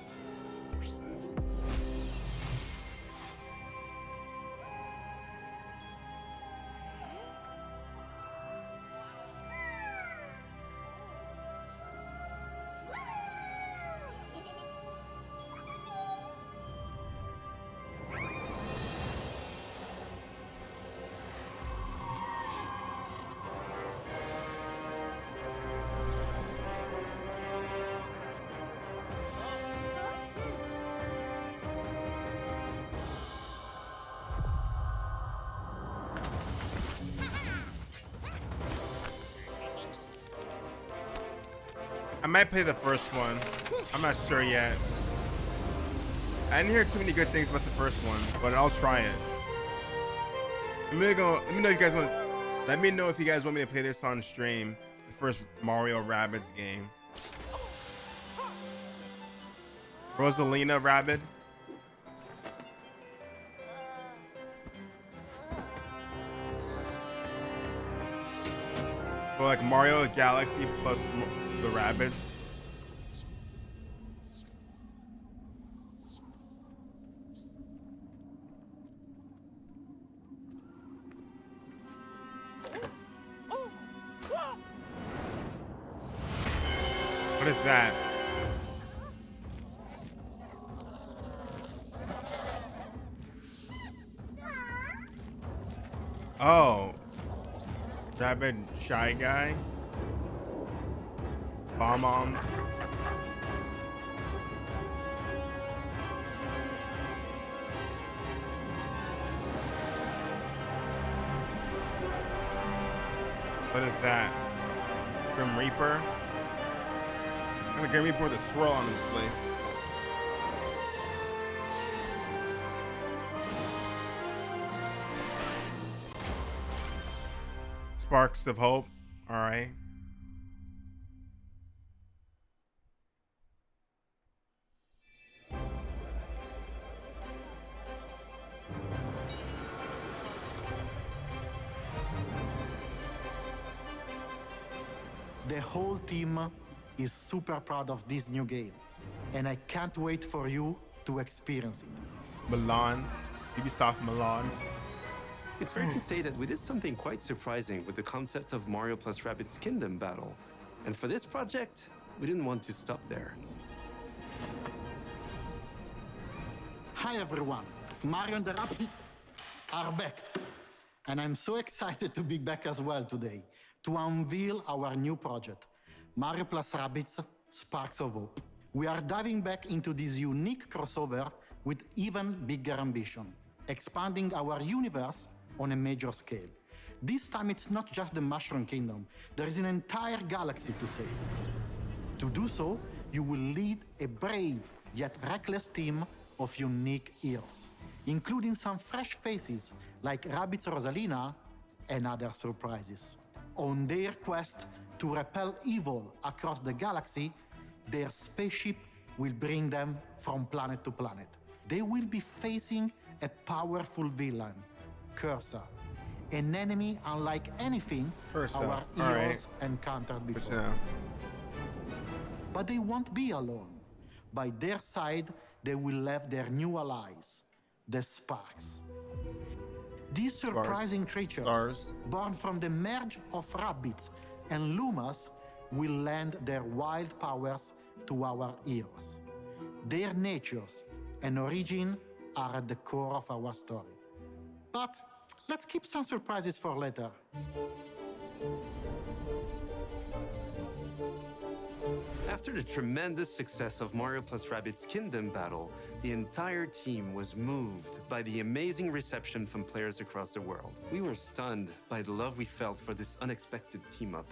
I might play the first one. I'm not sure yet. I didn't hear too many good things about the first one, but I'll try it. Let me know if you guys want. Let me know if you guys want me to play this on stream. The first Mario Rabbids game. Rosalina Rabbid. So like Mario Galaxy plus the Rabbids. What is that? Oh. Rabid Shy Guy. Bomb-oms. What is that? Grim Reaper? I'm Grim Reaper with a swirl on his place. Sparks of Hope. All right. The whole team is super proud of this new game, and I can't wait for you to experience it. Milan. Ubisoft Milan. It's fair to say that we did something quite surprising with the concept of Mario plus Rabbids Kingdom Battle. And for this project, we didn't want to stop there. Hi everyone, Mario and the Rabbids are back. And I'm so excited to be back as well today to unveil our new project, Mario plus Rabbids Sparks of Hope. We are diving back into this unique crossover with even bigger ambition, expanding our universe on a major scale. This time it's not just the Mushroom Kingdom, there is an entire galaxy to save. To do so, you will lead a brave yet reckless team of unique heroes, including some fresh faces like Rabbids Rosalina and other surprises. On their quest to repel evil across the galaxy, their spaceship will bring them from planet to planet. They will be facing a powerful villain, Cursa, an enemy unlike anything our heroes encountered before. But they won't be alone. By their side, they will have their new allies, the Sparks. These surprising creatures, born from the merge of Rabbids and Lumas, will lend their wild powers to our heroes. Their natures and origin are at the core of our story. But let's keep some surprises for later. After the tremendous success of Mario plus Rabbids Kingdom Battle, the entire team was moved by the amazing reception from players across the world. We were stunned by the love we felt for this unexpected team-up.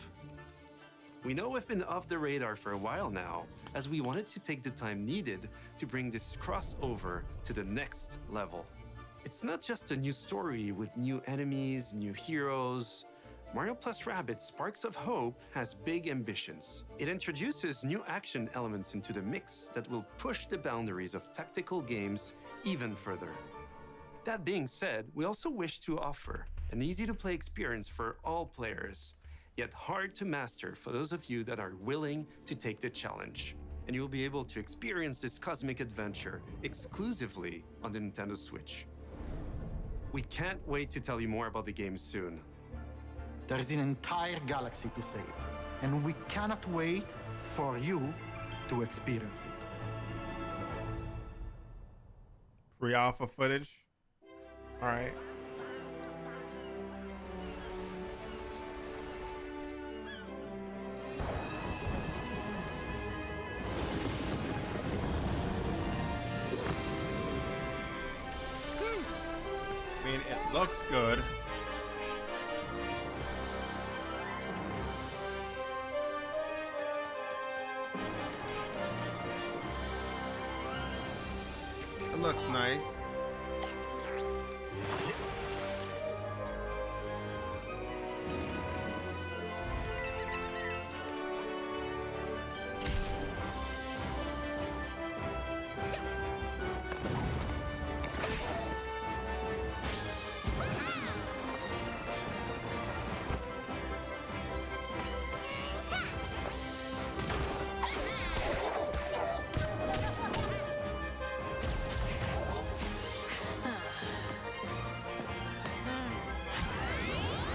We know we've been off the radar for a while now, as we wanted to take the time needed to bring this crossover to the next level. It's not just a new story with new enemies, new heroes. Mario plus Rabbids Sparks of Hope has big ambitions. It introduces new action elements into the mix that will push the boundaries of tactical games even further. That being said, we also wish to offer an easy-to-play experience for all players, yet hard to master for those of you that are willing to take the challenge. And you'll be able to experience this cosmic adventure exclusively on the Nintendo Switch. We can't wait to tell you more about the game soon. There is an entire galaxy to save, and we cannot wait for you to experience it. Pre-alpha footage. All right. I mean, it looks good. It looks nice.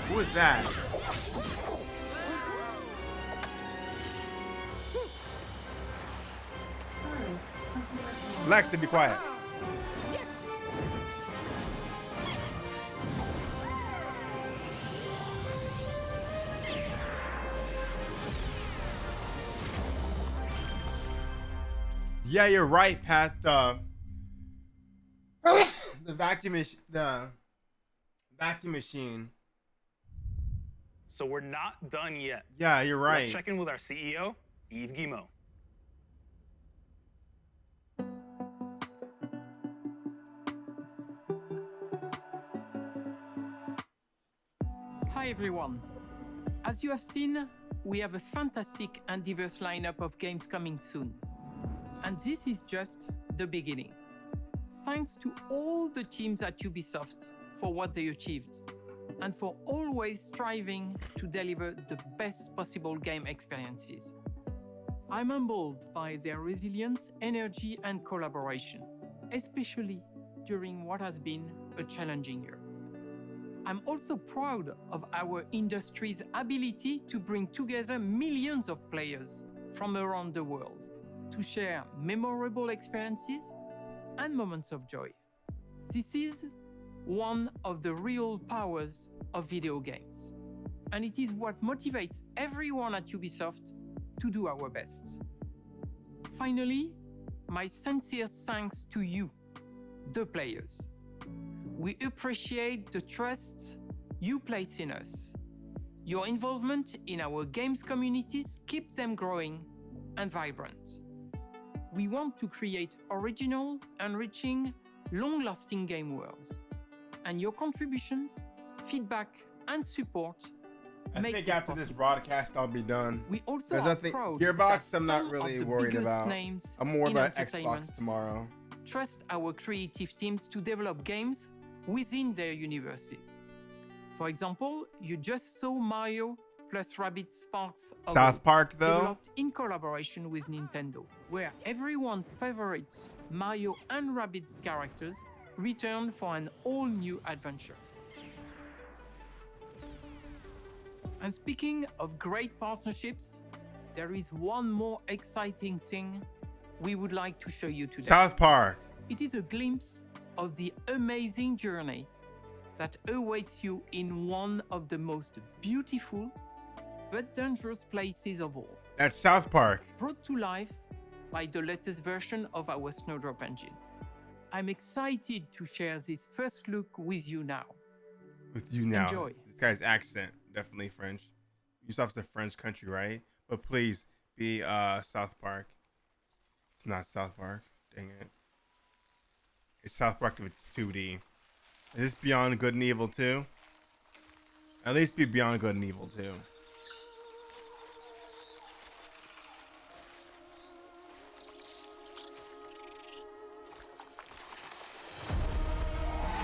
Who is that? Lex, to be quiet. Yeah, you're right, Pat. The vacuum machine. So we're not done yet. Yeah, you're right. Let's check in with our CEO, Yves Guillemot. Hi everyone. As you have seen, we have a fantastic and diverse lineup of games coming soon. And this is just the beginning. Thanks to all the teams at Ubisoft for what they achieved, and for always striving to deliver the best possible game experiences. I'm humbled by their resilience, energy, and collaboration, especially during what has been a challenging year. I'm also proud of our industry's ability to bring together millions of players from around the world to share memorable experiences and moments of joy. This is one of the real powers of video games. And it is what motivates everyone at Ubisoft to do our best. Finally, my sincere thanks to you, the players. We appreciate the trust you place in us. Your involvement in our games communities keeps them growing and vibrant. We want to create original, enriching, long-lasting game worlds. And your contributions, feedback, and support I make think it after this broadcast, I'll be done. We also There's are nothing proud Gearbox. that I'm not some really of the worried biggest about. names I'm more in about entertainment Xbox tomorrow. Trust our creative teams to develop games within their universes. For example, you just saw Mario plus Rabbids Sparks of South Hope, Park, though? developed in collaboration with Nintendo, where everyone's favorite Mario and Rabbids characters return for an all-new adventure. And speaking of great partnerships, there is one more exciting thing we would like to show you today. South Park. It is a glimpse of the amazing journey that awaits you in one of the most beautiful but dangerous places of all. That's South Park. Brought to life by the latest version of our Snowdrop engine. I'm excited to share this first look with you now. With you now. Enjoy. This guy's accent, definitely French. Ubisoft's a French country, right? But please be South Park. It's not South Park. Dang it. It's South Park if it's 2D. Is this Beyond Good and Evil 2? At least be Beyond Good and Evil 2.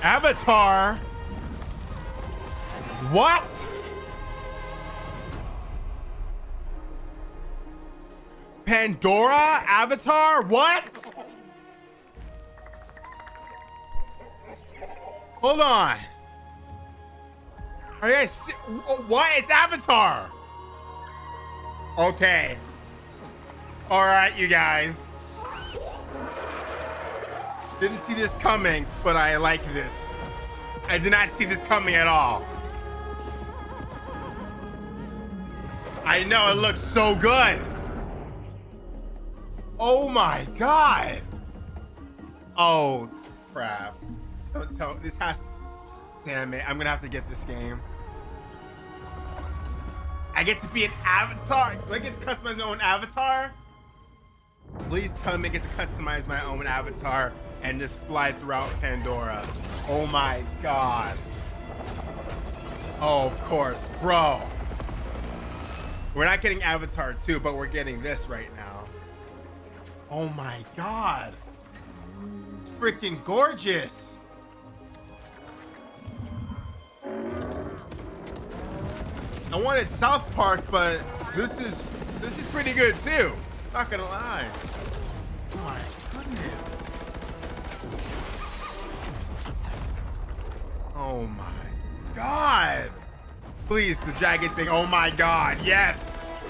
Avatar? What? Pandora? Avatar? What? Hold on. Are you guys what? It's Avatar. Okay. All right, you guys. Didn't see this coming, but I like this. I did not see this coming at all. I know, it looks so good. Oh my God. Oh, crap. Don't tell me. This has... Damn it. I'm going to have to get this game. I get to be an avatar. Do I get to customize my own avatar? Please tell me I get to customize my own avatar and just fly throughout Pandora. Oh my god. Oh, of course, bro. We're not getting Avatar 2, but we're getting this right now. Oh my god. It's freaking gorgeous. I wanted South Park, but this is pretty good too. Not gonna lie. Oh my goodness. Oh my god. Please, the dragon thing. Oh my god. Yes.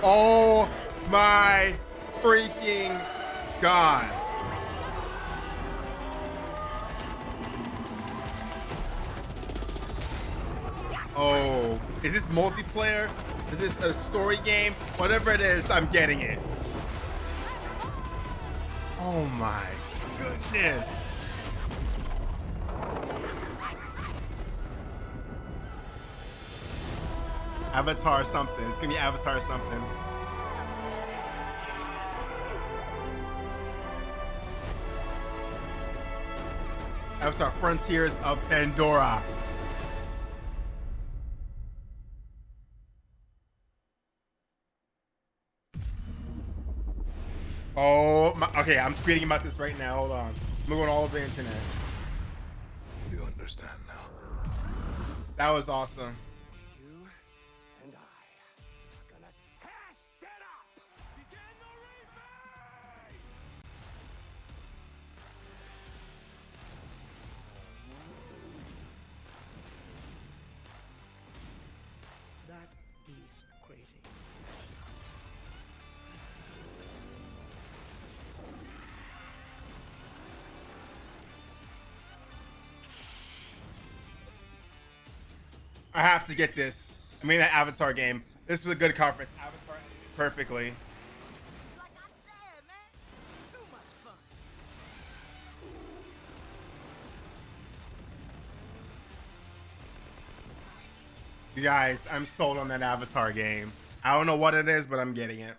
Oh my freaking god. Oh, is this multiplayer? Is this a story game? Whatever it is, I'm getting it. Oh my goodness. Avatar something. It's gonna be Avatar something. Avatar Frontiers of Pandora. Oh my, okay, I'm tweeting about this right now. Hold on. I'm going all over the internet. You understand now. That was awesome. You and I are gonna tear shit up! Begin the replay! That is crazy. I have to get this. I mean, that Avatar game. This was a good conference. Avatar ended perfectly. Like I said, man, too much fun. You guys, I'm sold on that Avatar game. I don't know what it is, but I'm getting it.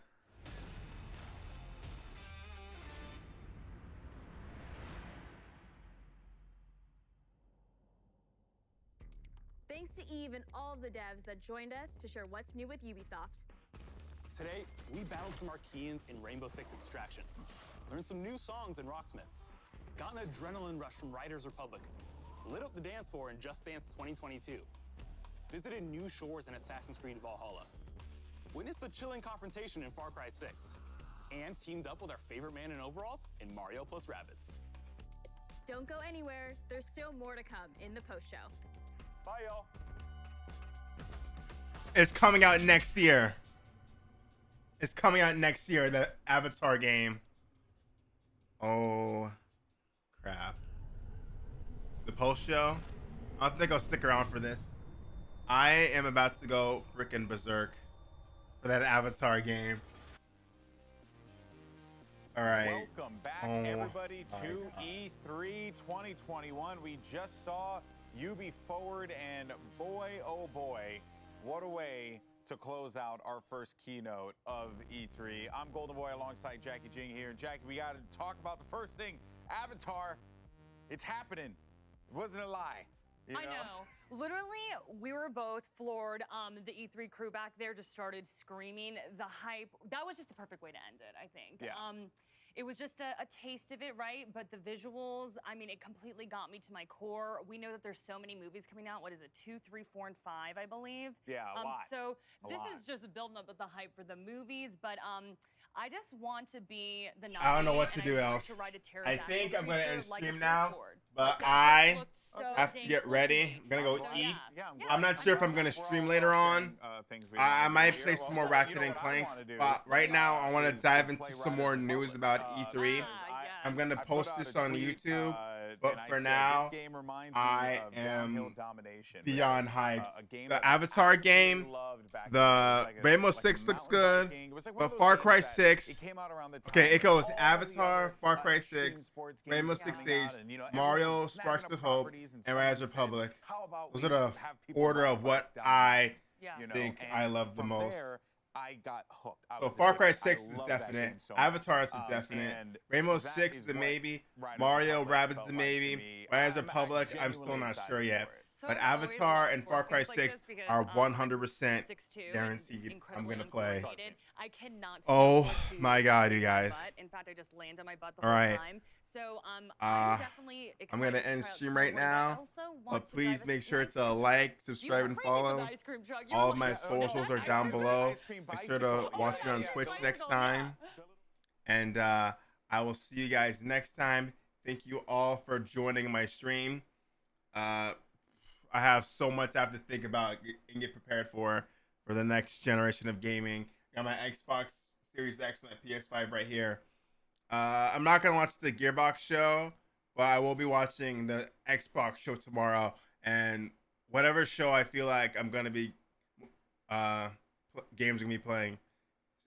Thanks to Eve and all the devs that joined us to share what's new with Ubisoft. Today, we battled some Archeans in Rainbow Six Extraction, learned some new songs in Rocksmith, got an adrenaline rush from Riders Republic, lit up the dance floor in Just Dance 2022, visited new shores in Assassin's Creed Valhalla, witnessed a chilling confrontation in Far Cry 6, and teamed up with our favorite man in overalls in Mario plus Rabbids. Don't go anywhere. There's still more to come in the post-show. Bye, y'all. It's coming out next year. It's coming out next year, the Avatar game. Oh, crap. The post show? I don't think I'll stick around for this. I am about to go freaking berserk for that Avatar game. All right. Welcome back, everybody, to E3 2021. We just saw Ubi Forward, and boy, oh boy, what a way to close out our first keynote of E3. I'm Golden Boy alongside Jackie Jing here. Jackie, we got to talk about the first thing, Avatar. It's happening. It wasn't a lie. You know? I know. Literally, we were both floored. The E3 crew back there just started screaming. The hype, that was just the perfect way to end it, I think. Yeah. It was just a taste of it, right? But the visuals, I mean, it completely got me to my core. We know that there's so many movies coming out. What is it, 2, 3, 4, and 5, I believe? Yeah, a lot. So this lot. is just building up the hype for the movies. But I just want to be the I don't know what to do else. I think I'm going to end stream now, but I have to get ready. I'm going to go eat. I'm not sure if I'm going to stream later on. I might play some more Ratchet and Clank, but right now I want to dive into some more news about E3. I'm going to post this on YouTube, but for now, I am beyond hyped. The Avatar game, the Rainbow Six looks good, but Far Cry 6, okay, it goes Avatar, Far Cry 6, Rainbow Six Siege, Mario, Sparks of Hope, and Riders Republic. Those are the order of what I think I love the most. I got hooked. So Far Cry 6 is definite. Avatar is a definite. Rainbow Six is a maybe. Mario Rabbids is a maybe. Riders Republic, I'm still not sure yet. But Avatar and Far Cry 6 are 100% guaranteed I'm going to play. I cannot. Oh my god, you guys. In fact, I just land on my butt the All right. whole time. So I'm definitely excited. I'm going to end stream right now. But please make sure to like, subscribe, and follow. All of my socials are down below. Make sure to watch me on Twitch next time. And I will see you guys next time. Thank you all for joining my stream. I have so much I have to think about and get prepared for the next generation of gaming. Got my Xbox Series X and my PS5 right here. I'm not going to watch the Gearbox show, but I will be watching the Xbox show tomorrow. And whatever show I feel like I'm going to be, games going to be playing.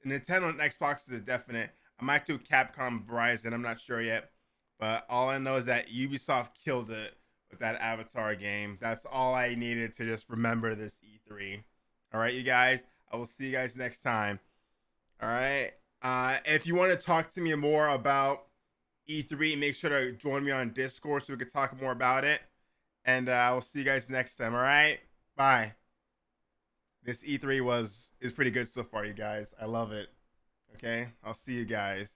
Nintendo and Xbox is a definite. I might do Capcom Verizon. I'm not sure yet. But all I know is that Ubisoft killed it with that Avatar game. That's all I needed to just remember this E3. All right, you guys. I will see you guys next time. All right. If you want to talk to me more about E3, make sure to join me on Discord so we can talk more about it. And I will see you guys next time. All right. Bye. This E3 is pretty good so far, you guys. I love it. Okay. I'll see you guys.